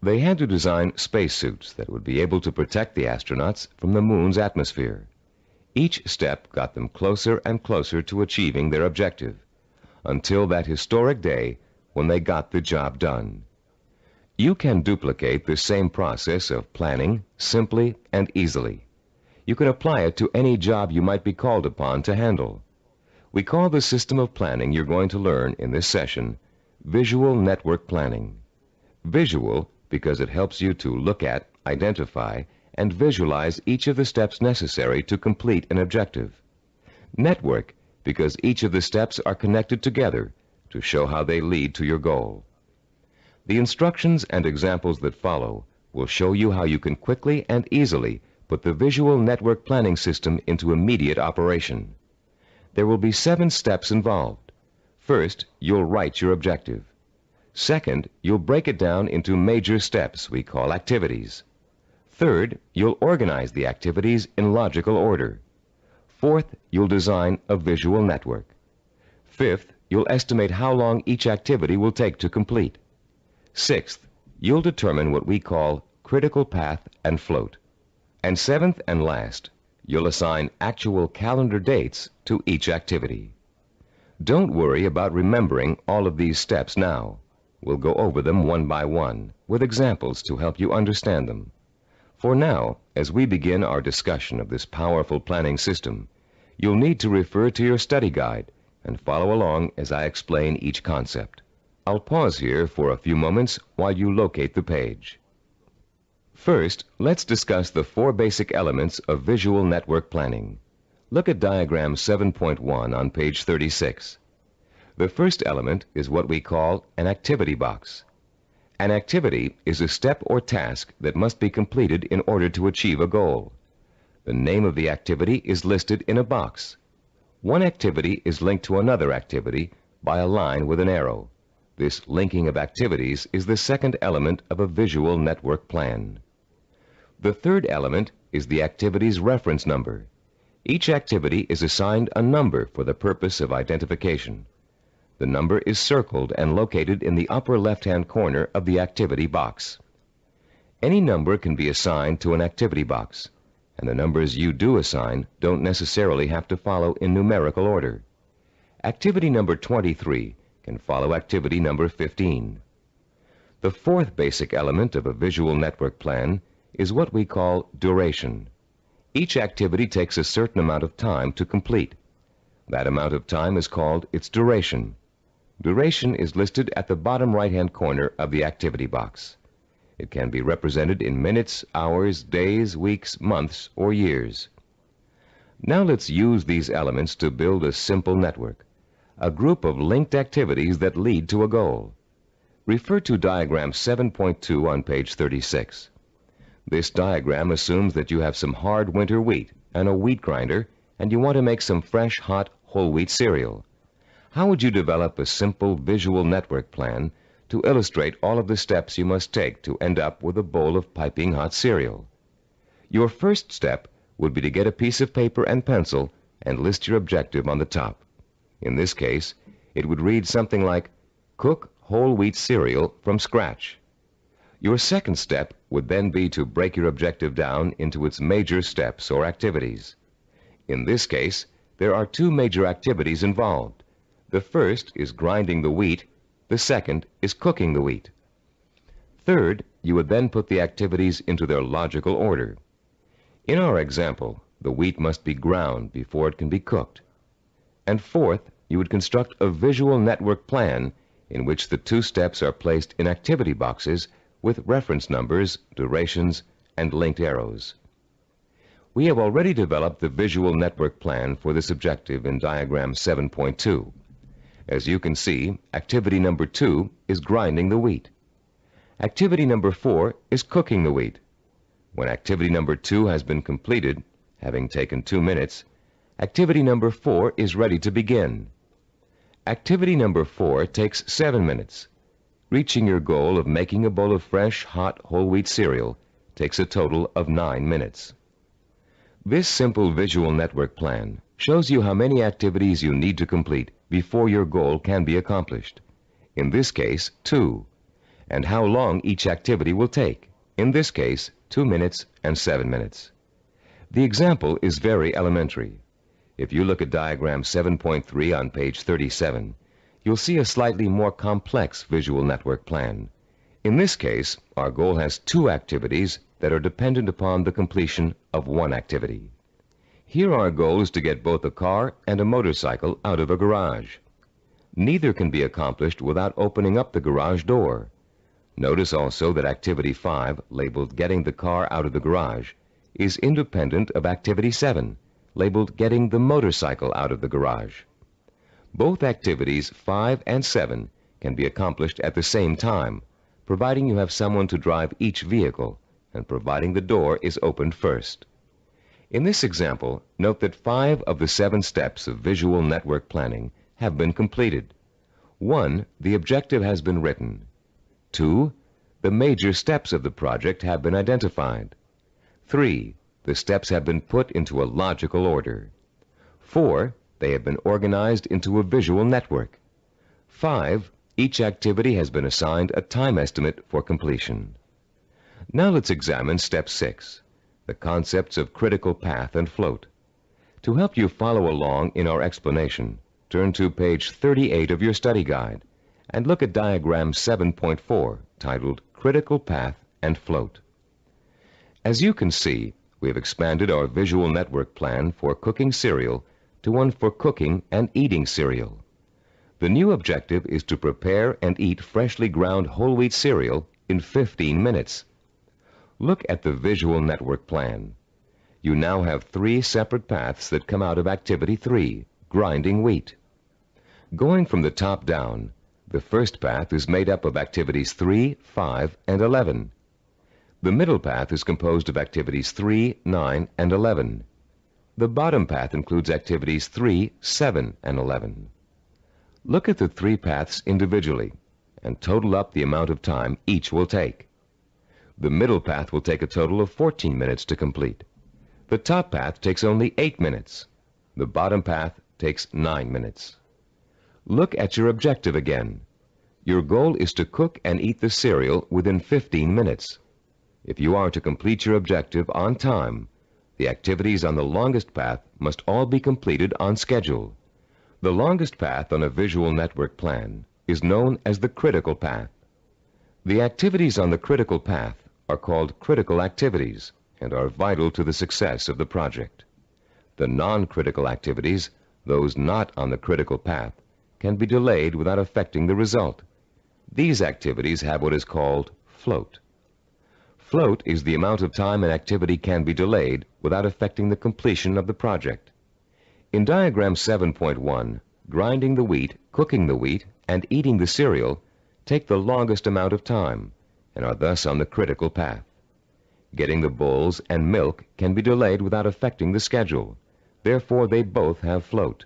They had to design spacesuits that would be able to protect the astronauts from the moon's atmosphere. Each step got them closer and closer to achieving their objective, until that historic day when they got the job done. You can duplicate the same process of planning simply and easily. You can apply it to any job you might be called upon to handle. We call the system of planning you're going to learn in this session visual network planning. Visual because it helps you to look at, identify, and visualize each of the steps necessary to complete an objective. Network because each of the steps are connected together to show how they lead to your goal. The instructions and examples that follow will show you how you can quickly and easily put the visual network planning system into immediate operation. There will be 7 steps involved. First, you'll write your objective. Second, you'll break it down into major steps we call activities. Third, you'll organize the activities in logical order. Fourth, you'll design a visual network. Fifth, you'll estimate how long each activity will take to complete. Sixth, you'll determine what we call critical path and float. And seventh and last, you'll assign actual calendar dates to each activity. Don't worry about remembering all of these steps now. We'll go over them one by one, with examples to help you understand them. For now, as we begin our discussion of this powerful planning system, you'll need to refer to your study guide and follow along as I explain each concept. I'll pause here for a few moments while you locate the page. First, let's discuss the 4 basic elements of visual network planning. Look at diagram 7.1 on page 36. The first element is what we call an activity box. An activity is a step or task that must be completed in order to achieve a goal. The name of the activity is listed in a box. One activity is linked to another activity by a line with an arrow. This linking of activities is the second element of a visual network plan. The third element is the activity's reference number. Each activity is assigned a number for the purpose of identification. The number is circled and located in the upper left-hand corner of the activity box. Any number can be assigned to an activity box, and the numbers you do assign don't necessarily have to follow in numerical order. Activity number 23 can follow activity number 15. The fourth basic element of a visual network plan is what we call duration. Each activity takes a certain amount of time to complete. That amount of time is called its duration. Duration is listed at the bottom right-hand corner of the activity box. It can be represented in minutes, hours, days, weeks, months, or years. Now let's use these elements to build a simple network, a group of linked activities that lead to a goal. Refer to diagram 7.2 on page 36. This diagram assumes that you have some hard winter wheat and a wheat grinder, and you want to make some fresh, hot, whole wheat cereal. How would you develop a simple visual network plan to illustrate all of the steps you must take to end up with a bowl of piping hot cereal? Your first step would be to get a piece of paper and pencil and list your objective on the top. In this case, it would read something like, cook whole wheat cereal from scratch. Your second step would then be to break your objective down into its major steps or activities. In this case, there are 2 major activities involved. The first is grinding the wheat. The second is cooking the wheat. Third, you would then put the activities into their logical order. In our example, the wheat must be ground before it can be cooked. And fourth, you would construct a visual network plan in which the 2 steps are placed in activity boxes with reference numbers, durations, and linked arrows. We have already developed the visual network plan for this objective in diagram 7.2. As you can see, activity number 2 is grinding the wheat. Activity number 4 is cooking the wheat. When activity number 2 has been completed, having taken 2 minutes, activity number 4 is ready to begin. Activity number 4 takes 7 minutes. Reaching your goal of making a bowl of fresh, hot, whole wheat cereal takes a total of 9 minutes. This simple visual network plan shows you how many activities you need to complete before your goal can be accomplished. In this case, 2. and how long each activity will take. In this case, 2 minutes and 7 minutes. The example is very elementary. If you look at diagram 7.3 on page 37, you'll see a slightly more complex visual network plan. In this case, our goal has 2 activities that are dependent upon the completion of 1 activity. Here our goal is to get both a car and a motorcycle out of a garage. Neither can be accomplished without opening up the garage door. Notice also that activity 5, labeled Getting the Car Out of the Garage, is independent of activity 7, labeled Getting the Motorcycle Out of the Garage. Both activities 5 and 7 can be accomplished at the same time, providing you have someone to drive each vehicle and providing the door is opened first. In this example, note that 5 of the 7 steps of visual network planning have been completed. 1, the objective has been written. 2, the major steps of the project have been identified. 3, the steps have been put into a logical order. 4, they have been organized into a visual network. 5, each activity has been assigned a time estimate for completion. Now let's examine step 6, the concepts of critical path and float. To help you follow along in our explanation, turn to page 38 of your study guide and look at diagram 7.4, titled Critical Path and Float. As you can see, we have expanded our visual network plan for cooking cereal to one for cooking and eating cereal. The new objective is to prepare and eat freshly ground whole wheat cereal in 15 minutes. Look at the visual network plan. You now have 3 separate paths that come out of activity 3, grinding wheat. Going from the top down, the first path is made up of activities 3, 5, and 11. The middle path is composed of activities 3, 9, and 11. The bottom path includes activities 3, 7, and 11. Look at the 3 paths individually and total up the amount of time each will take. The middle path will take a total of 14 minutes to complete. The top path takes only 8 minutes. The bottom path takes 9 minutes. Look at your objective again. Your goal is to cook and eat the cereal within 15 minutes. If you are to complete your objective on time, the activities on the longest path must all be completed on schedule. The longest path on a visual network plan is known as the critical path. The activities on the critical path are called critical activities and are vital to the success of the project. The non-critical activities, those not on the critical path, can be delayed without affecting the result. These activities have what is called float. Float is the amount of time an activity can be delayed without affecting the completion of the project. In diagram 7.1, grinding the wheat, cooking the wheat, and eating the cereal take the longest amount of time and are thus on the critical path. Getting the bowls and milk can be delayed without affecting the schedule. Therefore, they both have float.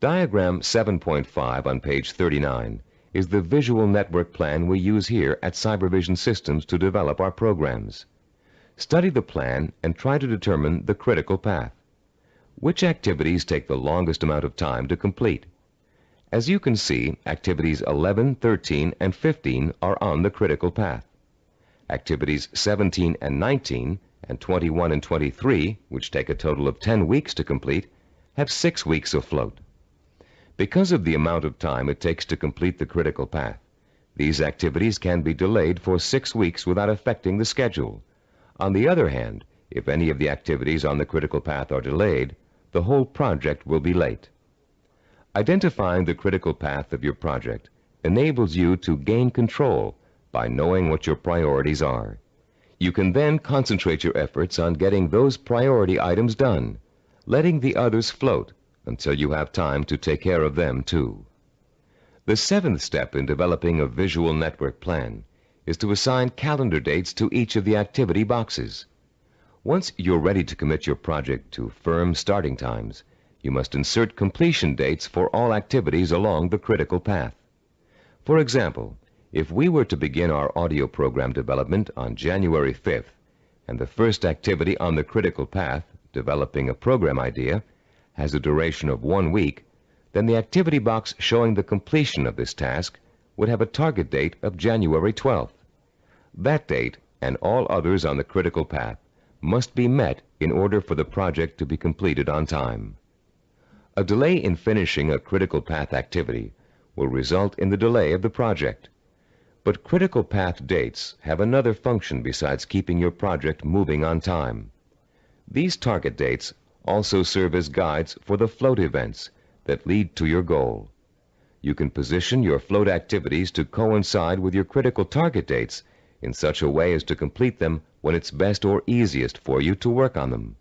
Diagram 7.5 on page 39 is the visual network plan we use here at Cybervision Systems to develop our programs. Study the plan and try to determine the critical path. Which activities take the longest amount of time to complete? As you can see, activities 11, 13, and 15 are on the critical path. Activities 17 and 19, and 21 and 23, which take a total of 10 weeks to complete, have 6 weeks of float. Because of the amount of time it takes to complete the critical path, these activities can be delayed for 6 weeks without affecting the schedule. On the other hand, if any of the activities on the critical path are delayed, the whole project will be late. Identifying the critical path of your project enables you to gain control by knowing what your priorities are. You can then concentrate your efforts on getting those priority items done, letting the others float until you have time to take care of them too. The 7th step in developing a visual network plan is to assign calendar dates to each of the activity boxes. Once you're ready to commit your project to firm starting times, you must insert completion dates for all activities along the critical path. For example, if we were to begin our audio program development on January 5th, and the first activity on the critical path, developing a program idea, has a duration of 1 week, then the activity box showing the completion of this task would have a target date of January 12th. That date, and all others on the critical path, must be met in order for the project to be completed on time. A delay in finishing a critical path activity will result in the delay of the project. But critical path dates have another function besides keeping your project moving on time. These target dates also serve as guides for the float events that lead to your goal. You can position your float activities to coincide with your critical target dates in such a way as to complete them when it's best or easiest for you to work on them.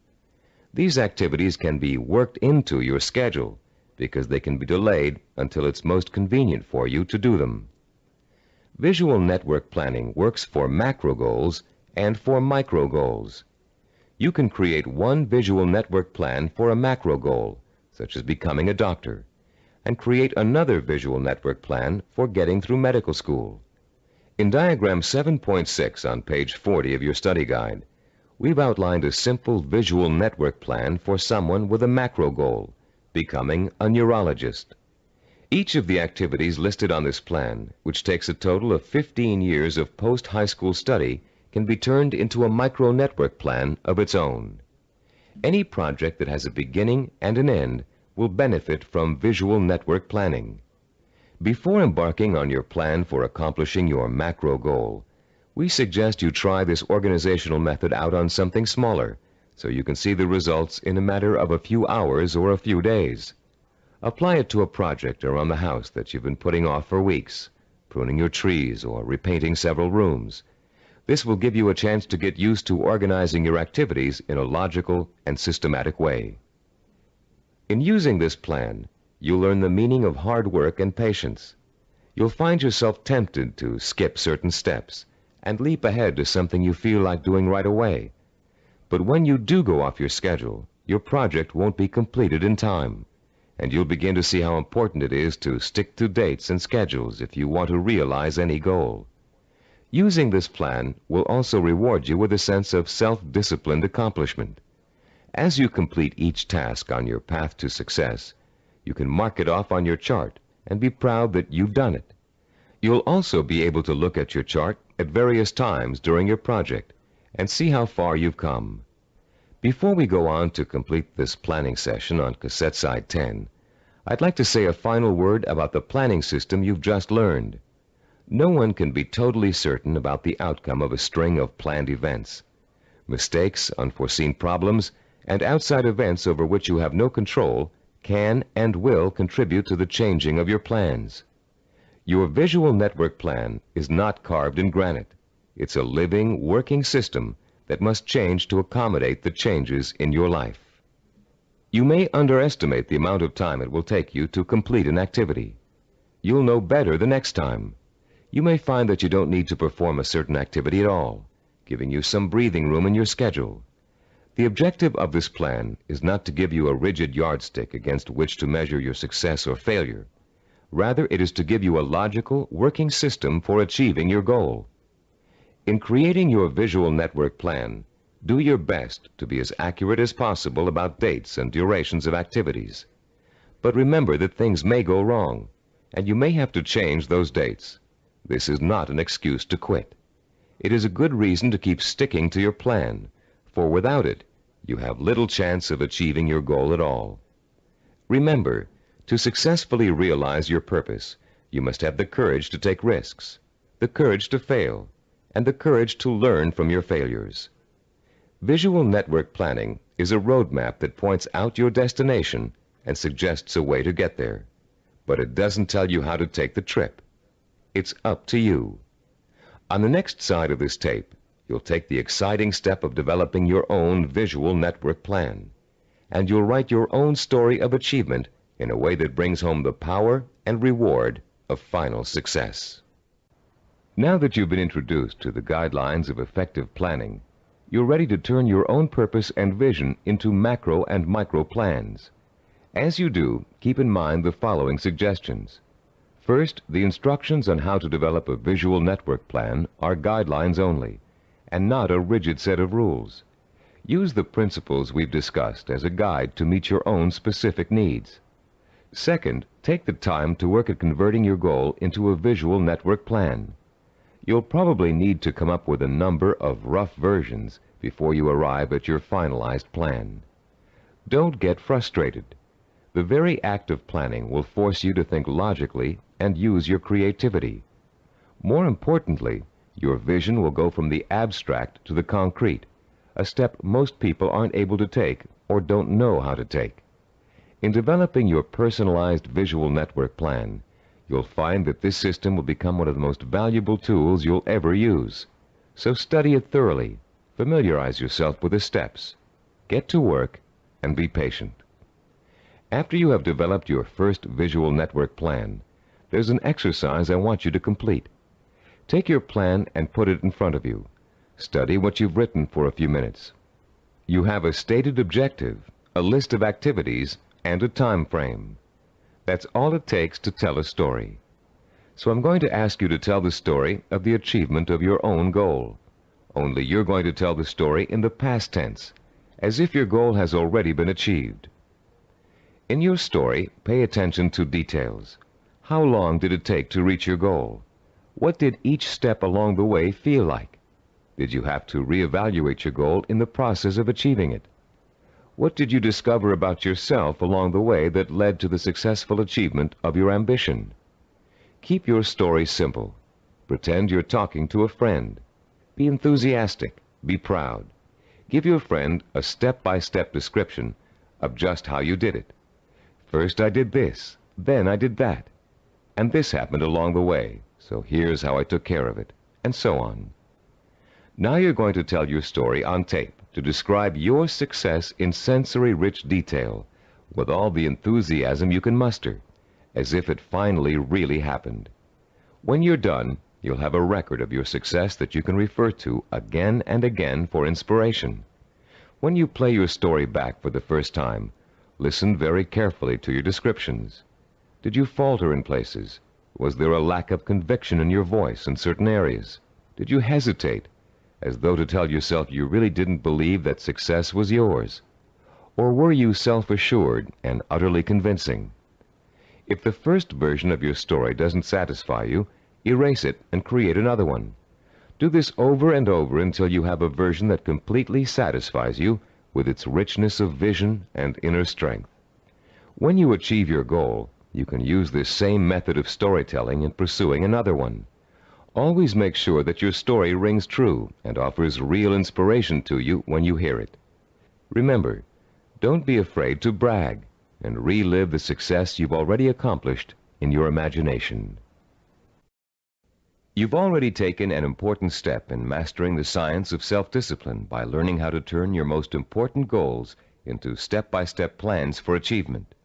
These activities can be worked into your schedule because they can be delayed until it's most convenient for you to do them. Visual network planning works for macro goals and for micro goals. You can create one visual network plan for a macro goal, such as becoming a doctor, and create another visual network plan for getting through medical school. In diagram 7.6 on page 40 of your study guide, we've outlined a simple visual network plan for someone with a macro goal, becoming a neurologist. Each of the activities listed on this plan, which takes a total of 15 years of post-high school study, can be turned into a micro-network plan of its own. Any project that has a beginning and an end will benefit from visual network planning. Before embarking on your plan for accomplishing your macro goal, we suggest you try this organizational method out on something smaller, so you can see the results in a matter of a few hours or a few days. Apply it to a project around the house that you've been putting off for weeks, pruning your trees or repainting several rooms. This will give you a chance to get used to organizing your activities in a logical and systematic way. In using this plan, you'll learn the meaning of hard work and patience. You'll find yourself tempted to skip certain steps and leap ahead to something you feel like doing right away. But when you do go off your schedule, your project won't be completed in time, and you'll begin to see how important it is to stick to dates and schedules if you want to realize any goal. Using this plan will also reward you with a sense of self-disciplined accomplishment. As you complete each task on your path to success, you can mark it off on your chart and be proud that you've done it. You'll also be able to look at your chart at various times during your project and see how far you've come. Before we go on to complete this planning session on cassette side 10, I'd like to say a final word about the planning system you've just learned. No one can be totally certain about the outcome of a string of planned events. Mistakes, unforeseen problems, and outside events over which you have no control can and will contribute to the changing of your plans. Your visual network plan is not carved in granite. It's a living, working system that must change to accommodate the changes in your life. You may underestimate the amount of time it will take you to complete an activity. You'll know better the next time. You may find that you don't need to perform a certain activity at all, giving you some breathing room in your schedule. The objective of this plan is not to give you a rigid yardstick against which to measure your success or failure. Rather, it is to give you a logical, working system for achieving your goal. In creating your visual network plan, do your best to be as accurate as possible about dates and durations of activities. But remember that things may go wrong, and you may have to change those dates. This is not an excuse to quit. It is a good reason to keep sticking to your plan, for without it, you have little chance of achieving your goal at all. Remember, to successfully realize your purpose, you must have the courage to take risks, the courage to fail, and the courage to learn from your failures. Visual network planning is a roadmap that points out your destination and suggests a way to get there, but it doesn't tell you how to take the trip. It's up to you. On the next side of this tape, you'll take the exciting step of developing your own visual network plan, and you'll write your own story of achievement in a way that brings home the power and reward of final success. Now that you've been introduced to the guidelines of effective planning, you're ready to turn your own purpose and vision into macro and micro plans. As you do, keep in mind the following suggestions. First, the instructions on how to develop a visual network plan are guidelines only, and not a rigid set of rules. Use the principles we've discussed as a guide to meet your own specific needs. Second, take the time to work at converting your goal into a visual network plan. You'll probably need to come up with a number of rough versions before you arrive at your finalized plan. Don't get frustrated. The very act of planning will force you to think logically and use your creativity. More importantly, your vision will go from the abstract to the concrete, a step most people aren't able to take or don't know how to take. In developing your personalized visual network plan, you'll find that this system will become one of the most valuable tools you'll ever use. So study it thoroughly, familiarize yourself with the steps, get to work, and be patient. After you have developed your first visual network plan, there's an exercise I want you to complete. Take your plan and put it in front of you. Study what you've written for a few minutes. You have a stated objective, a list of activities, and a time frame. That's all it takes to tell a story. So I'm going to ask you to tell the story of the achievement of your own goal. Only you're going to tell the story in the past tense, as if your goal has already been achieved. In your story, pay attention to details. How long did it take to reach your goal? What did each step along the way feel like? Did you have to reevaluate your goal in the process of achieving it? What did you discover about yourself along the way that led to the successful achievement of your ambition? Keep your story simple. Pretend you're talking to a friend. Be enthusiastic. Be proud. Give your friend a step-by-step description of just how you did it. First I did this, then I did that, and this happened along the way, so here's how I took care of it, and so on. Now you're going to tell your story on tape to describe your success in sensory-rich detail, with all the enthusiasm you can muster, as if it finally really happened. When you're done, you'll have a record of your success that you can refer to again and again for inspiration. When you play your story back for the first time, listen very carefully to your descriptions. Did you falter in places? Was there a lack of conviction in your voice in certain areas? Did you hesitate, as though to tell yourself you really didn't believe that success was yours? Or were you self-assured and utterly convincing? If the first version of your story doesn't satisfy you, erase it and create another one. Do this over and over until you have a version that completely satisfies you with its richness of vision and inner strength. When you achieve your goal, you can use this same method of storytelling in pursuing another one. Always make sure that your story rings true and offers real inspiration to you when you hear it. Remember, don't be afraid to brag and relive the success you've already accomplished in your imagination. You've already taken an important step in mastering the science of self-discipline by learning how to turn your most important goals into step-by-step plans for achievement.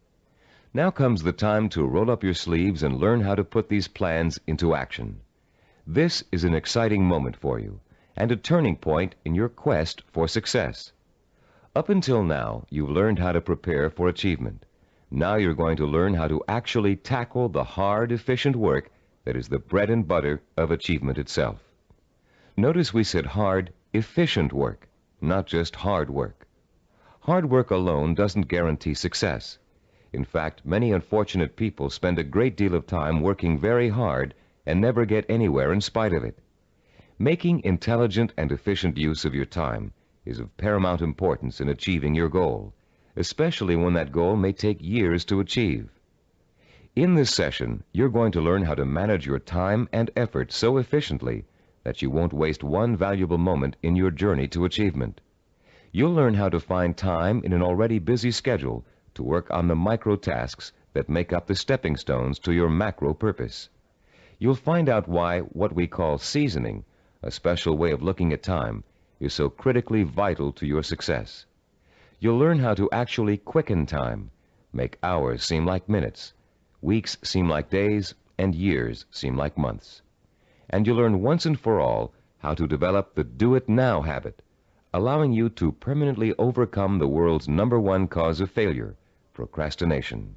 Now comes the time to roll up your sleeves and learn how to put these plans into action. This is an exciting moment for you and a turning point in your quest for success. Up until now, you've learned how to prepare for achievement. Now you're going to learn how to actually tackle the hard, efficient work that is the bread and butter of achievement itself. Notice we said hard, efficient work, not just hard work. Hard work alone doesn't guarantee success. In fact, many unfortunate people spend a great deal of time working very hard and never get anywhere in spite of it. Making intelligent and efficient use of your time is of paramount importance in achieving your goal, especially when that goal may take years to achieve. In this session, you're going to learn how to manage your time and effort so efficiently that you won't waste one valuable moment in your journey to achievement. You'll learn how to find time in an already busy schedule to work on the micro tasks that make up the stepping stones to your macro purpose. You'll find out why what we call seasoning, a special way of looking at time, is so critically vital to your success. You'll learn how to actually quicken time, make hours seem like minutes, weeks seem like days, and years seem like months. And you'll learn once and for all how to develop the do-it-now habit, allowing you to permanently overcome the world's #1 cause of failure, procrastination.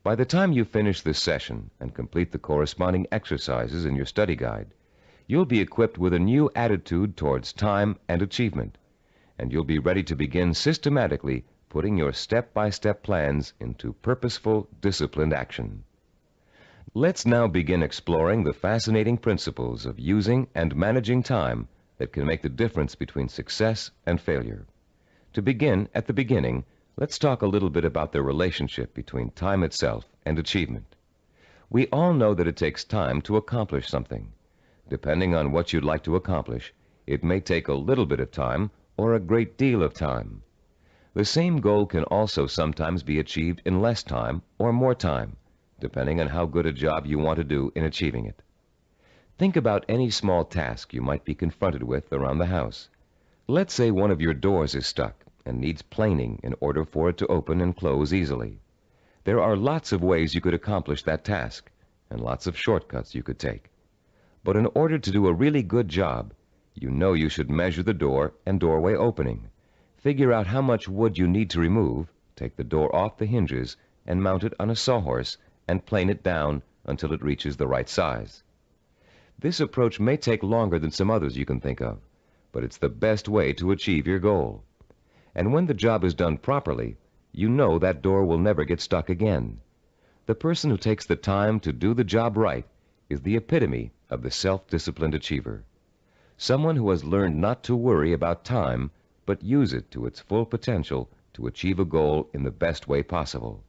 By the time you finish this session and complete the corresponding exercises in your study guide, you'll be equipped with a new attitude towards time and achievement, and you'll be ready to begin systematically putting your step-by-step plans into purposeful, disciplined action. Let's now begin exploring the fascinating principles of using and managing time that can make the difference between success and failure. To begin at the beginning, let's talk a little bit about the relationship between time itself and achievement. We all know that it takes time to accomplish something. Depending on what you'd like to accomplish, it may take a little bit of time or a great deal of time. The same goal can also sometimes be achieved in less time or more time, depending on how good a job you want to do in achieving it. Think about any small task you might be confronted with around the house. Let's say one of your doors is stuck and needs planing in order for it to open and close easily. There are lots of ways you could accomplish that task and lots of shortcuts you could take. But in order to do a really good job, you know you should measure the door and doorway opening, figure out how much wood you need to remove, take the door off the hinges, and mount it on a sawhorse and plane it down until it reaches the right size. This approach may take longer than some others you can think of, but it's the best way to achieve your goal. And when the job is done properly, you know that door will never get stuck again. The person who takes the time to do the job right is the epitome of the self-disciplined achiever. Someone who has learned not to worry about time, but use it to its full potential to achieve a goal in the best way possible.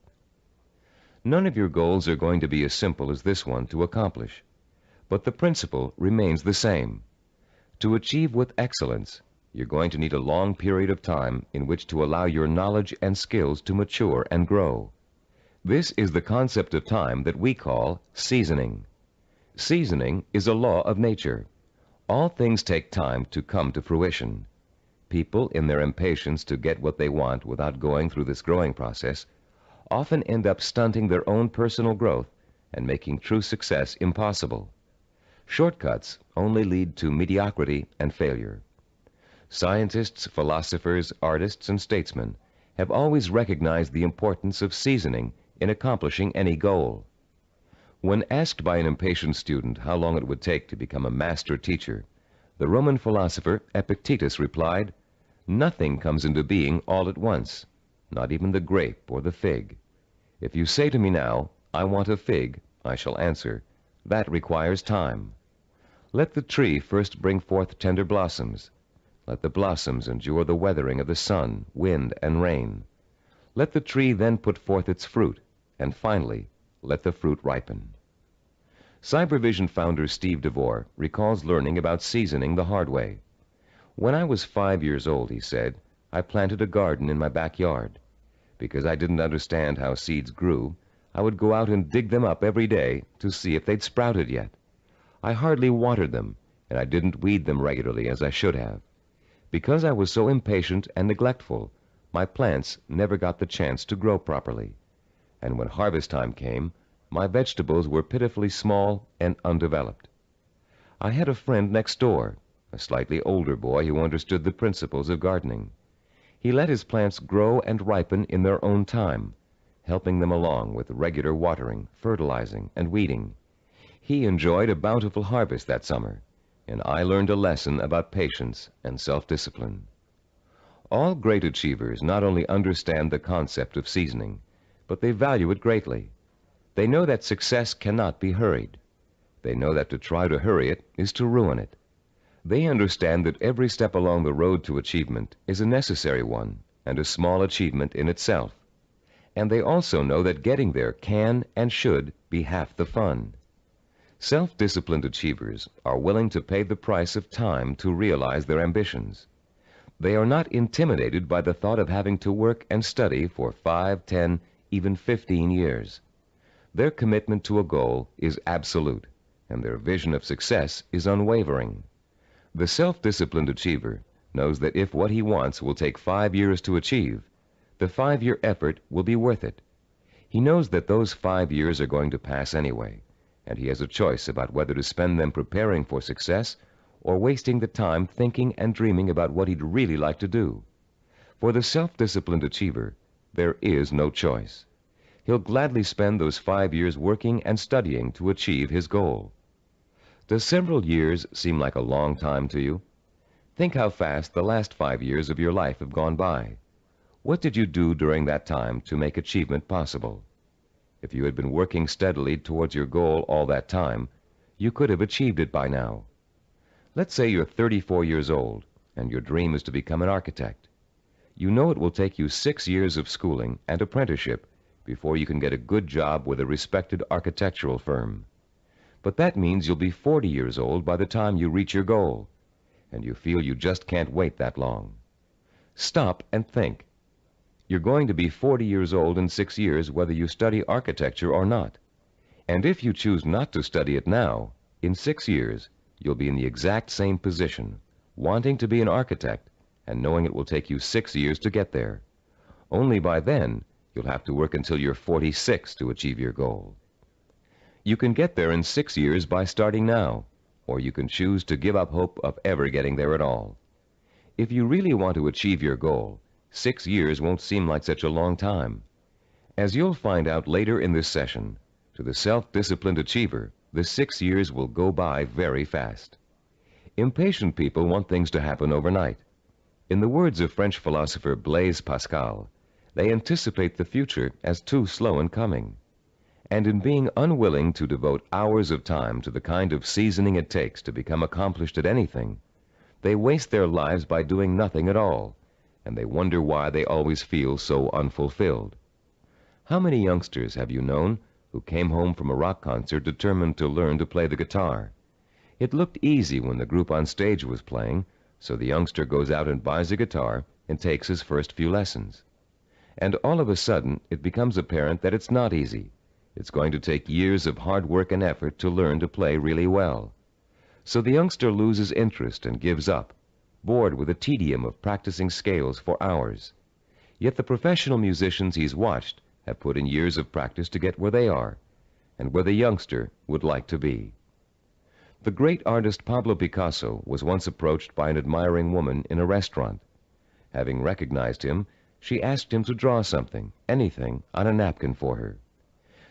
None of your goals are going to be as simple as this one to accomplish, but the principle remains the same. To achieve with excellence, you're going to need a long period of time in which to allow your knowledge and skills to mature and grow. This is the concept of time that we call seasoning. Seasoning is a law of nature. All things take time to come to fruition. People, in their impatience to get what they want without going through this growing process, often end up stunting their own personal growth and making true success impossible. Shortcuts only lead to mediocrity and failure. Scientists, philosophers, artists, and statesmen have always recognized the importance of seasoning in accomplishing any goal. When asked by an impatient student how long it would take to become a master teacher, the Roman philosopher Epictetus replied, "Nothing comes into being all at once, not even the grape or the fig. If you say to me now, 'I want a fig,' I shall answer, 'That requires time.' Let the tree first bring forth tender blossoms. Let the blossoms endure the weathering of the sun, wind, and rain. Let the tree then put forth its fruit, and finally, let the fruit ripen." Cybervision founder Steve DeVore recalls learning about seasoning the hard way. "When I was 5 years old," he said, "I planted a garden in my backyard. Because I didn't understand how seeds grew, I would go out and dig them up every day to see if they'd sprouted yet. I hardly watered them, and I didn't weed them regularly as I should have. Because I was so impatient and neglectful, my plants never got the chance to grow properly. And when harvest time came, my vegetables were pitifully small and undeveloped. I had a friend next door, a slightly older boy who understood the principles of gardening. He let his plants grow and ripen in their own time, helping them along with regular watering, fertilizing, and weeding. He enjoyed a bountiful harvest that summer, and I learned a lesson about patience and self-discipline." All great achievers not only understand the concept of seasoning, but they value it greatly. They know that success cannot be hurried. They know that to try to hurry it is to ruin it. They understand that every step along the road to achievement is a necessary one and a small achievement in itself. And they also know that getting there can and should be half the fun. Self-disciplined achievers are willing to pay the price of time to realize their ambitions. They are not intimidated by the thought of having to work and study for 5, 10, even 15 years. Their commitment to a goal is absolute, and their vision of success is unwavering. The self-disciplined achiever knows that if what he wants will take 5 years to achieve, the 5-year effort will be worth it. He knows that those 5 years are going to pass anyway, and he has a choice about whether to spend them preparing for success or wasting the time thinking and dreaming about what he'd really like to do. For the self-disciplined achiever, there is no choice. He'll gladly spend those 5 years working and studying to achieve his goal. Does several years seem like a long time to you? Think how fast the last 5 years of your life have gone by. What did you do during that time to make achievement possible? If you had been working steadily towards your goal all that time, you could have achieved it by now. Let's say you're 34 years old and your dream is to become an architect. You know it will take you 6 years of schooling and apprenticeship before you can get a good job with a respected architectural firm. But that means you'll be 40 years old by the time you reach your goal, and you feel you just can't wait that long. Stop and think. You're going to be 40 years old in 6 years whether you study architecture or not. And if you choose not to study it now, in 6 years, you'll be in the exact same position, wanting to be an architect and knowing it will take you 6 years to get there. Only by then, you'll have to work until you're 46 to achieve your goal. You can get there in 6 years by starting now, or you can choose to give up hope of ever getting there at all. If you really want to achieve your goal, 6 years won't seem like such a long time. As you'll find out later in this session, to the self-disciplined achiever, the 6 years will go by very fast. Impatient people want things to happen overnight. In the words of French philosopher Blaise Pascal, they anticipate the future as too slow in coming. And in being unwilling to devote hours of time to the kind of seasoning it takes to become accomplished at anything, they waste their lives by doing nothing at all, and they wonder why they always feel so unfulfilled. How many youngsters have you known who came home from a rock concert determined to learn to play the guitar? It looked easy when the group on stage was playing, so the youngster goes out and buys a guitar and takes his first few lessons. And all of a sudden, it becomes apparent that it's not easy. It's going to take years of hard work and effort to learn to play really well. So the youngster loses interest and gives up, bored with the tedium of practicing scales for hours. Yet the professional musicians he's watched have put in years of practice to get where they are, and where the youngster would like to be. The great artist Pablo Picasso was once approached by an admiring woman in a restaurant. Having recognized him, she asked him to draw something, anything, on a napkin for her.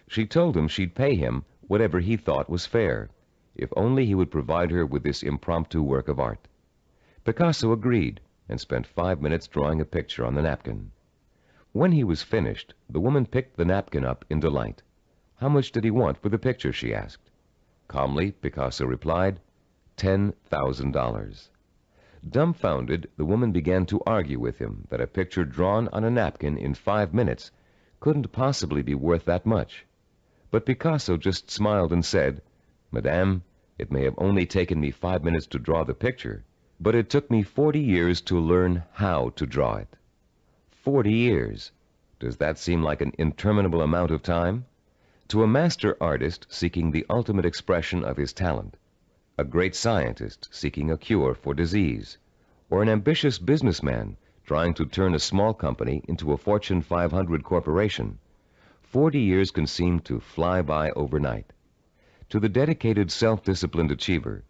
She told him she'd pay him whatever he thought was fair, if only he would provide her with this impromptu work of art. Picasso agreed and spent 5 minutes drawing a picture on the napkin. When he was finished, the woman picked the napkin up in delight. How much did he want for the picture, she asked. Calmly, Picasso replied, $10,000. Dumbfounded, the woman began to argue with him that a picture drawn on a napkin in 5 minutes couldn't possibly be worth that much. But Picasso just smiled and said, Madame, it may have only taken me 5 minutes to draw the picture, but it took me 40 years to learn how to draw it. 40 years. Does that seem like an interminable amount of time? To a master artist seeking the ultimate expression of his talent, a great scientist seeking a cure for disease, or an ambitious businessman trying to turn a small company into a Fortune 500 corporation, 40 years can seem to fly by overnight. To the dedicated, self-disciplined achiever,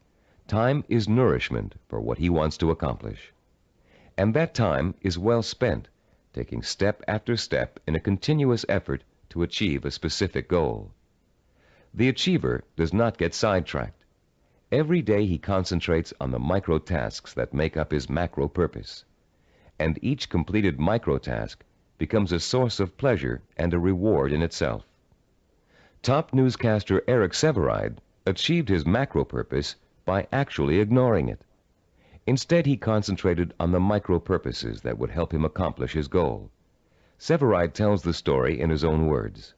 time is nourishment for what he wants to accomplish. And that time is well spent, taking step after step in a continuous effort to achieve a specific goal. The achiever does not get sidetracked. Every day he concentrates on the micro tasks that make up his macro purpose. And each completed micro task becomes a source of pleasure and a reward in itself. Top newscaster Eric Sevareid achieved his macro purpose by actually ignoring it. Instead, he concentrated on the micro purposes that would help him accomplish his goal. Sevareid tells the story in his own words.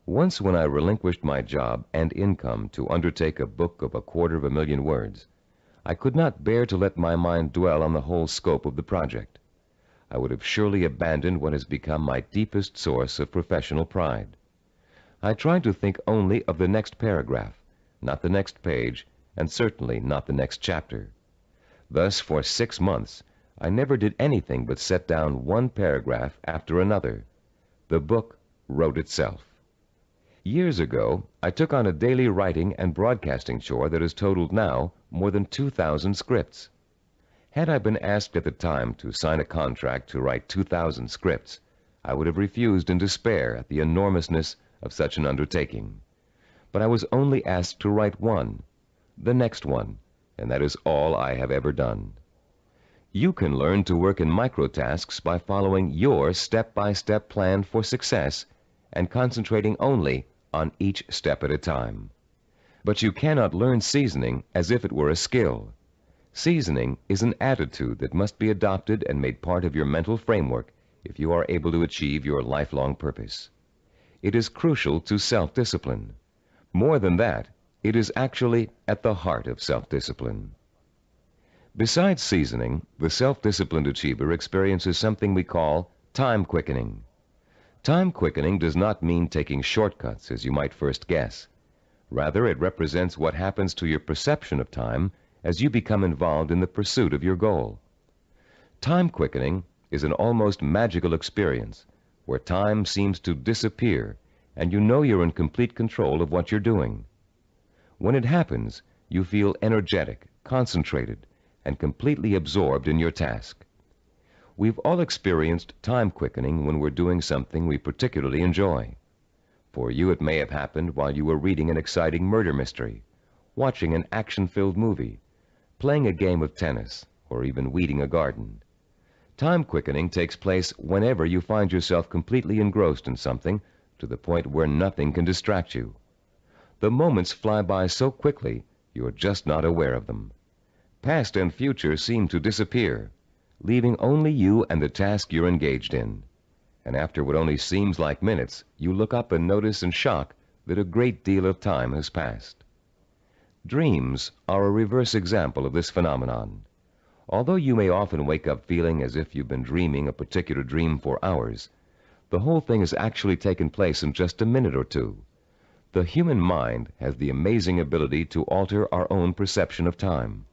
Once when I relinquished my job and income to undertake a book of 250,000 words, I could not bear to let my mind dwell on the whole scope of the project. I would have surely abandoned what has become my deepest source of professional pride. I tried to think only of the next paragraph, not the next page, and certainly not the next chapter. Thus, for 6 months, I never did anything but set down one paragraph after another. The book wrote itself. Years ago, I took on a daily writing and broadcasting chore that has totaled now more than 2,000 scripts. Had I been asked at the time to sign a contract to write 2,000 scripts, I would have refused in despair at the enormousness of such an undertaking. But I was only asked to write one, the next one, and that is all I have ever done. You can learn to work in microtasks by following your step-by-step plan for success and concentrating only on each step at a time. But you cannot learn seasoning as if it were a skill. Seasoning is an attitude that must be adopted and made part of your mental framework if you are able to achieve your lifelong purpose. It is crucial to self-discipline. More than that, it is actually at the heart of self-discipline. Besides seasoning, the self-disciplined achiever experiences something we call time quickening. Time quickening does not mean taking shortcuts, as you might first guess. Rather, it represents what happens to your perception of time as you become involved in the pursuit of your goal. Time quickening is an almost magical experience where time seems to disappear and you know you're in complete control of what you're doing. When it happens, you feel energetic, concentrated, and completely absorbed in your task. We've all experienced time quickening when we're doing something we particularly enjoy. For you, it may have happened while you were reading an exciting murder mystery, watching an action-filled movie, playing a game of tennis, or even weeding a garden. Time quickening takes place whenever you find yourself completely engrossed in something to the point where nothing can distract you. The moments fly by so quickly, you're just not aware of them. Past and future seem to disappear, leaving only you and the task you're engaged in. And after what only seems like minutes, you look up and notice in shock that a great deal of time has passed. Dreams are a reverse example of this phenomenon. Although you may often wake up feeling as if you've been dreaming a particular dream for hours, the whole thing has actually taken place in just a minute or two. The human mind has the amazing ability to alter our own perception of time.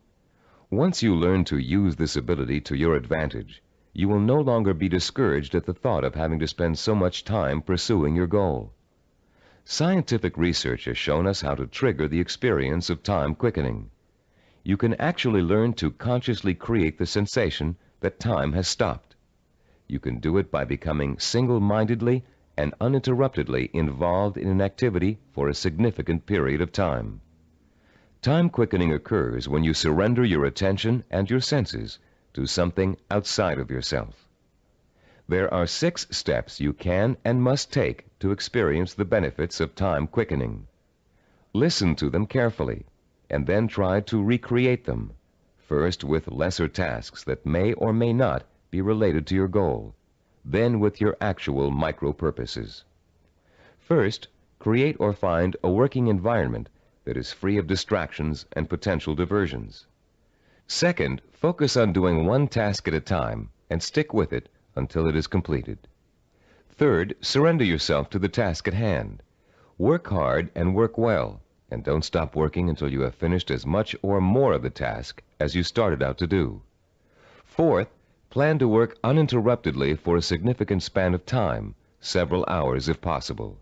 Once you learn to use this ability to your advantage, you will no longer be discouraged at the thought of having to spend so much time pursuing your goal. Scientific research has shown us how to trigger the experience of time quickening. You can actually learn to consciously create the sensation that time has stopped. You can do it by becoming single-mindedly and uninterruptedly involved in an activity for a significant period of time. Time quickening occurs when you surrender your attention and your senses to something outside of yourself. There are 6 steps you can and must take to experience the benefits of time quickening. Listen to them carefully, and then try to recreate them, first with lesser tasks that may or may not be related to your goal, then with your actual micro-purposes. First, create or find a working environment that is free of distractions and potential diversions. Second, focus on doing one task at a time and stick with it until it is completed. Third, surrender yourself to the task at hand. Work hard and work well, and don't stop working until you have finished as much or more of the task as you started out to do. Fourth, plan to work uninterruptedly for a significant span of time, several hours if possible.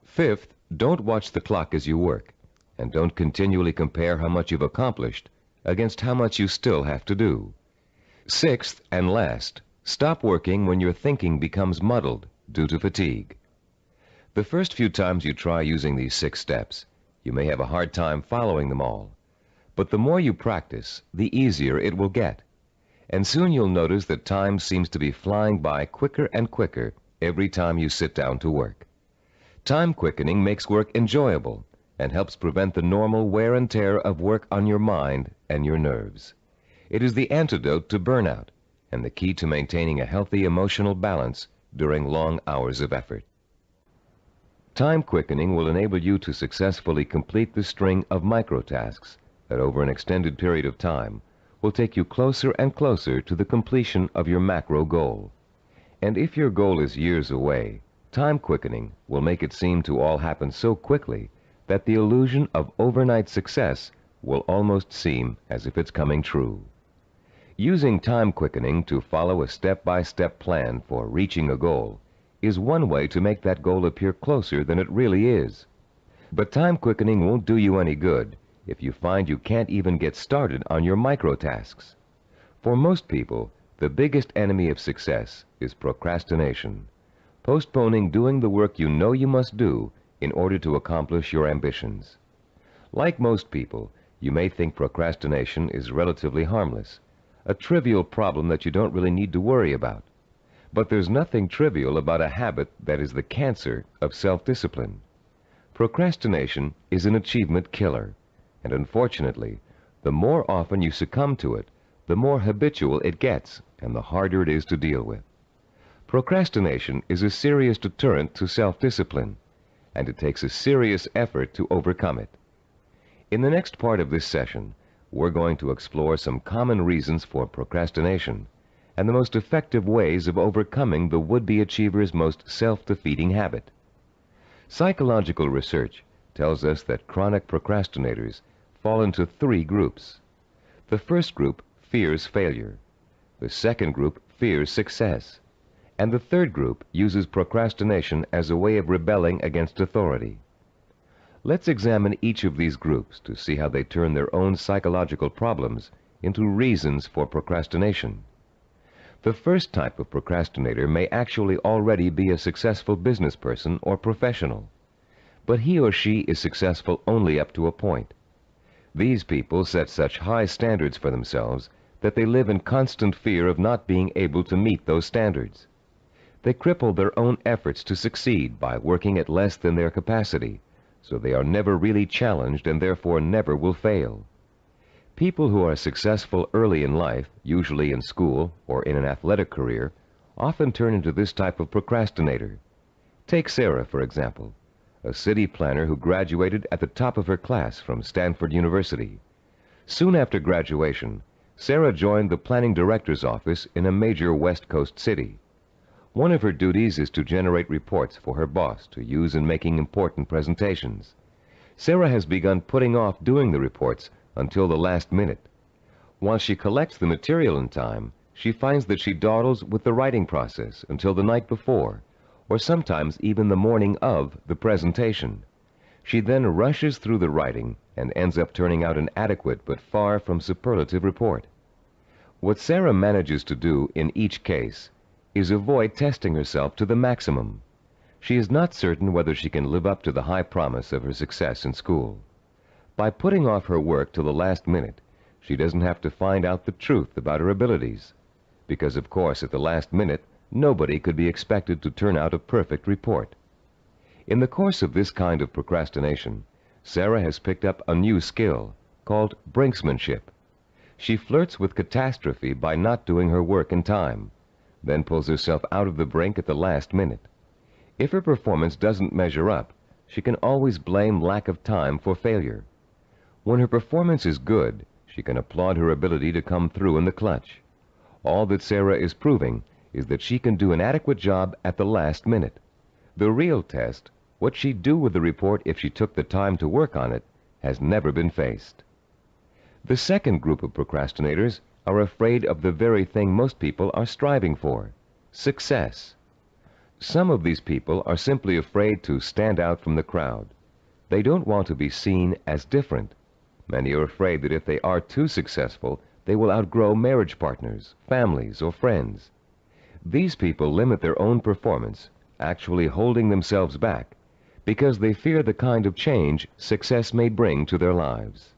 Fifth, don't watch the clock as you work, and don't continually compare how much you've accomplished against how much you still have to do. Sixth and last, stop working when your thinking becomes muddled due to fatigue. The first few times you try using these 6 steps, you may have a hard time following them all. But the more you practice, the easier it will get. And soon you'll notice that time seems to be flying by quicker and quicker every time you sit down to work. Time quickening makes work enjoyable and helps prevent the normal wear and tear of work on your mind and your nerves. It is the antidote to burnout and the key to maintaining a healthy emotional balance during long hours of effort. Time quickening will enable you to successfully complete the string of microtasks that over an extended period of time will take you closer and closer to the completion of your macro goal. And if your goal is years away, time quickening will make it seem to all happen so quickly that the illusion of overnight success will almost seem as if it's coming true. Using time quickening to follow a step-by-step plan for reaching a goal is one way to make that goal appear closer than it really is. But time quickening won't do you any good if you find you can't even get started on your micro-tasks. For most people, the biggest enemy of success is procrastination, postponing doing the work you know you must do in order to accomplish your ambitions. Like most people, you may think procrastination is relatively harmless, a trivial problem that you don't really need to worry about. But there's nothing trivial about a habit that is the cancer of self-discipline. Procrastination is an achievement killer, and unfortunately, the more often you succumb to it, the more habitual it gets and the harder it is to deal with. Procrastination is a serious deterrent to self-discipline, and it takes a serious effort to overcome it. In the next part of this session, we're going to explore some common reasons for procrastination and the most effective ways of overcoming the would-be achiever's most self-defeating habit. Psychological research tells us that chronic procrastinators fall into three groups. The first group fears failure. The second group fears success. And the third group uses procrastination as a way of rebelling against authority. Let's examine each of these groups to see how they turn their own psychological problems into reasons for procrastination. The first type of procrastinator may actually already be a successful business person or professional, but he or she is successful only up to a point. These people set such high standards for themselves that they live in constant fear of not being able to meet those standards. They cripple their own efforts to succeed by working at less than their capacity, so they are never really challenged and therefore never will fail. People who are successful early in life, usually in school or in an athletic career, often turn into this type of procrastinator. Take Sarah, for example, a city planner who graduated at the top of her class from Stanford University. Soon after graduation, Sarah joined the planning director's office in a major West Coast city. One of her duties is to generate reports for her boss to use in making important presentations. Sarah has begun putting off doing the reports until the last minute. While she collects the material in time, she finds that she dawdles with the writing process until the night before, or sometimes even the morning of the presentation. She then rushes through the writing and ends up turning out an adequate but far from superlative report. What Sarah manages to do in each case is avoid testing herself to the maximum. She is not certain whether she can live up to the high promise of her success in school. By putting off her work till the last minute, she doesn't have to find out the truth about her abilities, because of course at the last minute, nobody could be expected to turn out a perfect report. In the course of this kind of procrastination, Sarah has picked up a new skill called brinksmanship. She flirts with catastrophe by not doing her work in time, then pulls herself out of the brink at the last minute. If her performance doesn't measure up, she can always blame lack of time for failure. When her performance is good, she can applaud her ability to come through in the clutch. All that Sarah is proving is that she can do an adequate job at the last minute. The real test, what she'd do with the report if she took the time to work on it, has never been faced. The second group of procrastinators are afraid of the very thing most people are striving for: success. Some of these people are simply afraid to stand out from the crowd. They don't want to be seen as different. Many are afraid that if they are too successful, they will outgrow marriage partners, families, or friends. These people limit their own performance, actually holding themselves back, because they fear the kind of change success may bring to their lives.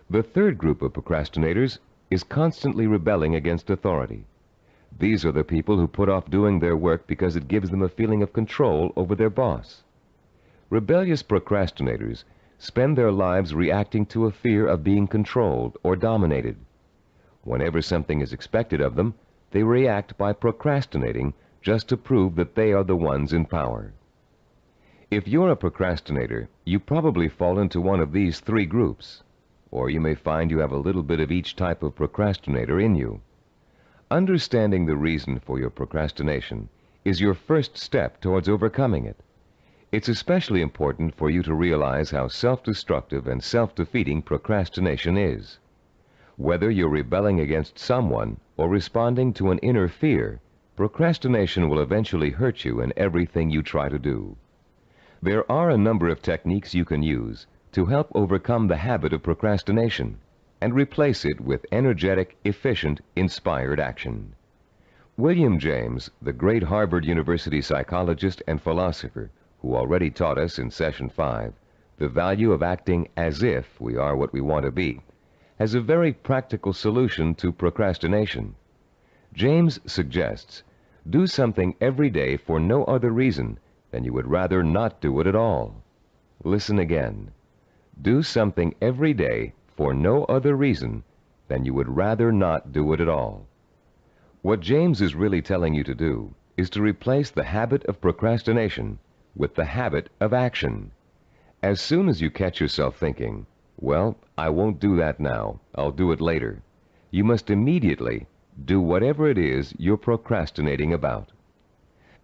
The third group of procrastinators is constantly rebelling against authority. These are the people who put off doing their work because it gives them a feeling of control over their boss. Rebellious procrastinators spend their lives reacting to a fear of being controlled or dominated. Whenever something is expected of them, they react by procrastinating just to prove that they are the ones in power. If you're a procrastinator, you probably fall into one of these three groups, or you may find you have a little bit of each type of procrastinator in you. Understanding the reason for your procrastination is your first step towards overcoming it. It's especially important for you to realize how self-destructive and self-defeating procrastination is. Whether you're rebelling against someone or responding to an inner fear, procrastination will eventually hurt you in everything you try to do. There are a number of techniques you can use to help overcome the habit of procrastination and replace it with energetic, efficient, inspired action. William James, the great Harvard University psychologist and philosopher, who already taught us in Session 5 the value of acting as if we are what we want to be, has a very practical solution to procrastination. James suggests, do something every day for no other reason than you would rather not do it at all. Listen again. Do something every day for no other reason than you would rather not do it at all. What James is really telling you to do is to replace the habit of procrastination with the habit of action. As soon as you catch yourself thinking, well, I won't do that now, I'll do it later, you must immediately do whatever it is you're procrastinating about.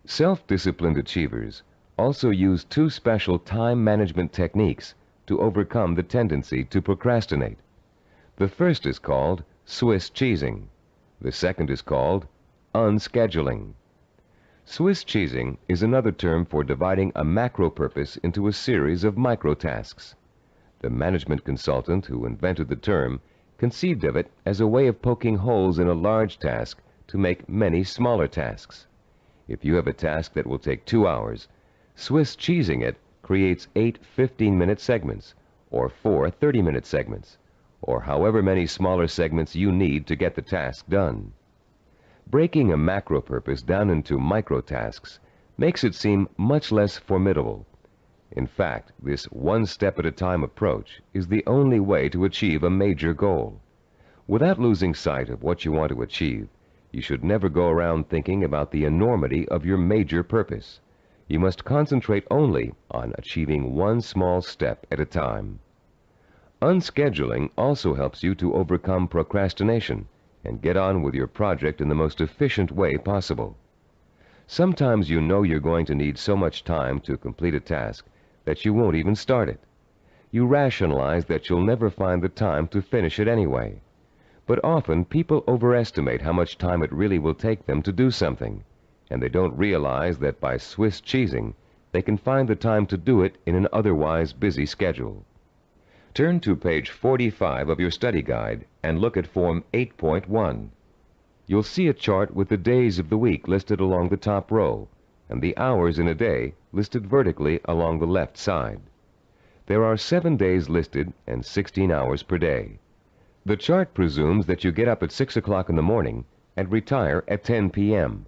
Self-disciplined achievers also use two special time management techniques to overcome the tendency to procrastinate. The first is called Swiss cheesing. The second is called unscheduling. Swiss cheesing is another term for dividing a macro purpose into a series of micro tasks. The management consultant who invented the term conceived of it as a way of poking holes in a large task to make many smaller tasks. If you have a task that will take 2 hours, Swiss cheesing it creates 8 15-minute segments, or 4 30-minute segments, or however many smaller segments you need to get the task done. Breaking a macro purpose down into micro tasks makes it seem much less formidable. In fact, this one-step-at-a-time approach is the only way to achieve a major goal. Without losing sight of what you want to achieve, you should never go around thinking about the enormity of your major purpose. You must concentrate only on achieving one small step at a time. Unscheduling also helps you to overcome procrastination and get on with your project in the most efficient way possible. Sometimes you know you're going to need so much time to complete a task that you won't even start it. You rationalize that you'll never find the time to finish it anyway. But often people overestimate how much time it really will take them to do something, and they don't realize that by Swiss cheesing, they can find the time to do it in an otherwise busy schedule. Turn to page 45 of your study guide and look at Form 8.1. You'll see a chart with the days of the week listed along the top row, and the hours in a day listed vertically along the left side. There are 7 days listed and 16 hours per day. The chart presumes that you get up at 6 o'clock in the morning and retire at 10 p.m.,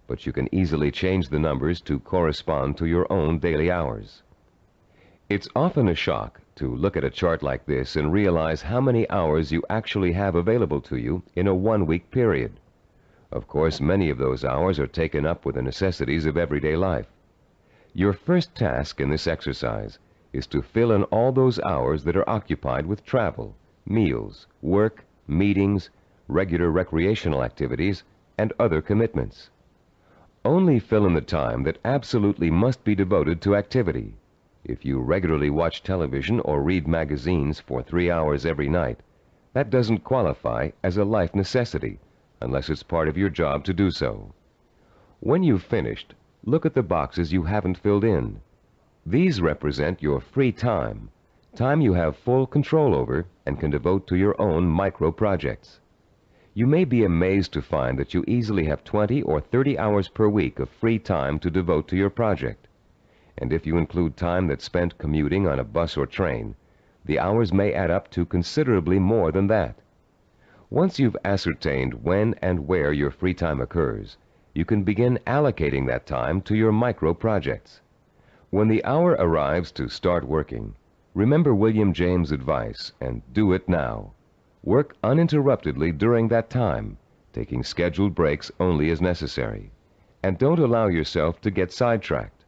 but you can easily change the numbers to correspond to your own daily hours. It's often a shock to look at a chart like this and realize how many hours you actually have available to you in a one-week period. Of course, many of those hours are taken up with the necessities of everyday life. Your first task in this exercise is to fill in all those hours that are occupied with travel, meals, work, meetings, regular recreational activities, and other commitments. Only fill in the time that absolutely must be devoted to activity. If you regularly watch television or read magazines for 3 hours every night, that doesn't qualify as a life necessity unless it's part of your job to do so. When you've finished, look at the boxes you haven't filled in. These represent your free time, time you have full control over and can devote to your own micro projects. You may be amazed to find that you easily have 20 or 30 hours per week of free time to devote to your project. And if you include time that's spent commuting on a bus or train, the hours may add up to considerably more than that. Once you've ascertained when and where your free time occurs, you can begin allocating that time to your micro projects. When the hour arrives to start working, remember William James' advice and do it now. Work uninterruptedly during that time, taking scheduled breaks only as necessary. And don't allow yourself to get sidetracked.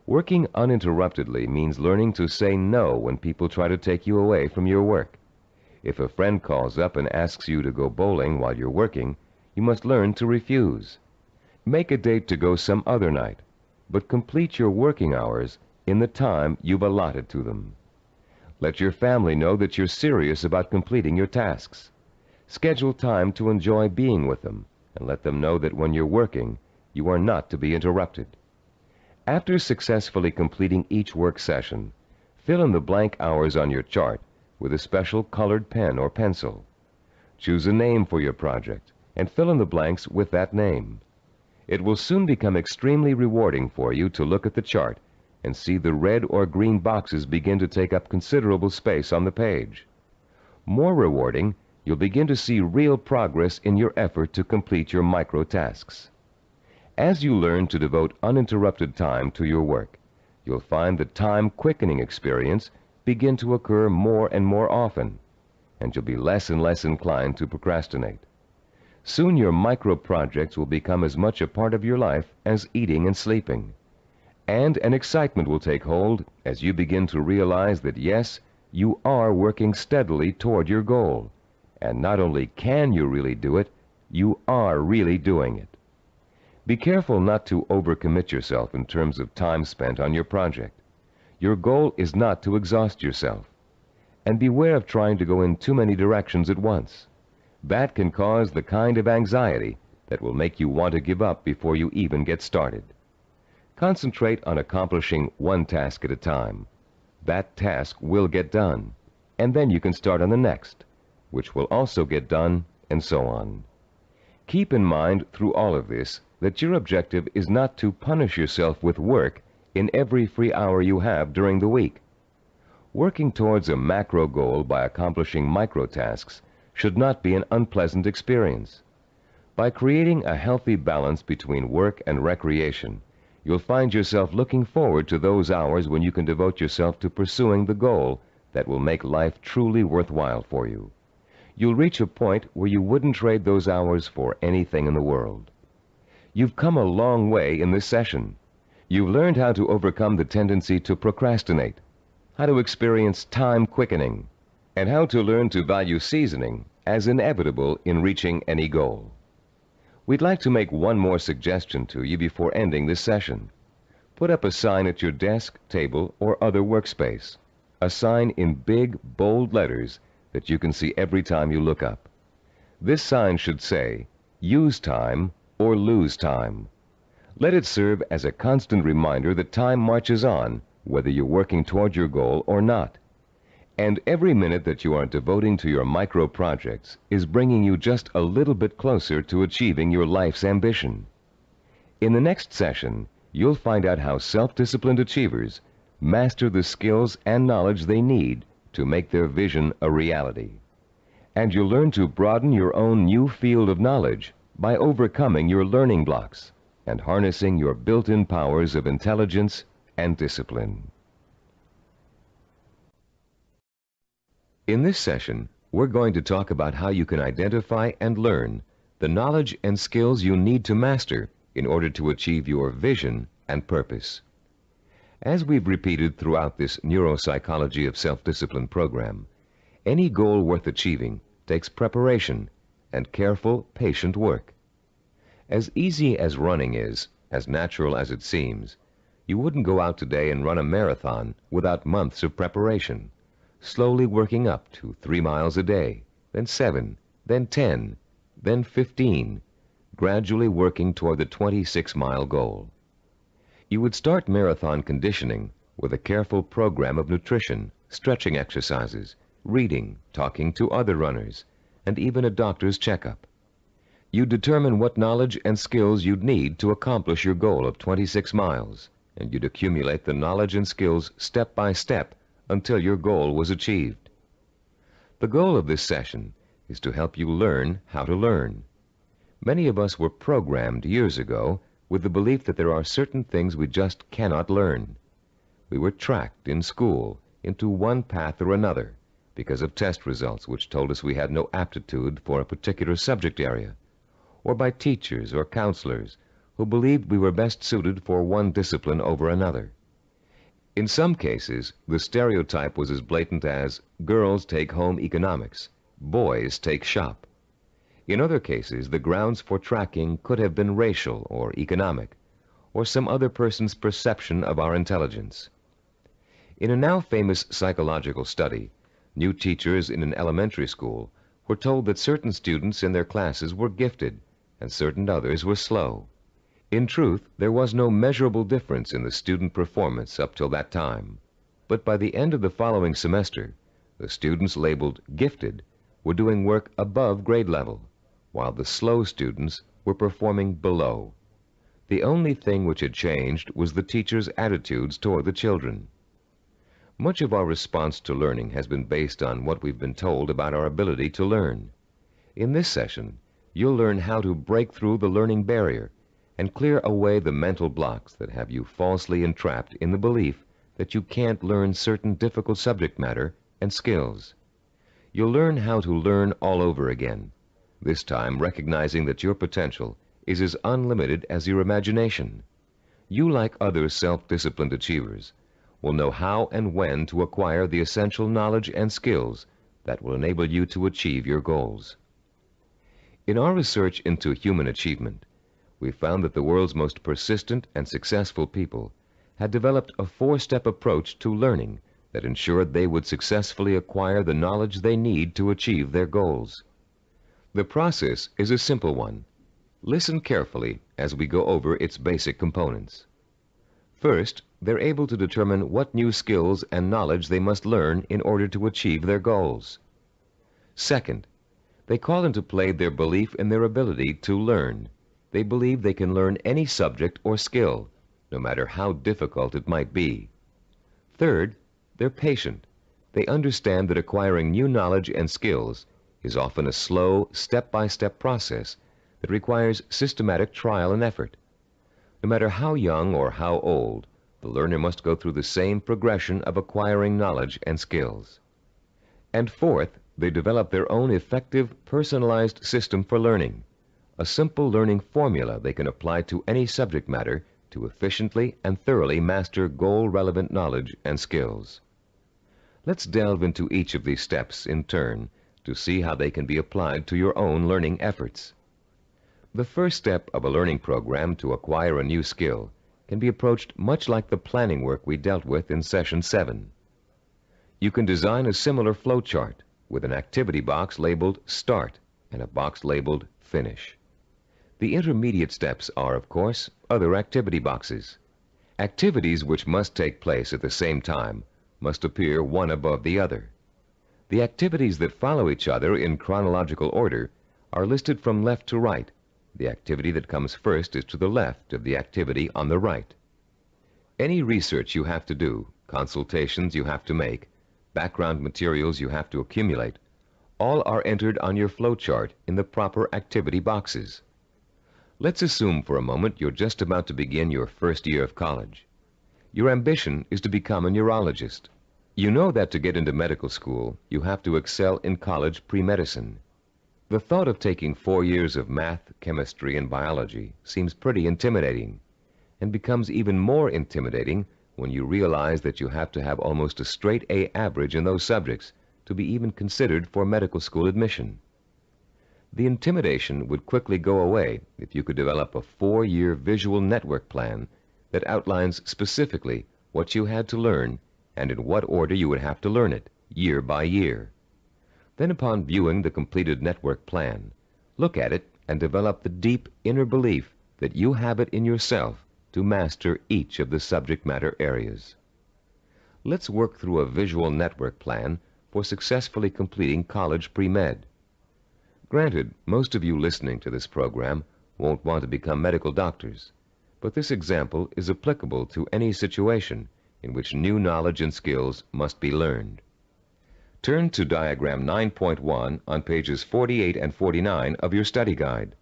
Working uninterruptedly means learning to say no when people try to take you away from your work. If a friend calls up and asks you to go bowling while you're working, you must learn to refuse. Make a date to go some other night, but complete your working hours in the time you've allotted to them. Let your family know that you're serious about completing your tasks. Schedule time to enjoy being with them, and let them know that when you're working, you are not to be interrupted. After successfully completing each work session, fill in the blank hours on your chart with a special colored pen or pencil. Choose a name for your project and fill in the blanks with that name. It will soon become extremely rewarding for you to look at the chart and see the red or green boxes begin to take up considerable space on the page. More rewarding, you'll begin to see real progress in your effort to complete your micro tasks. As you learn to devote uninterrupted time to your work, you'll find the time-quickening experience begin to occur more and more often, and you'll be less and less inclined to procrastinate. Soon your micro-projects will become as much a part of your life as eating and sleeping. And an excitement will take hold as you begin to realize that, yes, you are working steadily toward your goal. And not only can you really do it, you are really doing it. Be careful not to overcommit yourself in terms of time spent on your project. Your goal is not to exhaust yourself. And beware of trying to go in too many directions at once. That can cause the kind of anxiety that will make you want to give up before you even get started. Concentrate on accomplishing one task at a time. That task will get done, and then you can start on the next, which will also get done, and so on. Keep in mind through all of this that your objective is not to punish yourself with work in every free hour you have during the week. Working towards a macro goal by accomplishing micro tasks should not be an unpleasant experience. By creating a healthy balance between work and recreation, you'll find yourself looking forward to those hours when you can devote yourself to pursuing the goal that will make life truly worthwhile for you. You'll reach a point where you wouldn't trade those hours for anything in the world. You've come a long way in this session. You've learned how to overcome the tendency to procrastinate, how to experience time quickening, and how to learn to value seasoning as inevitable in reaching any goal. We'd like to make one more suggestion to you before ending this session. Put up a sign at your desk, table, or other workspace. A sign in big, bold letters that you can see every time you look up. This sign should say, "Use time or lose time." Let it serve as a constant reminder that time marches on, whether you're working toward your goal or not. And every minute that you are devoting to your micro projects is bringing you just a little bit closer to achieving your life's ambition. In the next session, you'll find out how self-disciplined achievers master the skills and knowledge they need to make their vision a reality. And you'll learn to broaden your own new field of knowledge by overcoming your learning blocks and harnessing your built-in powers of intelligence and discipline. In this session, we're going to talk about how you can identify and learn the knowledge and skills you need to master in order to achieve your vision and purpose. As we've repeated throughout this Neuropsychology of Self-Discipline program, any goal worth achieving takes preparation and careful, patient work. As easy as running is, as natural as it seems, you wouldn't go out today and run a marathon without months of preparation, slowly working up to 3 miles a day, then 7, then 10, then 15, gradually working toward the 26-mile goal. You would start marathon conditioning with a careful program of nutrition, stretching exercises, reading, talking to other runners, and even a doctor's checkup. You'd determine what knowledge and skills you'd need to accomplish your goal of 26 miles, and you'd accumulate the knowledge and skills step by step until your goal was achieved. The goal of this session is to help you learn how to learn. Many of us were programmed years ago with the belief that there are certain things we just cannot learn. We were tracked in school into one path or another because of test results which told us we had no aptitude for a particular subject area, or by teachers or counselors who believed we were best suited for one discipline over another. In some cases, the stereotype was as blatant as girls take home economics, boys take shop. In other cases, the grounds for tracking could have been racial or economic, or some other person's perception of our intelligence. In a now famous psychological study, new teachers in an elementary school were told that certain students in their classes were gifted and certain others were slow. In truth, there was no measurable difference in the student performance up till that time. But by the end of the following semester, the students labeled gifted were doing work above grade level, while the slow students were performing below. The only thing which had changed was the teachers' attitudes toward the children. Much of our response to learning has been based on what we've been told about our ability to learn. In this session, you'll learn how to break through the learning barrier and clear away the mental blocks that have you falsely entrapped in the belief that you can't learn certain difficult subject matter and skills. You'll learn how to learn all over again, this time recognizing that your potential is as unlimited as your imagination. You, like other self-disciplined achievers, will know how and when to acquire the essential knowledge and skills that will enable you to achieve your goals. In our research into human achievement, we found that the world's most persistent and successful people had developed a four-step approach to learning that ensured they would successfully acquire the knowledge they need to achieve their goals. The process is a simple one. Listen carefully as we go over its basic components. First, they're able to determine what new skills and knowledge they must learn in order to achieve their goals. Second, they call into play their belief in their ability to learn. They believe they can learn any subject or skill, no matter how difficult it might be. Third, they're patient. They understand that acquiring new knowledge and skills is often a slow, step-by-step process that requires systematic trial and effort. No matter how young or how old, the learner must go through the same progression of acquiring knowledge and skills. And fourth, they develop their own effective, personalized system for learning, a simple learning formula they can apply to any subject matter to efficiently and thoroughly master goal-relevant knowledge and skills. Let's delve into each of these steps in turn to see how they can be applied to your own learning efforts. The first step of a learning program to acquire a new skill can be approached much like the planning work we dealt with in Session 7. You can design a similar flow chart with an activity box labeled Start and a box labeled Finish. The intermediate steps are, of course, other activity boxes. Activities which must take place at the same time must appear one above the other. The activities that follow each other in chronological order are listed from left to right. The activity that comes first is to the left of the activity on the right. Any research you have to do, consultations you have to make, background materials you have to accumulate, all are entered on your flowchart in the proper activity boxes. Let's assume for a moment you're just about to begin your first year of college. Your ambition is to become a neurologist. You know that to get into medical school, you have to excel in college pre-medicine. The thought of taking 4 years of math, chemistry, and biology seems pretty intimidating, and becomes even more intimidating when you realize that you have to have almost a straight A average in those subjects to be even considered for medical school admission. The intimidation would quickly go away if you could develop a 4-year visual network plan that outlines specifically what you had to learn and in what order you would have to learn it, year by year. Then, upon viewing the completed network plan, look at it and develop the deep inner belief that you have it in yourself to master each of the subject matter areas. Let's work through a visual network plan for successfully completing college pre-med. Granted, most of you listening to this program won't want to become medical doctors, but this example is applicable to any situation in which new knowledge and skills must be learned. Turn to Diagram 9.1 on pages 48 and 49 of your study guide.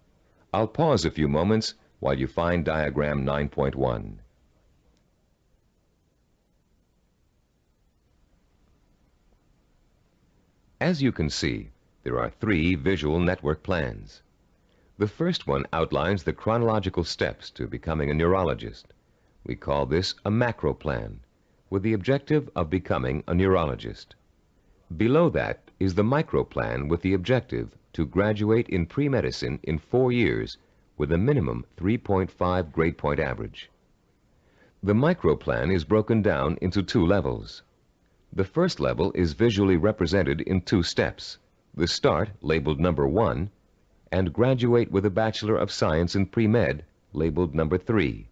I'll pause a few moments while you find Diagram 9.1. As you can see, there are 3 visual network plans. The first one outlines the chronological steps to becoming a neurologist. We call this a macro plan, with the objective of becoming a neurologist. Below that is the micro plan with the objective to graduate in pre-medicine in 4 years with a minimum 3.5 grade point average. The micro plan is broken down into 2 levels. The first level is visually represented in 2 steps: the Start, labeled number 1, and Graduate with a Bachelor of Science in Pre-Med, labeled number 3.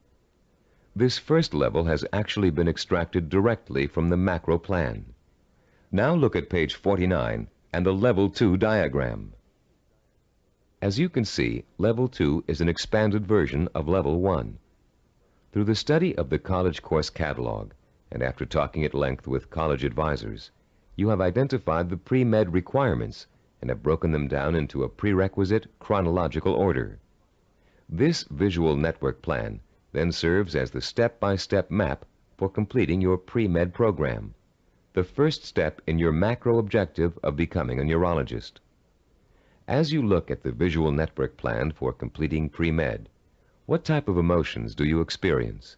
This first level has actually been extracted directly from the macro plan. Now look at page 49 and the Level 2 diagram. As you can see, Level 2 is an expanded version of Level 1. Through the study of the college course catalog and after talking at length with college advisors, you have identified the pre-med requirements and have broken them down into a prerequisite chronological order. This visual network plan then serves as the step-by-step map for completing your pre-med program, the first step in your macro objective of becoming a neurologist. As you look at the visual network plan for completing pre-med, what type of emotions do you experience?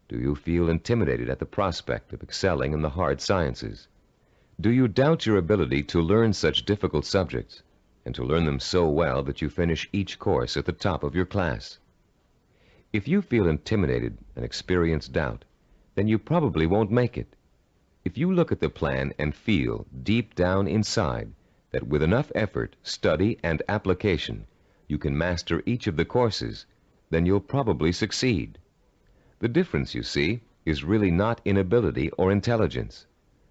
Do you feel intimidated at the prospect of excelling in the hard sciences? Do you doubt your ability to learn such difficult subjects and to learn them so well that you finish each course at the top of your class? If you feel intimidated and experience doubt, then you probably won't make it. If you look at the plan and feel deep down inside that with enough effort, study, and application, you can master each of the courses, then you'll probably succeed. The difference, you see, is really not in ability or intelligence.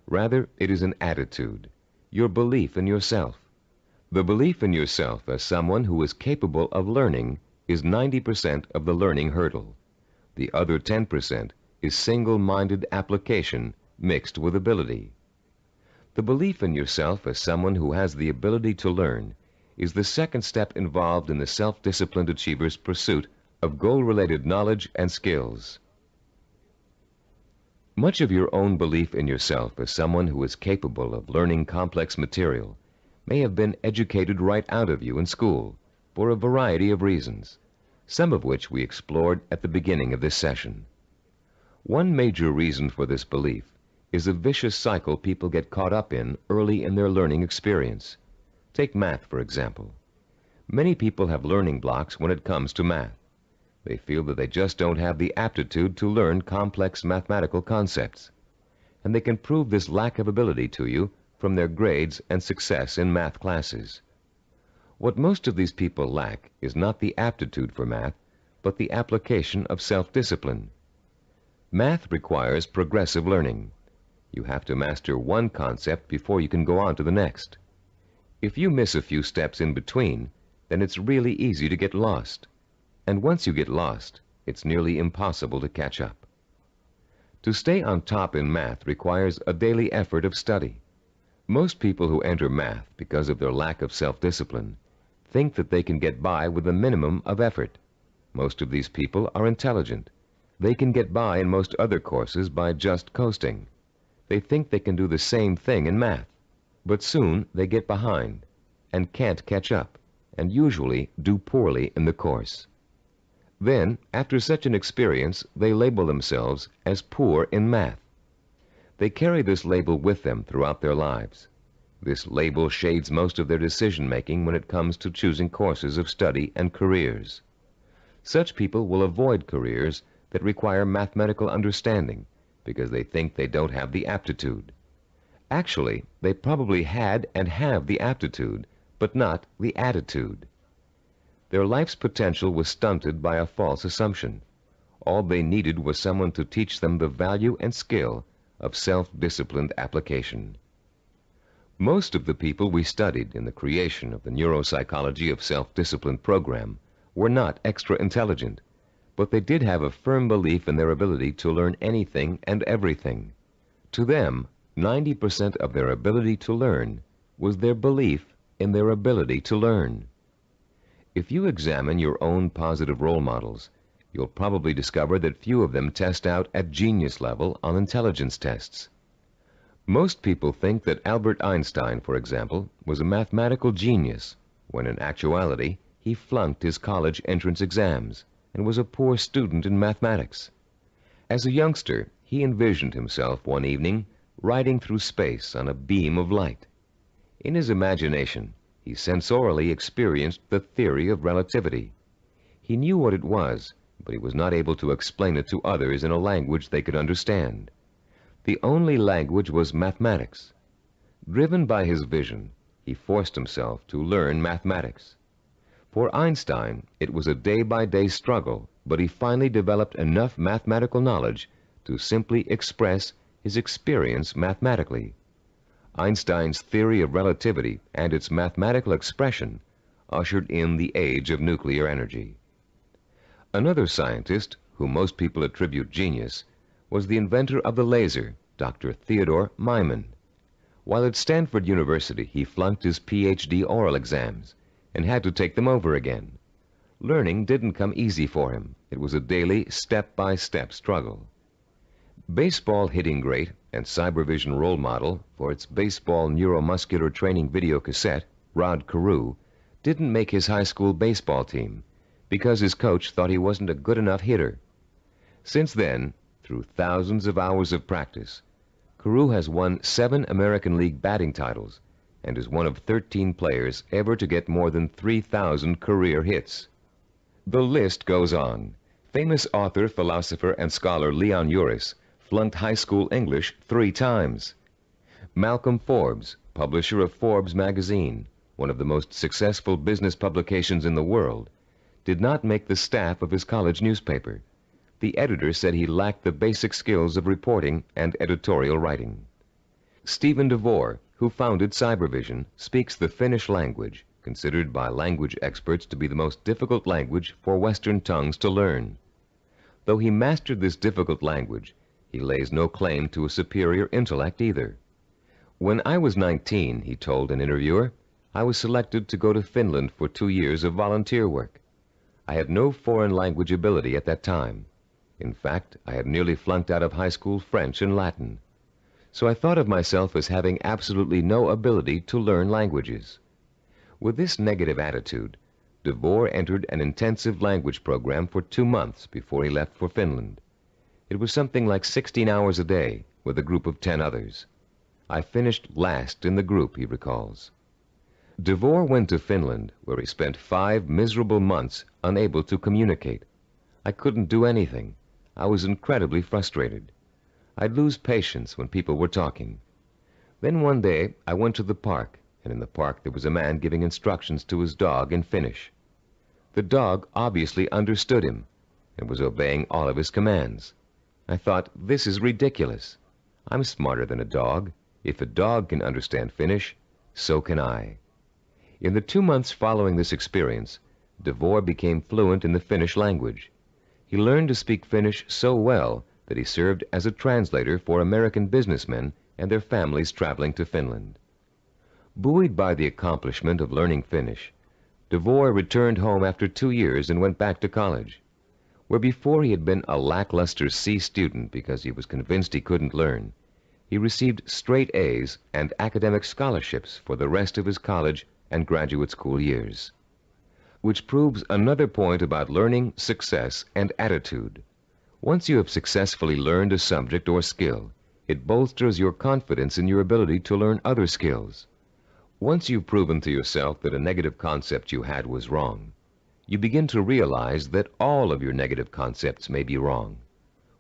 Rather, it is an attitude, your belief in yourself. The belief in yourself as someone who is capable of learning is 90% of the learning hurdle. The other 10% is single-minded application mixed with ability. The belief in yourself as someone who has the ability to learn is the second step involved in the self-disciplined achiever's pursuit of goal-related knowledge and skills. Much of your own belief in yourself as someone who is capable of learning complex material may have been educated right out of you in school for a variety of reasons, some of which we explored at the beginning of this session. One major reason for this belief is a vicious cycle people get caught up in early in their learning experience. Take math, for example. Many people have learning blocks when it comes to math. They feel that they just don't have the aptitude to learn complex mathematical concepts, and they can prove this lack of ability to you from their grades and success in math classes. What most of these people lack is not the aptitude for math, but the application of self-discipline. Math requires progressive learning. You have to master one concept before you can go on to the next. If you miss a few steps in between, then it's really easy to get lost. And once you get lost, it's nearly impossible to catch up. To stay on top in math requires a daily effort of study. Most people who enter math because of their lack of self-discipline think that they can get by with a minimum of effort. Most of these people are intelligent. They can get by in most other courses by just coasting. They think they can do the same thing in math, but soon they get behind and can't catch up, and usually do poorly in the course. Then, after such an experience, they label themselves as poor in math. They carry this label with them throughout their lives. This label shades most of their decision-making when it comes to choosing courses of study and careers. Such people will avoid careers that require mathematical understanding because they think they don't have the aptitude. Actually, they probably had and have the aptitude, but not the attitude. Their life's potential was stunted by a false assumption. All they needed was someone to teach them the value and skill of self-disciplined application. Most of the people we studied in the creation of the Neuropsychology of Self-Discipline program were not extra intelligent, but they did have a firm belief in their ability to learn anything and everything. To them, 90% of their ability to learn was their belief in their ability to learn. If you examine your own positive role models, you'll probably discover that few of them test out at genius level on intelligence tests. Most people think that Albert Einstein, for example, was a mathematical genius, when in actuality he flunked his college entrance exams and was a poor student in mathematics. As a youngster, he envisioned himself one evening riding through space on a beam of light. In his imagination, he sensorially experienced the theory of relativity. He knew what it was, but he was not able to explain it to others in a language they could understand. The only language was mathematics. Driven by his vision, he forced himself to learn mathematics. For Einstein, it was a day-by-day struggle, but he finally developed enough mathematical knowledge to simply express his experience mathematically. Einstein's theory of relativity and its mathematical expression ushered in the age of nuclear energy. Another scientist, whom most people attribute genius, was the inventor of the laser, Dr. Theodore Myman. While at Stanford University, he flunked his PhD oral exams and had to take them over again. Learning didn't come easy for him. It was a daily, step-by-step struggle. Baseball hitting great and cybervision role model for its baseball neuromuscular training video cassette, Rod Carew, didn't make his high school baseball team because his coach thought he wasn't a good enough hitter. Since then, through thousands of hours of practice, Carew has won 7 American League batting titles and is one of 13 players ever to get more than 3,000 career hits. The list goes on. Famous author, philosopher, and scholar Leon Uris flunked high school English 3 times. Malcolm Forbes, publisher of Forbes magazine, one of the most successful business publications in the world, did not make the staff of his college newspaper. The editor said he lacked the basic skills of reporting and editorial writing. Stephen DeVore, who founded Cybervision, speaks the Finnish language, considered by language experts to be the most difficult language for Western tongues to learn. Though he mastered this difficult language, he lays no claim to a superior intellect either. When I was 19, he told an interviewer, I was selected to go to Finland for 2 years of volunteer work. I had no foreign language ability at that time. In fact, I had nearly flunked out of high school French and Latin. So I thought of myself as having absolutely no ability to learn languages. With this negative attitude, DeVore entered an intensive language program for 2 months before he left for Finland. It was something like 16 hours a day with a group of 10 others. I finished last in the group, he recalls. DeVore went to Finland, where he spent 5 miserable months unable to communicate. I couldn't do anything. I was incredibly frustrated. I'd lose patience when people were talking. Then one day I went to the park, and in the park there was a man giving instructions to his dog in Finnish. The dog obviously understood him and was obeying all of his commands. I thought, this is ridiculous. I'm smarter than a dog. If a dog can understand Finnish, so can I. In the 2 months following this experience, DeVore became fluent in the Finnish language. He learned to speak Finnish so well that he served as a translator for American businessmen and their families traveling to Finland. Buoyed by the accomplishment of learning Finnish, DeVore returned home after 2 years and went back to college. Where before he had been a lackluster C student because he was convinced he couldn't learn, he received straight A's and academic scholarships for the rest of his college and graduate school years. Which proves another point about learning, success, and attitude. Once you have successfully learned a subject or skill, it bolsters your confidence in your ability to learn other skills. Once you've proven to yourself that a negative concept you had was wrong, you begin to realize that all of your negative concepts may be wrong.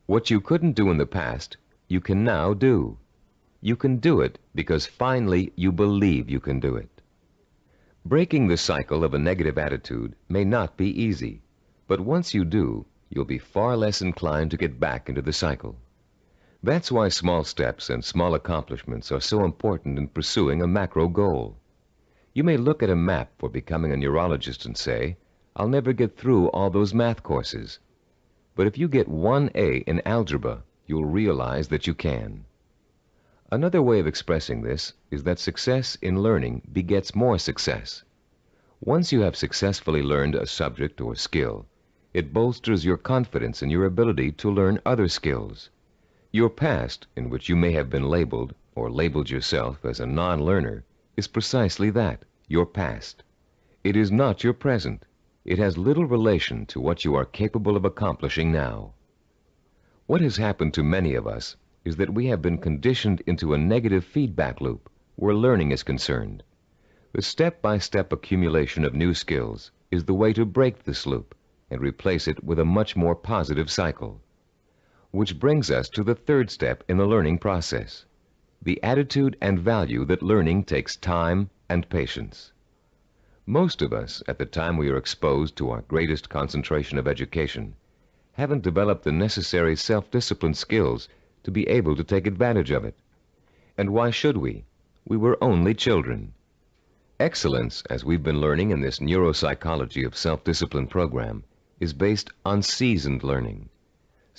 What you couldn't do in the past, you can now do. You can do it because finally you believe you can do it. Breaking the cycle of a negative attitude may not be easy, but once you do, you'll be far less inclined to get back into the cycle. That's why small steps and small accomplishments are so important in pursuing a macro goal. You may look at a map for becoming a neurologist and say, I'll never get through all those math courses. But if you get 1 A in algebra, you'll realize that you can. Another way of expressing this is that success in learning begets more success. Once you have successfully learned a subject or skill, it bolsters your confidence in your ability to learn other skills. Your past, in which you may have been labeled or labeled yourself as a non-learner, is precisely that, your past. It is not your present. It has little relation to what you are capable of accomplishing now. What has happened to many of us is that we have been conditioned into a negative feedback loop where learning is concerned. The step-by-step accumulation of new skills is the way to break this loop and replace it with a much more positive cycle. Which brings us to the 3rd step in the learning process, the attitude and value that learning takes time and patience. Most of us, at the time we are exposed to our greatest concentration of education, haven't developed the necessary self-discipline skills to be able to take advantage of it. And why should we? We were only children. Excellence, as we've been learning in this neuropsychology of self-discipline program, is based on seasoned learning.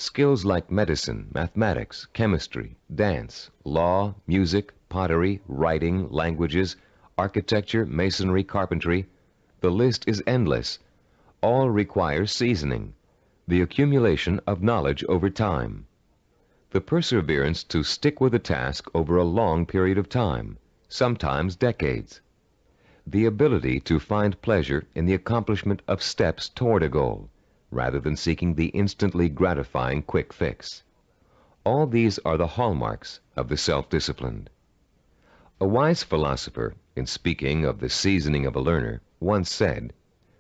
Skills like medicine, mathematics, chemistry, dance, law, music, pottery, writing, languages, architecture, masonry, carpentry, the list is endless. All require seasoning, the accumulation of knowledge over time. The perseverance to stick with a task over a long period of time, sometimes decades. The ability to find pleasure in the accomplishment of steps toward a goal, rather than seeking the instantly gratifying quick fix. All these are the hallmarks of the self-disciplined. A wise philosopher, in speaking of the seasoning of a learner, once said,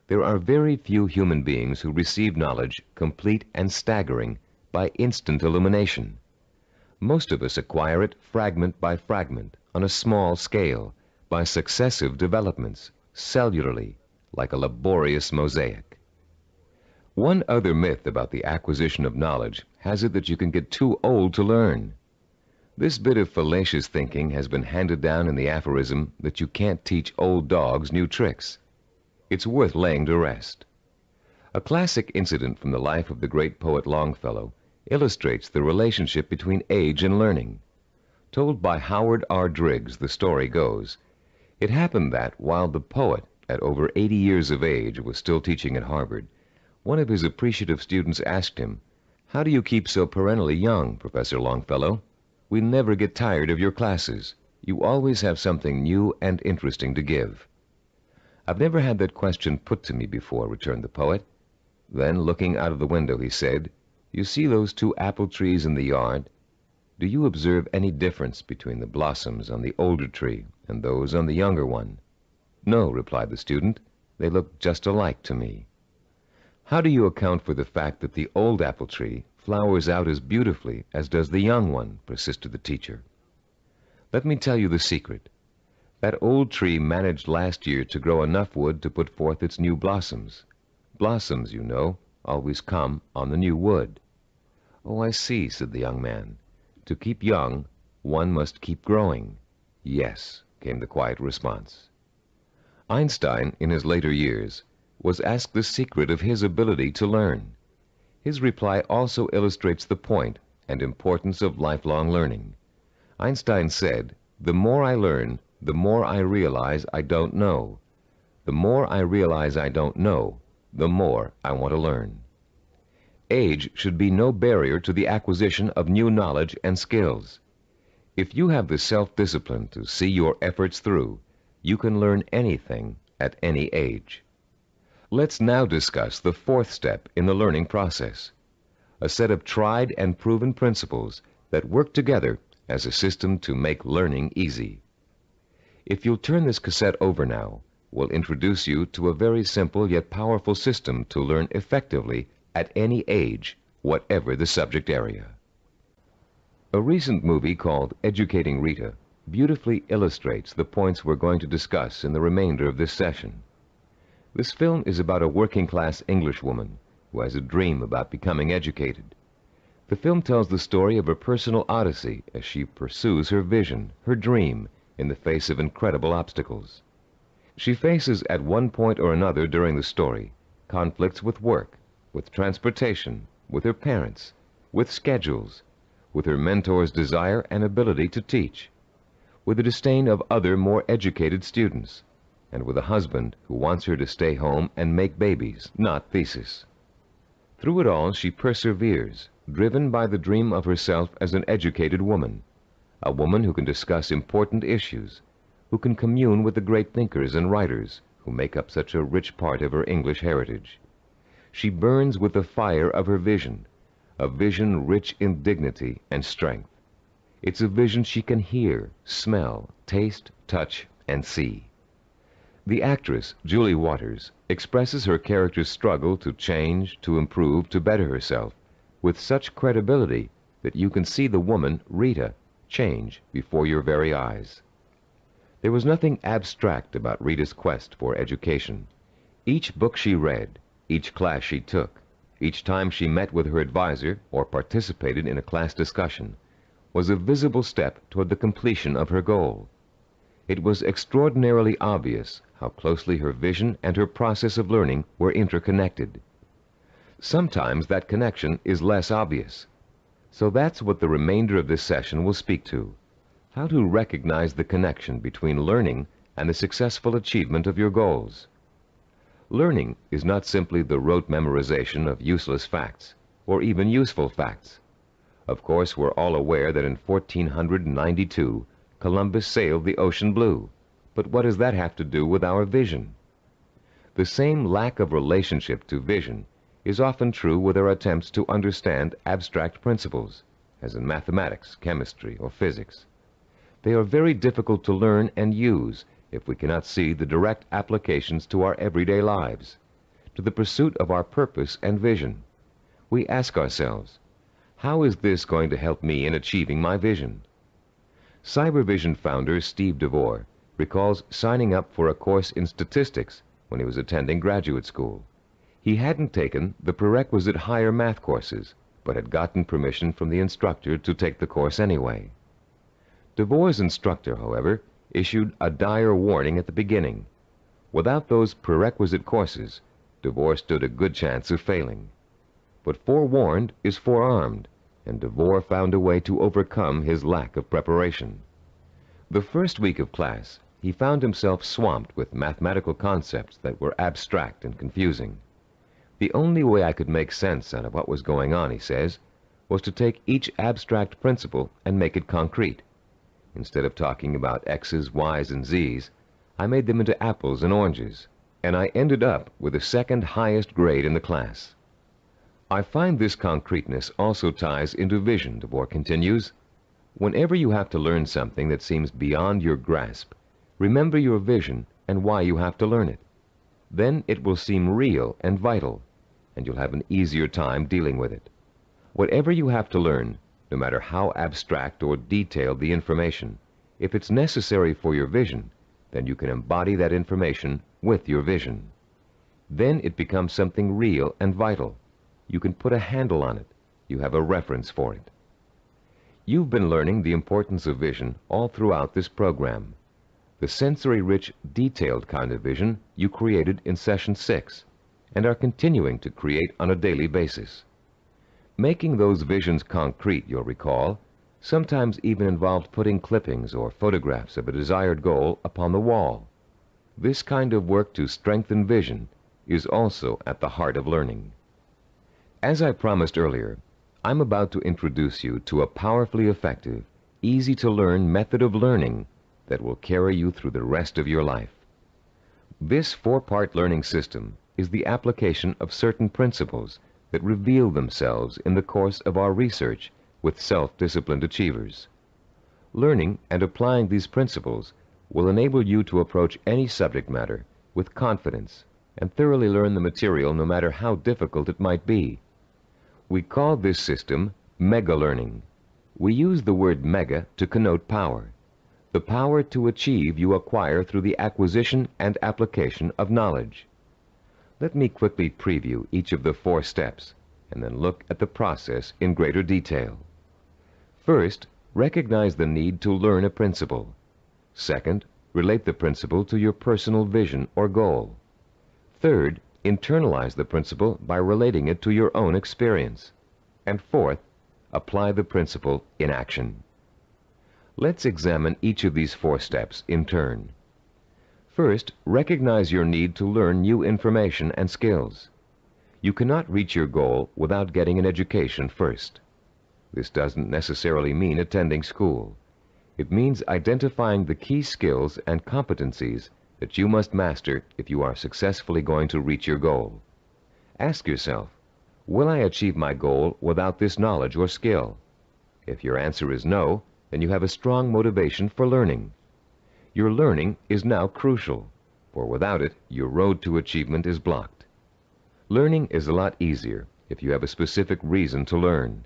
"There are very few human beings who receive knowledge complete and staggering by instant illumination. Most of us acquire it fragment by fragment, on a small scale, by successive developments, cellularly, like a laborious mosaic." One other myth about the acquisition of knowledge has it that you can get too old to learn. This bit of fallacious thinking has been handed down in the aphorism that you can't teach old dogs new tricks. It's worth laying to rest. A classic incident from the life of the great poet Longfellow illustrates the relationship between age and learning. Told by Howard R. Driggs, the story goes, it happened that while the poet, at over 80 years of age, was still teaching at Harvard, one of his appreciative students asked him, "How do you keep so perennially young, Professor Longfellow? We never get tired of your classes. You always have something new and interesting to give." "I've never had that question put to me before," returned the poet. Then, looking out of the window, he said, "You see those 2 apple trees in the yard? Do you observe any difference between the blossoms on the older tree and those on the younger one?" "No," replied the student. "They look just alike to me." "How do you account for the fact that the old apple tree flowers out as beautifully as does the young one?" persisted the teacher. "Let me tell you the secret. That old tree managed last year to grow enough wood to put forth its new blossoms. Blossoms, you know, always come on the new wood." "Oh, I see," said the young man. "To keep young, one must keep growing." "Yes," came the quiet response. Einstein, in his later years, was asked the secret of his ability to learn. His reply also illustrates the point and importance of lifelong learning. Einstein said, "The more I learn, the more I realize I don't know. The more I realize I don't know, the more I want to learn." Age should be no barrier to the acquisition of new knowledge and skills. If you have the self-discipline to see your efforts through, you can learn anything at any age. Let's now discuss the 4th step in the learning process, a set of tried and proven principles that work together as a system to make learning easy. If you'll turn this cassette over now, we'll introduce you to a very simple yet powerful system to learn effectively at any age, whatever the subject area. A recent movie called Educating Rita beautifully illustrates the points we're going to discuss in the remainder of this session. This film is about a working-class Englishwoman who has a dream about becoming educated. The film tells the story of a personal odyssey as she pursues her vision, her dream, in the face of incredible obstacles. She faces at one point or another during the story conflicts with work, with transportation, with her parents, with schedules, with her mentor's desire and ability to teach, with the disdain of other more educated students, and with a husband who wants her to stay home and make babies, not thesis. Through it all, she perseveres, driven by the dream of herself as an educated woman, a woman who can discuss important issues, who can commune with the great thinkers and writers who make up such a rich part of her English heritage. She burns with the fire of her vision, a vision rich in dignity and strength. It's a vision she can hear, smell, taste, touch, and see. The actress, Julie Waters, expresses her character's struggle to change, to improve, to better herself, with such credibility that you can see the woman, Rita, change before your very eyes. There was nothing abstract about Rita's quest for education. Each book she read, each class she took, each time she met with her advisor or participated in a class discussion, was a visible step toward the completion of her goal. It was extraordinarily obvious how closely her vision and her process of learning were interconnected. Sometimes that connection is less obvious. So that's what the remainder of this session will speak to: how to recognize the connection between learning and the successful achievement of your goals. Learning is not simply the rote memorization of useless facts, or even useful facts. Of course, we're all aware that in 1492, Columbus sailed the ocean blue. But what does that have to do with our vision? The same lack of relationship to vision is often true with our attempts to understand abstract principles, as in mathematics, chemistry, or physics. They are very difficult to learn and use if we cannot see the direct applications to our everyday lives, to the pursuit of our purpose and vision. We ask ourselves, how is this going to help me in achieving my vision? Cybervision founder Steve DeVore recalls signing up for a course in statistics when he was attending graduate school. He hadn't taken the prerequisite higher math courses, but had gotten permission from the instructor to take the course anyway. DeVore's instructor, however, issued a dire warning at the beginning. Without those prerequisite courses, DeVore stood a good chance of failing. But forewarned is forearmed, and DeVore found a way to overcome his lack of preparation. The first week of class, he found himself swamped with mathematical concepts that were abstract and confusing. The only way I could make sense out of what was going on, he says, was to take each abstract principle and make it concrete. Instead of talking about X's, Y's, and Z's, I made them into apples and oranges, and I ended up with the second highest grade in the class. I find this concreteness also ties into vision, DeVore continues. Whenever you have to learn something that seems beyond your grasp, remember your vision and why you have to learn it. Then it will seem real and vital, and you'll have an easier time dealing with it. Whatever you have to learn, no matter how abstract or detailed the information, if it's necessary for your vision, then you can embody that information with your vision. Then it becomes something real and vital. You can put a handle on it. You have a reference for it. You've been learning the importance of vision all throughout this program. The sensory-rich, detailed kind of vision you created in Session 6 and are continuing to create on a daily basis. Making those visions concrete, you'll recall, sometimes even involved putting clippings or photographs of a desired goal upon the wall. This kind of work to strengthen vision is also at the heart of learning. As I promised earlier, I'm about to introduce you to a powerfully effective, easy-to-learn method of learning that will carry you through the rest of your life. This four-part learning system is the application of certain principles that reveal themselves in the course of our research with self-disciplined achievers. Learning and applying these principles will enable you to approach any subject matter with confidence and thoroughly learn the material no matter how difficult it might be. We call this system mega learning. We use the word mega to connote power. The power to achieve you acquire through the acquisition and application of knowledge. Let me quickly preview each of the 4 steps and then look at the process in greater detail. First, recognize the need to learn a principle. Second, relate the principle to your personal vision or goal. Third, internalize the principle by relating it to your own experience. And fourth, apply the principle in action. Let's examine each of these 4 steps in turn. First, recognize your need to learn new information and skills. You cannot reach your goal without getting an education first. This doesn't necessarily mean attending school. It means identifying the key skills and competencies that you must master if you are successfully going to reach your goal. Ask yourself, will I achieve my goal without this knowledge or skill? If your answer is no, then you have a strong motivation for learning. Your learning is now crucial, for without it, your road to achievement is blocked. Learning is a lot easier if you have a specific reason to learn.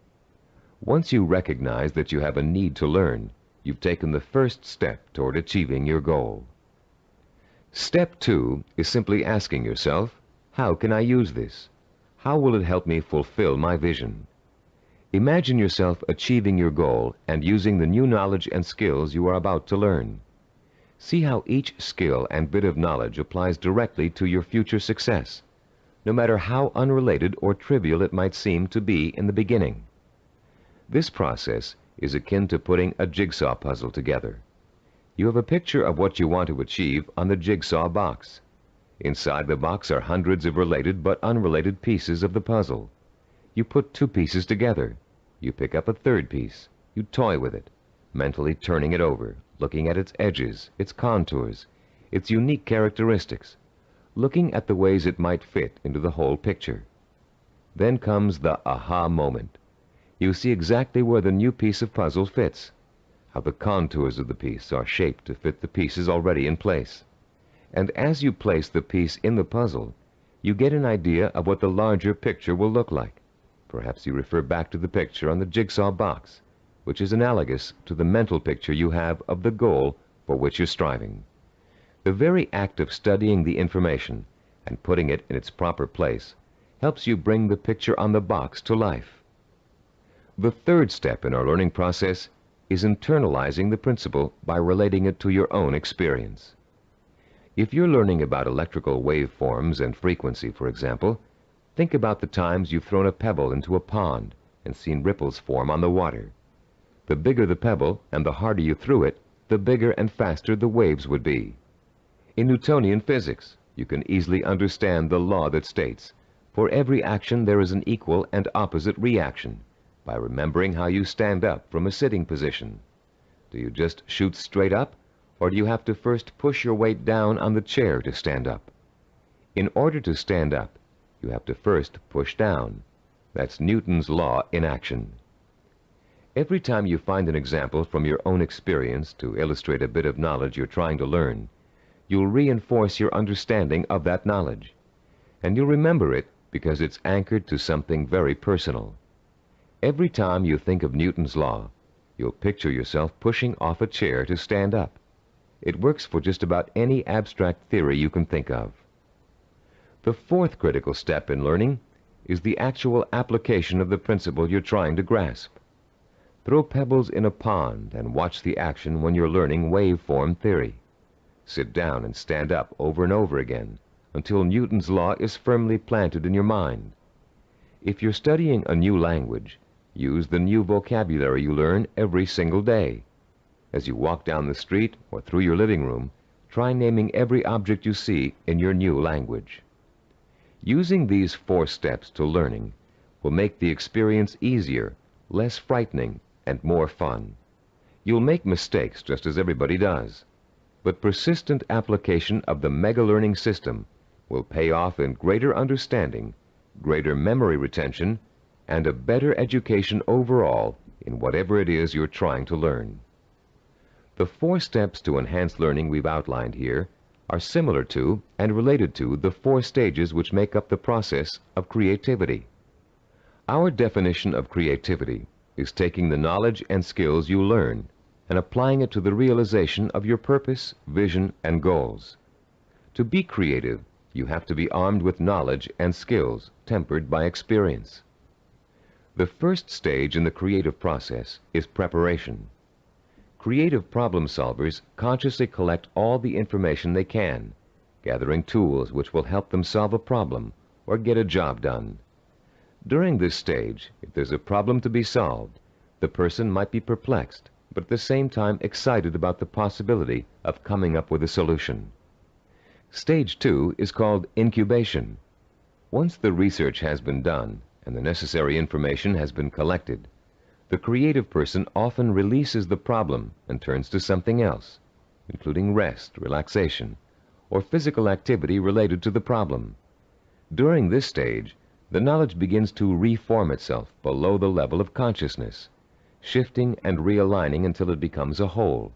Once you recognize that you have a need to learn, you've taken the first step toward achieving your goal. Step 2 is simply asking yourself, how can I use this? How will it help me fulfill my vision? Imagine yourself achieving your goal and using the new knowledge and skills you are about to learn. See how each skill and bit of knowledge applies directly to your future success. no matter how unrelated or trivial it might seem to be in the beginning. This process is akin to putting a jigsaw puzzle together. You have a picture of what you want to achieve on the jigsaw box. Inside the box are hundreds of related but unrelated pieces of the puzzle. You put two pieces together. You pick up a third piece. You toy with it, mentally turning it over, looking at its edges, its contours, its unique characteristics, looking at the ways it might fit into the whole picture. Then comes the aha moment. You see exactly where the new piece of puzzle fits, how the contours of the piece are shaped to fit the pieces already in place. And as you place the piece in the puzzle, you get an idea of what the larger picture will look like. Perhaps you refer back to the picture on the jigsaw box, which is analogous to the mental picture you have of the goal for which you're striving. The very act of studying the information and putting it in its proper place helps you bring the picture on the box to life. The third step in our learning process is internalizing the principle by relating it to your own experience. If you're learning about electrical waveforms and frequency, for example, think about the times you've thrown a pebble into a pond and seen ripples form on the water. The bigger the pebble and the harder you threw it, the bigger and faster the waves would be. In Newtonian physics, you can easily understand the law that states, for every action there is an equal and opposite reaction, by remembering how you stand up from a sitting position. Do you just shoot straight up, or do you have to first push your weight down on the chair to stand up? In order to stand up, you have to first push down. That's Newton's law in action. Every time you find an example from your own experience to illustrate a bit of knowledge you're trying to learn, you'll reinforce your understanding of that knowledge. And you'll remember it because it's anchored to something very personal. Every time you think of Newton's law, you'll picture yourself pushing off a chair to stand up. It works for just about any abstract theory you can think of. The fourth critical step in learning is the actual application of the principle you're trying to grasp. Throw pebbles in a pond and watch the action when you're learning waveform theory. Sit down and stand up over and over again until Newton's law is firmly planted in your mind. If you're studying a new language, use the new vocabulary you learn every single day. As you walk down the street or through your living room, try naming every object you see in your new language. Using these 4 steps to learning will make the experience easier, less frightening, and more fun. You'll make mistakes just as everybody does, but persistent application of the mega-learning system will pay off in greater understanding, greater memory retention, and a better education overall in whatever it is you're trying to learn. The 4 steps to enhance learning we've outlined here are similar to and related to the 4 stages which make up the process of creativity. Our definition of creativity is taking the knowledge and skills you learn and applying it to the realization of your purpose, vision, and goals. To be creative, you have to be armed with knowledge and skills tempered by experience. The first stage in the creative process is preparation. Creative problem solvers consciously collect all the information they can, gathering tools which will help them solve a problem or get a job done. During this stage, if there's a problem to be solved, the person might be perplexed, but at the same time excited about the possibility of coming up with a solution. Stage 2 is called incubation. Once the research has been done and the necessary information has been collected, the creative person often releases the problem and turns to something else, including rest, relaxation, or physical activity related to the problem. During this stage, the knowledge begins to reform itself below the level of consciousness, shifting and realigning until it becomes a whole.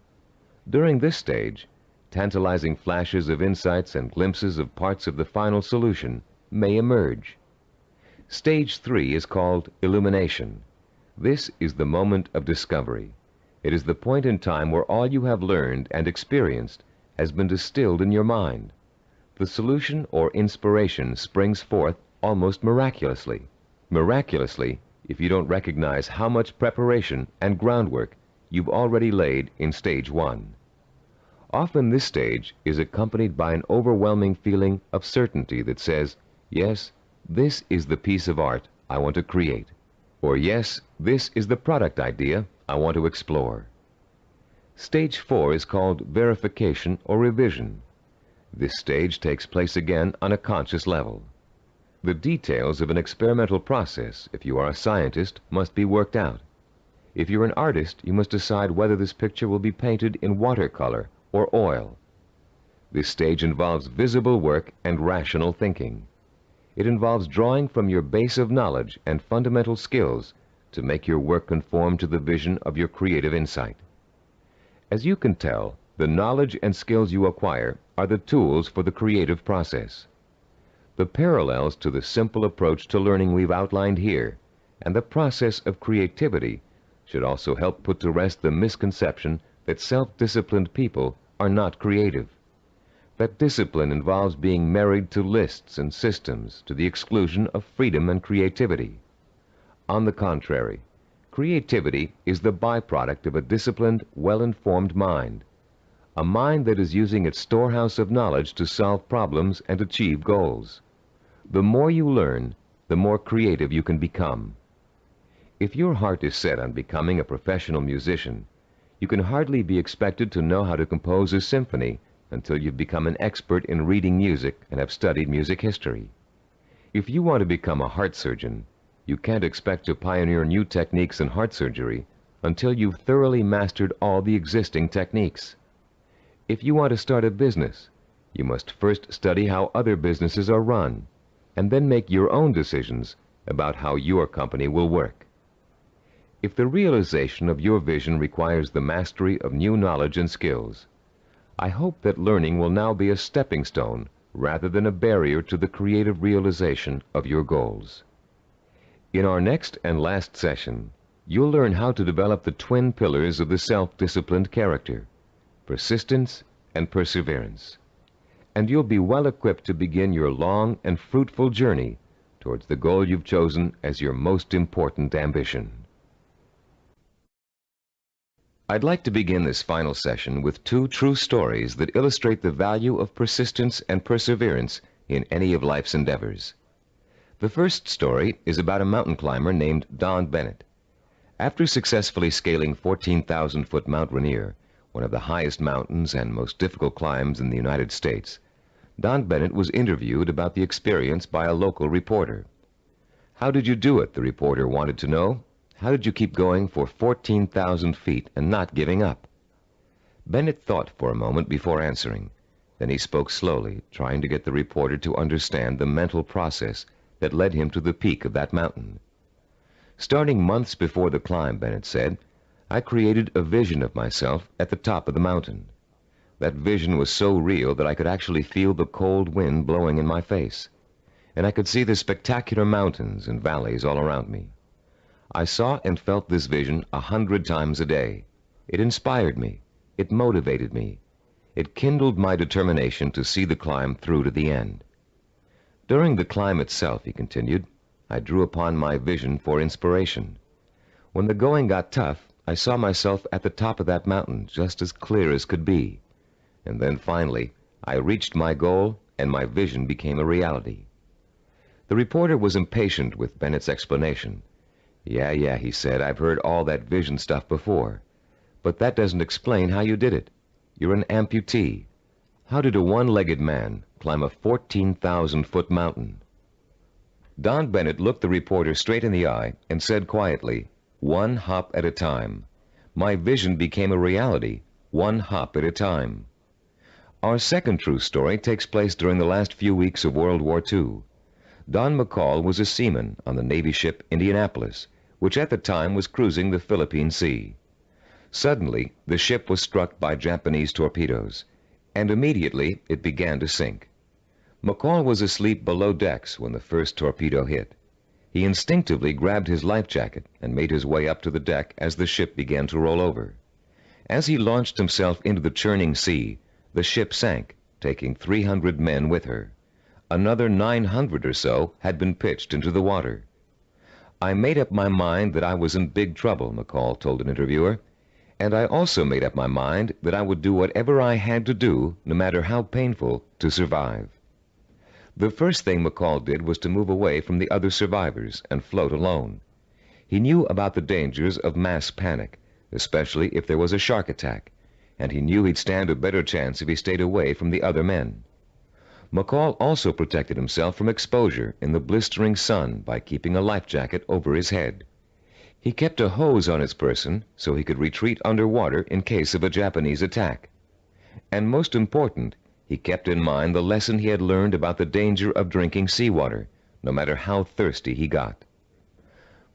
During this stage, tantalizing flashes of insights and glimpses of parts of the final solution may emerge. Stage 3 is called illumination. This is the moment of discovery. It is the point in time where all you have learned and experienced has been distilled in your mind. The solution or inspiration springs forth almost miraculously. Miraculously, if you don't recognize how much preparation and groundwork you've already laid in stage 1. Often this stage is accompanied by an overwhelming feeling of certainty that says, yes, this is the piece of art I want to create. Or yes, this is the product idea I want to explore. Stage 4 is called verification or revision. This stage takes place again on a conscious level. The details of an experimental process, if you are a scientist, must be worked out. If you're an artist, you must decide whether this picture will be painted in watercolor or oil. This stage involves visible work and rational thinking. It involves drawing from your base of knowledge and fundamental skills to make your work conform to the vision of your creative insight. As you can tell, the knowledge and skills you acquire are the tools for the creative process. The parallels to the simple approach to learning we've outlined here and the process of creativity should also help put to rest the misconception that self-disciplined people are not creative. That discipline involves being married to lists and systems to the exclusion of freedom and creativity. On the contrary, creativity is the byproduct of a disciplined, well-informed mind. A mind that is using its storehouse of knowledge to solve problems and achieve goals. The more you learn, the more creative you can become. If your heart is set on becoming a professional musician, you can hardly be expected to know how to compose a symphony until you've become an expert in reading music and have studied music history. If you want to become a heart surgeon, you can't expect to pioneer new techniques in heart surgery until you've thoroughly mastered all the existing techniques. If you want to start a business, you must first study how other businesses are run, and then make your own decisions about how your company will work. If the realization of your vision requires the mastery of new knowledge and skills, I hope that learning will now be a stepping stone rather than a barrier to the creative realization of your goals. In our next and last session, you'll learn how to develop the twin pillars of the self-disciplined character, persistence and perseverance. And you'll be well equipped to begin your long and fruitful journey towards the goal you've chosen as your most important ambition. I'd like to begin this final session with two true stories that illustrate the value of persistence and perseverance in any of life's endeavors. The first story is about a mountain climber named Don Bennett. After successfully scaling 14,000-foot Mount Rainier, one of the highest mountains and most difficult climbs in the United States, Don Bennett was interviewed about the experience by a local reporter. "How did you do it?" the reporter wanted to know. "How did you keep going for 14,000 feet and not giving up?" Bennett thought for a moment before answering. Then he spoke slowly, trying to get the reporter to understand the mental process that led him to the peak of that mountain. "Starting months before the climb," Bennett said, "I created a vision of myself at the top of the mountain. That vision was so real that I could actually feel the cold wind blowing in my face, and I could see the spectacular mountains and valleys all around me. I saw and felt this vision 100 times a day. It inspired me. It motivated me. It kindled my determination to see the climb through to the end. During the climb itself," he continued, "I drew upon my vision for inspiration. When the going got tough, I saw myself at the top of that mountain just as clear as could be. And then finally, I reached my goal and my vision became a reality." The reporter was impatient with Bennett's explanation. Yeah, he said, "I've heard all that vision stuff before. But that doesn't explain how you did it. You're an amputee. How did a one-legged man climb a 14,000-foot mountain?" Don Bennett looked the reporter straight in the eye and said quietly, "One hop at a time. My vision became a reality, one hop at a time." Our second true story takes place during the last few weeks of World War II. Don McCall was a seaman on the Navy ship Indianapolis, which at the time was cruising the Philippine Sea. Suddenly, the ship was struck by Japanese torpedoes, and immediately it began to sink. McCall was asleep below decks when the first torpedo hit. He instinctively grabbed his life jacket and made his way up to the deck as the ship began to roll over. As he launched himself into the churning sea, the ship sank, taking 300 men with her. Another 900 or so had been pitched into the water. "I made up my mind that I was in big trouble," McCall told an interviewer, "and I also made up my mind that I would do whatever I had to do, no matter how painful, to survive." The first thing McCall did was to move away from the other survivors and float alone. He knew about the dangers of mass panic, especially if there was a shark attack, and he knew he'd stand a better chance if he stayed away from the other men. McCall also protected himself from exposure in the blistering sun by keeping a life jacket over his head. He kept a hose on his person so he could retreat underwater in case of a Japanese attack. And most important, he kept in mind the lesson he had learned about the danger of drinking seawater, no matter how thirsty he got.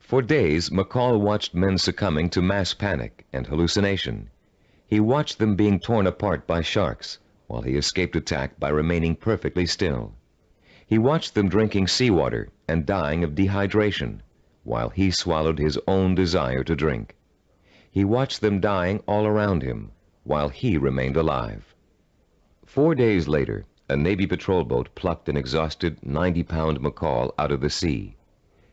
For days, McCall watched men succumbing to mass panic and hallucination. He watched them being torn apart by sharks, while he escaped attack by remaining perfectly still. He watched them drinking seawater and dying of dehydration, while he swallowed his own desire to drink. He watched them dying all around him, while he remained alive. 4 days later, a Navy patrol boat plucked an exhausted 90-pound McCall out of the sea.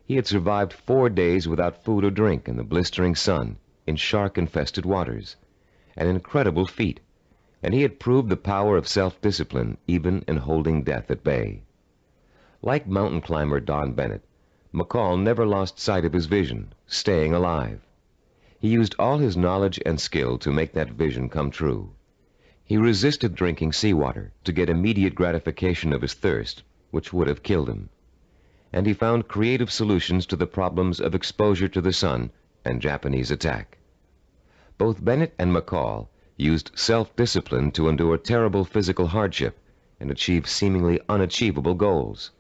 He had survived 4 days without food or drink in the blistering sun, in shark-infested waters. An incredible feat, and he had proved the power of self-discipline even in holding death at bay. Like mountain climber Don Bennett, McCall never lost sight of his vision, staying alive. He used all his knowledge and skill to make that vision come true. He resisted drinking seawater to get immediate gratification of his thirst, which would have killed him. And he found creative solutions to the problems of exposure to the sun and Japanese attack. Both Bennett and McCall used self-discipline to endure terrible physical hardship and achieve seemingly unachievable goals.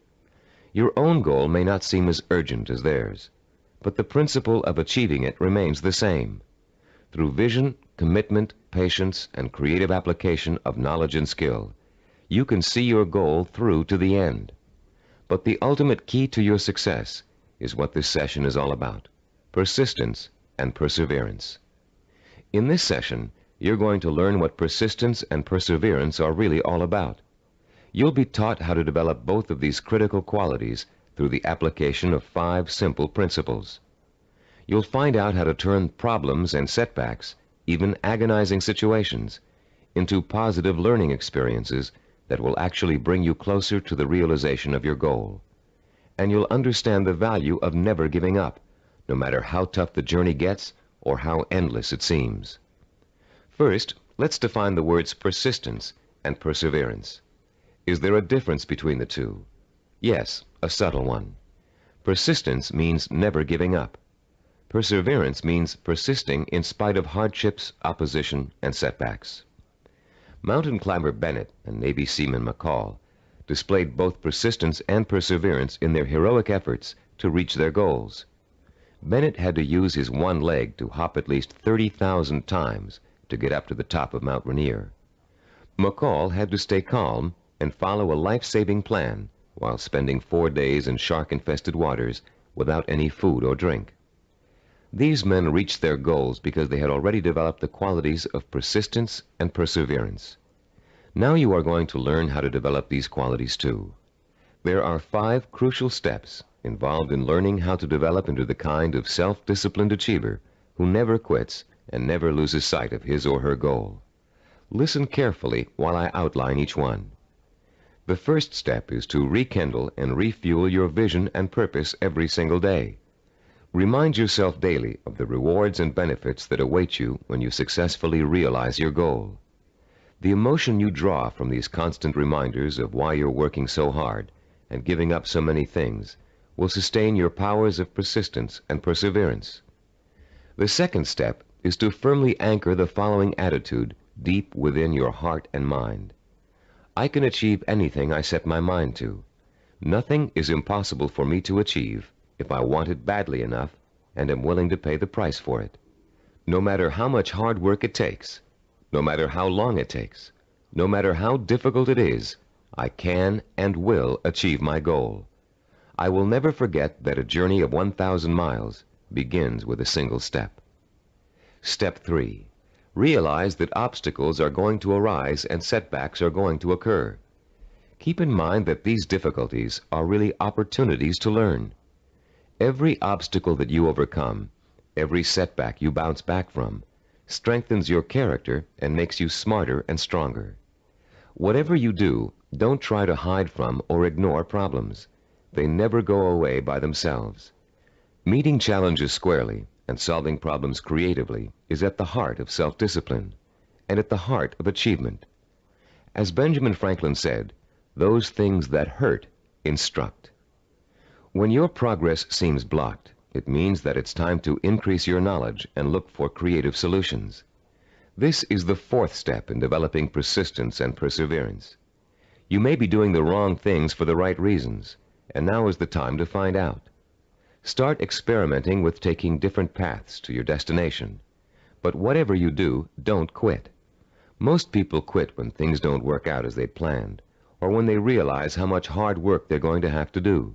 Your own goal may not seem as urgent as theirs, but the principle of achieving it remains the same. Through vision, commitment, patience, and creative application of knowledge and skill, you can see your goal through to the end. But the ultimate key to your success is what this session is all about: persistence and perseverance. In this session, you're going to learn what persistence and perseverance are really all about. You'll be taught how to develop both of these critical qualities through the application of 5 simple principles. You'll find out how to turn problems and setbacks, even agonizing situations, into positive learning experiences that will actually bring you closer to the realization of your goal. And you'll understand the value of never giving up, no matter how tough the journey gets or how endless it seems. First, let's define the words persistence and perseverance. Is there a difference between the two? Yes, a subtle one. Persistence means never giving up. Perseverance means persisting in spite of hardships, opposition, and setbacks. Mountain climber Bennett and Navy seaman McCall displayed both persistence and perseverance in their heroic efforts to reach their goals. Bennett had to use his one leg to hop at least 30,000 times to get up to the top of Mount Rainier. McCall had to stay calm and follow a life-saving plan while spending 4 days in shark-infested waters without any food or drink. These men reached their goals because they had already developed the qualities of persistence and perseverance. Now you are going to learn how to develop these qualities too. There are 5 crucial steps involved in learning how to develop into the kind of self-disciplined achiever who never quits and never loses sight of his or her goal. Listen carefully while I outline each one. The first step is to rekindle and refuel your vision and purpose every single day. Remind yourself daily of the rewards and benefits that await you when you successfully realize your goal. The emotion you draw from these constant reminders of why you're working so hard and giving up so many things will sustain your powers of persistence and perseverance. The second step is to firmly anchor the following attitude deep within your heart and mind. I can achieve anything I set my mind to. Nothing is impossible for me to achieve if I want it badly enough and am willing to pay the price for it. No matter how much hard work it takes, no matter how long it takes, no matter how difficult it is, I can and will achieve my goal. I will never forget that a journey of 1,000 miles begins with a single step. Step 3. Realize that obstacles are going to arise and setbacks are going to occur. Keep in mind that these difficulties are really opportunities to learn. Every obstacle that you overcome, every setback you bounce back from, strengthens your character and makes you smarter and stronger. Whatever you do, don't try to hide from or ignore problems. They never go away by themselves. Meeting challenges squarely and solving problems creatively is at the heart of self-discipline and at the heart of achievement. As Benjamin Franklin said, those things that hurt instruct. When your progress seems blocked, it means that it's time to increase your knowledge and look for creative solutions. This is the fourth step in developing persistence and perseverance. You may be doing the wrong things for the right reasons, and now is the time to find out. Start experimenting with taking different paths to your destination. But whatever you do, don't quit. Most people quit when things don't work out as they planned, or when they realize how much hard work they're going to have to do.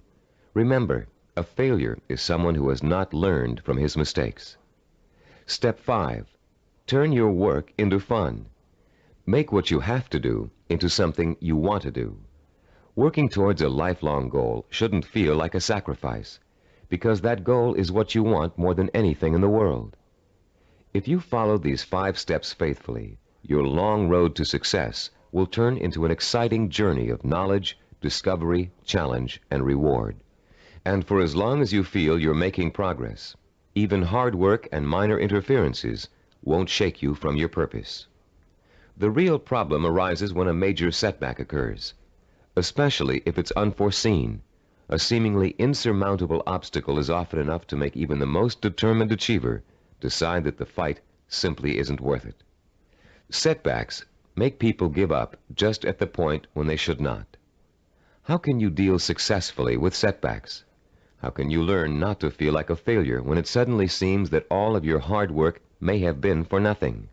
Remember, a failure is someone who has not learned from his mistakes. Step 5. Turn your work into fun. Make what you have to do into something you want to do. Working towards a lifelong goal shouldn't feel like a sacrifice, because that goal is what you want more than anything in the world. If you follow these 5 steps faithfully, your long road to success will turn into an exciting journey of knowledge, discovery, challenge, and reward. And for as long as you feel you're making progress, even hard work and minor interferences won't shake you from your purpose. The real problem arises when a major setback occurs, especially if it's unforeseen. A seemingly insurmountable obstacle is often enough to make even the most determined achiever decide that the fight simply isn't worth it. Setbacks make people give up just at the point when they should not. How can you deal successfully with setbacks? How can you learn not to feel like a failure when it suddenly seems that all of your hard work may have been for nothing?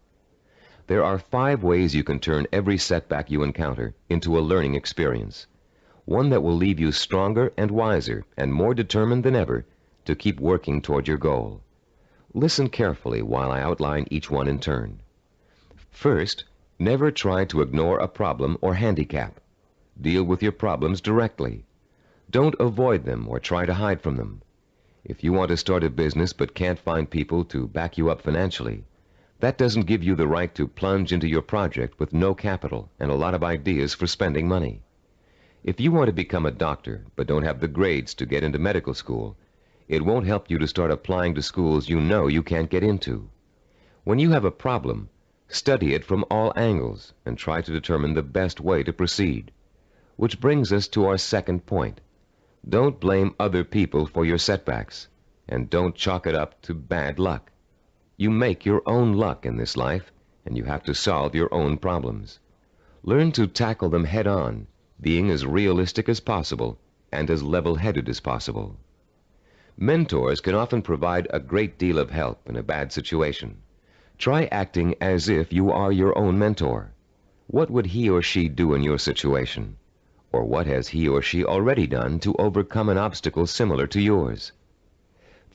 There are 5 ways you can turn every setback you encounter into a learning experience, one that will leave you stronger and wiser and more determined than ever to keep working toward your goal. Listen carefully while I outline each one in turn. First, never try to ignore a problem or handicap. Deal with your problems directly. Don't avoid them or try to hide from them. If you want to start a business but can't find people to back you up financially, that doesn't give you the right to plunge into your project with no capital and a lot of ideas for spending money. If you want to become a doctor but don't have the grades to get into medical school, it won't help you to start applying to schools you know you can't get into. When you have a problem, study it from all angles and try to determine the best way to proceed. Which brings us to our second point. Don't blame other people for your setbacks, and don't chalk it up to bad luck. You make your own luck in this life, and you have to solve your own problems. Learn to tackle them head on, being as realistic as possible and as level-headed as possible. Mentors can often provide a great deal of help in a bad situation. Try acting as if you are your own mentor. What would he or she do in your situation? Or what has he or she already done to overcome an obstacle similar to yours?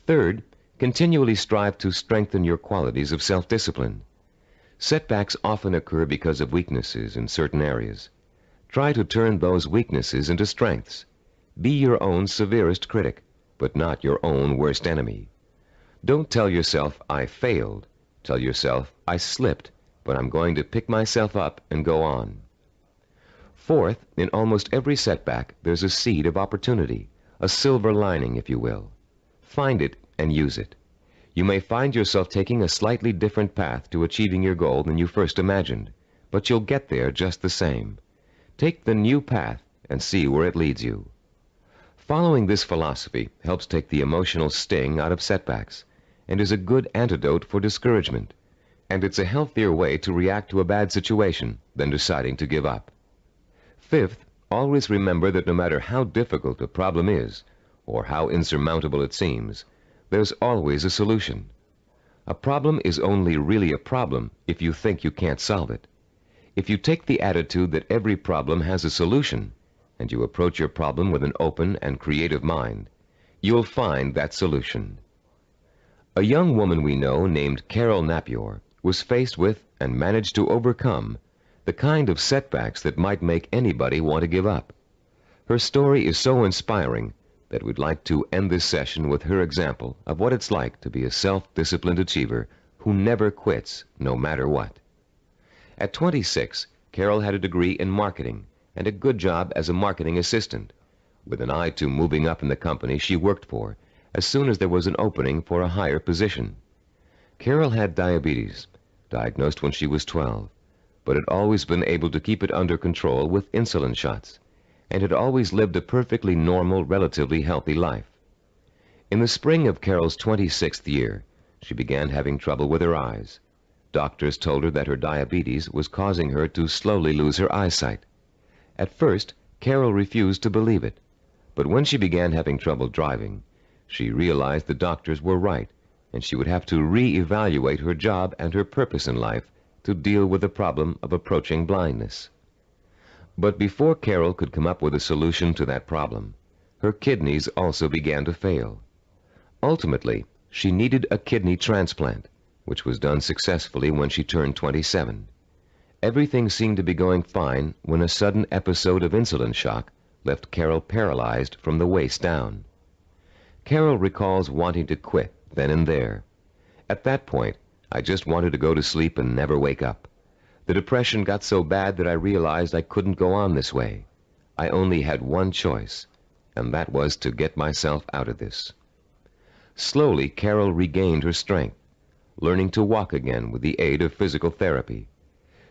Third, continually strive to strengthen your qualities of self-discipline. Setbacks often occur because of weaknesses in certain areas. Try to turn those weaknesses into strengths. Be your own severest critic, but not your own worst enemy. Don't tell yourself, I failed. Tell yourself, I slipped, but I'm going to pick myself up and go on. Fourth, in almost every setback, there's a seed of opportunity, a silver lining, if you will. Find it and use it. You may find yourself taking a slightly different path to achieving your goal than you first imagined, but you'll get there just the same. Take the new path and see where it leads you. Following this philosophy helps take the emotional sting out of setbacks and is a good antidote for discouragement, and it's a healthier way to react to a bad situation than deciding to give up. Fifth, always remember that no matter how difficult a problem is, or how insurmountable it seems, there's always a solution. A problem is only really a problem if you think you can't solve it. If you take the attitude that every problem has a solution, and you approach your problem with an open and creative mind, you'll find that solution. A young woman we know named Carol Napier was faced with and managed to overcome the kind of setbacks that might make anybody want to give up. Her story is so inspiring that we'd like to end this session with her example of what it's like to be a self-disciplined achiever who never quits no matter what. At 26, Carol had a degree in marketing and a good job as a marketing assistant. With an eye to moving up in the company she worked for as soon as there was an opening for a higher position. Carol had diabetes, diagnosed when she was 12, but had always been able to keep it under control with insulin shots, and had always lived a perfectly normal, relatively healthy life. In the spring of Carol's 26th year, she began having trouble with her eyes. Doctors told her that her diabetes was causing her to slowly lose her eyesight. At first, Carol refused to believe it, but when she began having trouble driving, she realized the doctors were right, and she would have to re-evaluate her job and her purpose in life to deal with the problem of approaching blindness. But before Carol could come up with a solution to that problem, her kidneys also began to fail. Ultimately, she needed a kidney transplant, which was done successfully when she turned 27. Everything seemed to be going fine when a sudden episode of insulin shock left Carol paralyzed from the waist down. Carol recalls wanting to quit then and there. At that point, I just wanted to go to sleep and never wake up. The depression got so bad that I realized I couldn't go on this way. I only had one choice, and that was to get myself out of this. Slowly, Carol regained her strength, learning to walk again with the aid of physical therapy.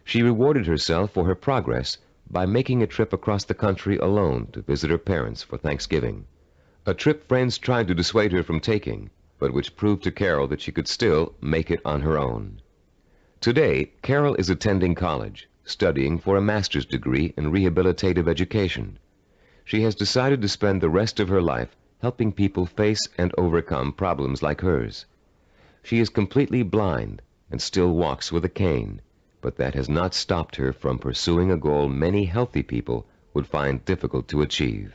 She rewarded herself for her progress by making a trip across the country alone to visit her parents for Thanksgiving. A trip friends tried to dissuade her from taking, but which proved to Carol that she could still make it on her own. Today, Carol is attending college, studying for a master's degree in rehabilitative education. She has decided to spend the rest of her life helping people face and overcome problems like hers. She is completely blind and still walks with a cane, but that has not stopped her from pursuing a goal many healthy people would find difficult to achieve.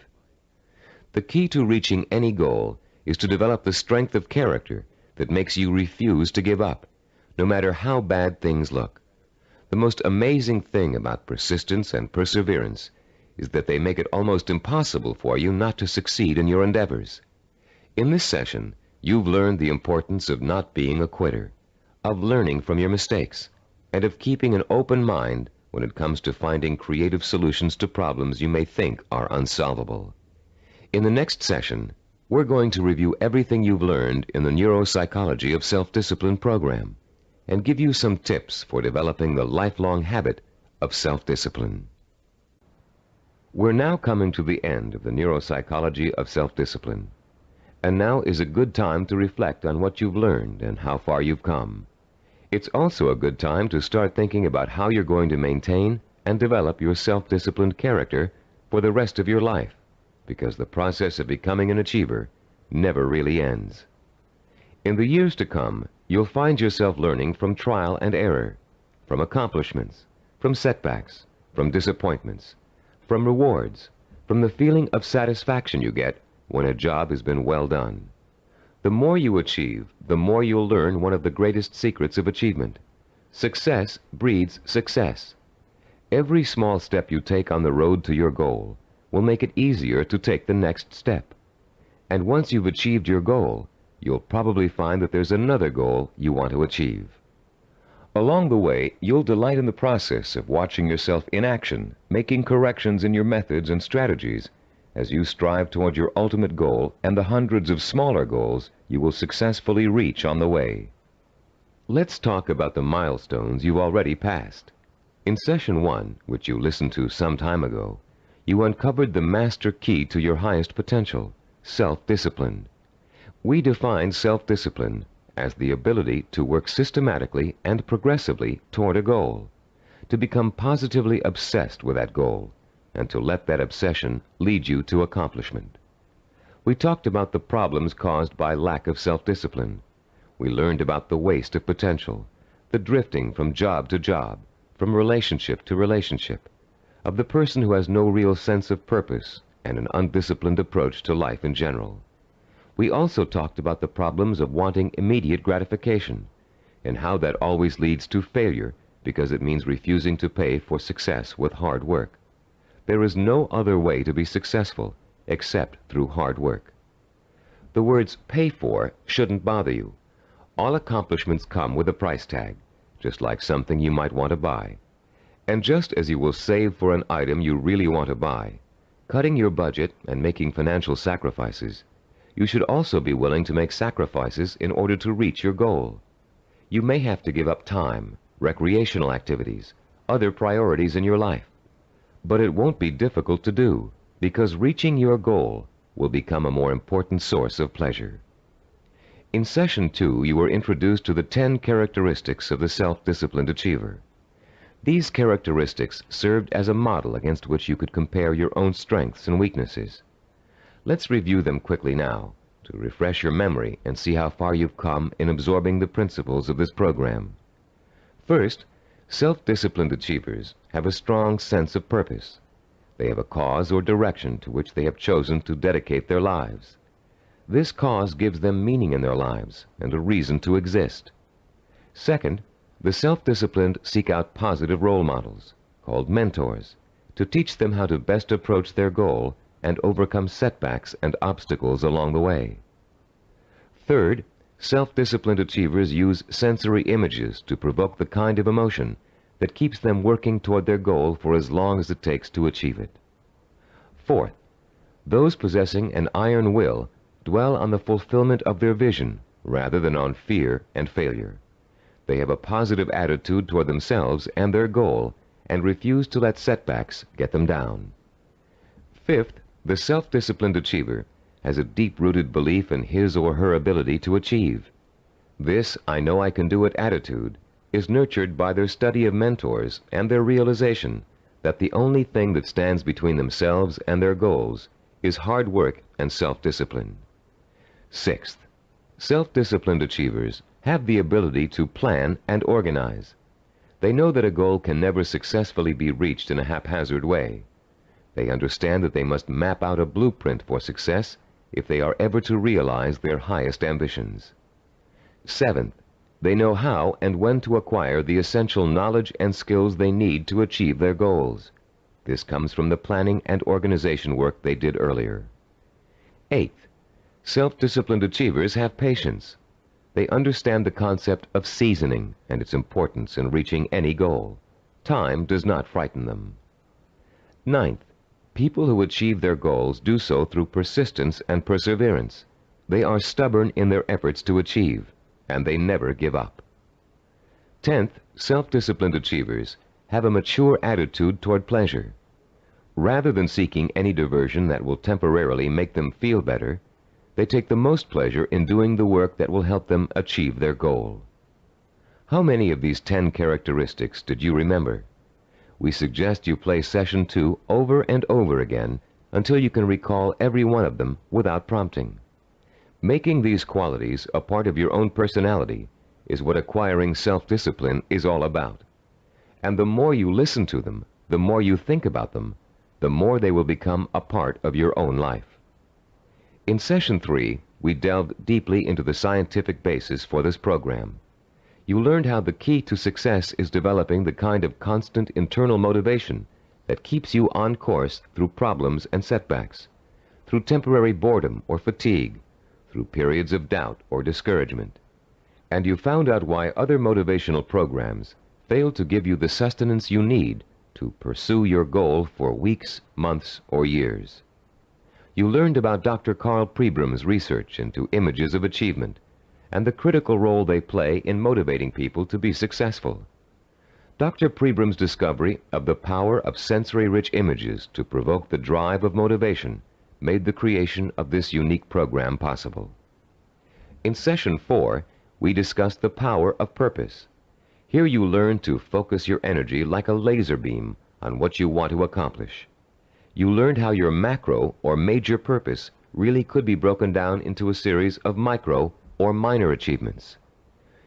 The key to reaching any goal is to develop the strength of character that makes you refuse to give up, no matter how bad things look. The most amazing thing about persistence and perseverance is that they make it almost impossible for you not to succeed in your endeavors. In this session, you've learned the importance of not being a quitter, of learning from your mistakes, and of keeping an open mind when it comes to finding creative solutions to problems you may think are unsolvable. In the next session, we're going to review everything you've learned in the Neuropsychology of Self-Discipline program and give you some tips for developing the lifelong habit of self-discipline. We're now coming to the end of the Neuropsychology of Self-Discipline, and now is a good time to reflect on what you've learned and how far you've come. It's also a good time to start thinking about how you're going to maintain and develop your self-disciplined character for the rest of your life, because the process of becoming an achiever never really ends. In the years to come, you'll find yourself learning from trial and error, from accomplishments, from setbacks, from disappointments, from rewards, from the feeling of satisfaction you get when a job has been well done. The more you achieve, the more you'll learn one of the greatest secrets of achievement. Success breeds success. Every small step you take on the road to your goal will make it easier to take the next step. And once you've achieved your goal, you'll probably find that there's another goal you want to achieve. Along the way, you'll delight in the process of watching yourself in action, making corrections in your methods and strategies as you strive toward your ultimate goal and the hundreds of smaller goals you will successfully reach on the way. Let's talk about the milestones you've already passed. In Session 1, which you listened to some time ago, you uncovered the master key to your highest potential, self-discipline. We defined self-discipline as the ability to work systematically and progressively toward a goal, to become positively obsessed with that goal, and to let that obsession lead you to accomplishment. We talked about the problems caused by lack of self-discipline. We learned about the waste of potential, the drifting from job to job, from relationship to relationship, of the person who has no real sense of purpose and an undisciplined approach to life in general. We also talked about the problems of wanting immediate gratification and how that always leads to failure because it means refusing to pay for success with hard work. There is no other way to be successful except through hard work. The words pay for shouldn't bother you. All accomplishments come with a price tag, just like something you might want to buy. And just as you will save for an item you really want to buy, cutting your budget and making financial sacrifices, you should also be willing to make sacrifices in order to reach your goal. You may have to give up time, recreational activities, other priorities in your life. But it won't be difficult to do, because reaching your goal will become a more important source of pleasure. In Session 2, you were introduced to the 10 characteristics of the self-disciplined achiever. These characteristics served as a model against which you could compare your own strengths and weaknesses. Let's review them quickly now, to refresh your memory and see how far you've come in absorbing the principles of this program. First, self-disciplined achievers have a strong sense of purpose. They have a cause or direction to which they have chosen to dedicate their lives. This cause gives them meaning in their lives and a reason to exist. Second, the self-disciplined seek out positive role models, called mentors, to teach them how to best approach their goal and overcome setbacks and obstacles along the way. Third, self-disciplined achievers use sensory images to provoke the kind of emotion that keeps them working toward their goal for as long as it takes to achieve it. Fourth, those possessing an iron will dwell on the fulfillment of their vision rather than on fear and failure. They have a positive attitude toward themselves and their goal and refuse to let setbacks get them down. Fifth, the self-disciplined achiever has a deep-rooted belief in his or her ability to achieve. This "I know I can do it" attitude is nurtured by their study of mentors and their realization that the only thing that stands between themselves and their goals is hard work and self-discipline. Sixth, self-disciplined achievers have the ability to plan and organize. They know that a goal can never successfully be reached in a haphazard way. They understand that they must map out a blueprint for success if they are ever to realize their highest ambitions. Seventh, they know how and when to acquire the essential knowledge and skills they need to achieve their goals. This comes from the planning and organization work they did earlier. Eighth, self-disciplined achievers have patience. They understand the concept of seasoning and its importance in reaching any goal. Time does not frighten them. Ninth, people who achieve their goals do so through persistence and perseverance. They are stubborn in their efforts to achieve, and they never give up. 10th, self-disciplined achievers have a mature attitude toward pleasure. Rather than seeking any diversion that will temporarily make them feel better, they take the most pleasure in doing the work that will help them achieve their goal. How many of these 10 characteristics did you remember? We suggest you play Session 2 over and over again until you can recall every one of them without prompting. Making these qualities a part of your own personality is what acquiring self-discipline is all about. And the more you listen to them, the more you think about them, the more they will become a part of your own life. In Session 3, we delved deeply into the scientific basis for this program. You learned how the key to success is developing the kind of constant internal motivation that keeps you on course through problems and setbacks, through temporary boredom or fatigue, through periods of doubt or discouragement. And you found out why other motivational programs fail to give you the sustenance you need to pursue your goal for weeks, months, or years. You learned about Dr. Carl Pribram's research into images of achievement and the critical role they play in motivating people to be successful. Dr. Pribram's discovery of the power of sensory-rich images to provoke the drive of motivation made the creation of this unique program possible. In Session 4, we discussed the power of purpose. Here you learn to focus your energy like a laser beam on what you want to accomplish. You learned how your macro or major purpose really could be broken down into a series of micro or minor achievements.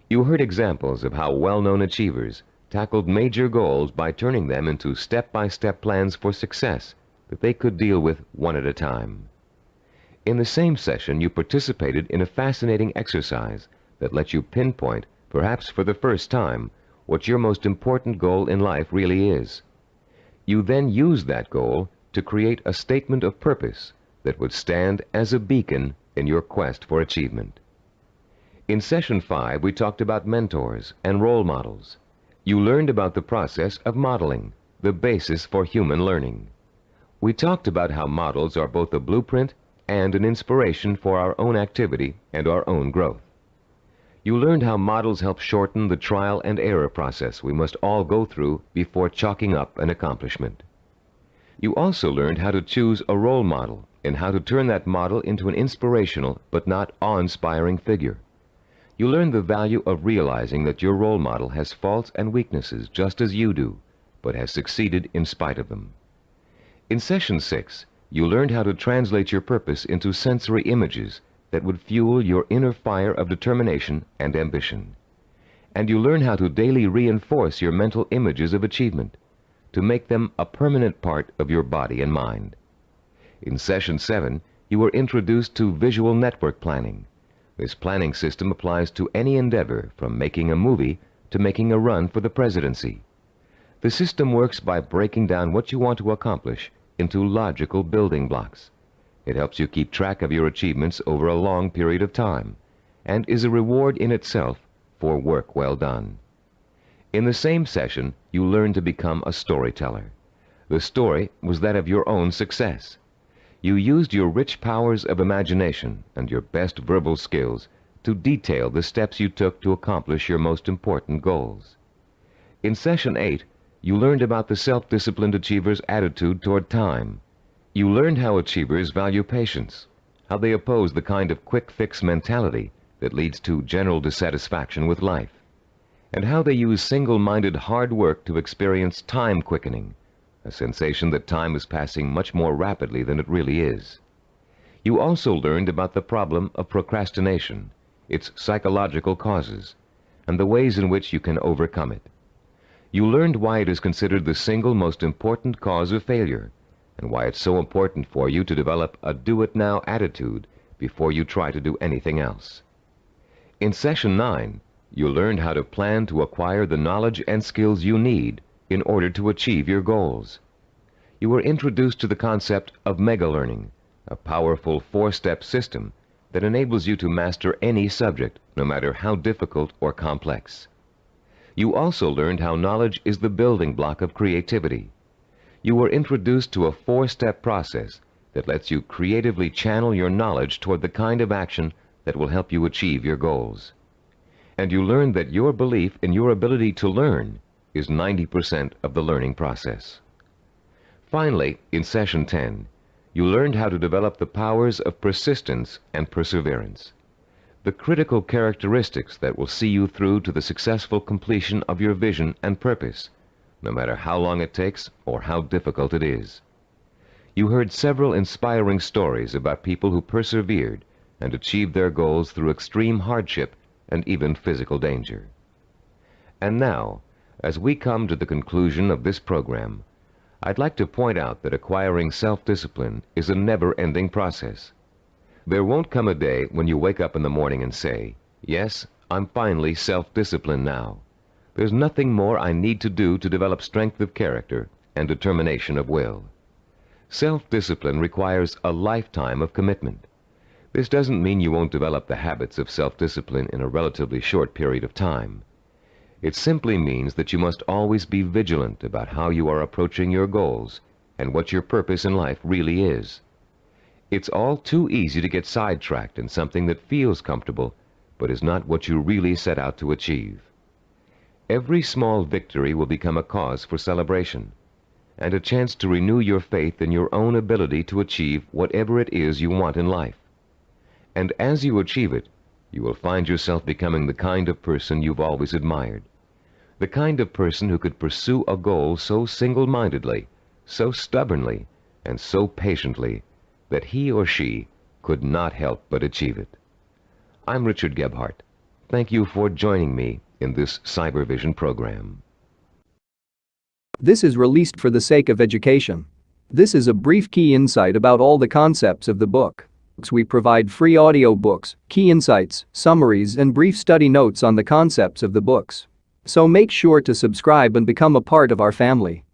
You heard examples of how well-known achievers tackled major goals by turning them into step-by-step plans for success that they could deal with one at a time. In the same session, you participated in a fascinating exercise that lets you pinpoint, perhaps for the first time, what your most important goal in life really is. You then used that goal to create a statement of purpose that would stand as a beacon in your quest for achievement. In Session 5, we talked about mentors and role models. You learned about the process of modeling, the basis for human learning. We talked about how models are both a blueprint and an inspiration for our own activity and our own growth. You learned how models help shorten the trial and error process we must all go through before chalking up an accomplishment. You also learned how to choose a role model and how to turn that model into an inspirational but not awe-inspiring figure. You learned the value of realizing that your role model has faults and weaknesses just as you do, but has succeeded in spite of them. In Session 6, you learned how to translate your purpose into sensory images that would fuel your inner fire of determination and ambition. And you learn how to daily reinforce your mental images of achievement, to make them a permanent part of your body and mind. In Session 7, you were introduced to visual network planning. This planning system applies to any endeavor from making a movie to making a run for the presidency. The system works by breaking down what you want to accomplish into logical building blocks. It helps you keep track of your achievements over a long period of time, and is a reward in itself for work well done. In the same session, you learned to become a storyteller. The story was that of your own success. You used your rich powers of imagination and your best verbal skills to detail the steps you took to accomplish your most important goals. In Session 8, you learned about the self-disciplined achiever's attitude toward time. You learned how achievers value patience, how they oppose the kind of quick-fix mentality that leads to general dissatisfaction with life, and how they use single-minded hard work to experience time quickening, a sensation that time is passing much more rapidly than it really is. You also learned about the problem of procrastination, its psychological causes, and the ways in which you can overcome it. You learned why it is considered the single most important cause of failure, and why it's so important for you to develop a do-it-now attitude before you try to do anything else. In Session 9, you learned how to plan to acquire the knowledge and skills you need in order to achieve your goals. You were introduced to the concept of mega-learning, a powerful four-step system that enables you to master any subject, no matter how difficult or complex. You also learned how knowledge is the building block of creativity. You were introduced to a four-step process that lets you creatively channel your knowledge toward the kind of action that will help you achieve your goals. And you learned that your belief in your ability to learn is 90% of the learning process. Finally, in Session 10, you learned how to develop the powers of persistence and perseverance, the critical characteristics that will see you through to the successful completion of your vision and purpose, no matter how long it takes or how difficult it is. You heard several inspiring stories about people who persevered and achieved their goals through extreme hardship and even physical danger. And now, as we come to the conclusion of this program, I'd like to point out that acquiring self-discipline is a never-ending process. There won't come a day when you wake up in the morning and say, "Yes, I'm finally self-disciplined now. There's nothing more I need to do to develop strength of character and determination of will." Self-discipline requires a lifetime of commitment. This doesn't mean you won't develop the habits of self-discipline in a relatively short period of time. It simply means that you must always be vigilant about how you are approaching your goals and what your purpose in life really is. It's all too easy to get sidetracked in something that feels comfortable, but is not what you really set out to achieve. Every small victory will become a cause for celebration, and a chance to renew your faith in your own ability to achieve whatever it is you want in life. And as you achieve it, you will find yourself becoming the kind of person you've always admired, the kind of person who could pursue a goal so single-mindedly, so stubbornly, and so patiently that he or she could not help but achieve it. I'm Richard Gebhardt. Thank you for joining me in this Cybervision program. This is released for the sake of education. This is a brief key insight about all the concepts of the book. We provide free audiobooks, key insights, summaries, and brief study notes on the concepts of the books. So make sure to subscribe and become a part of our family.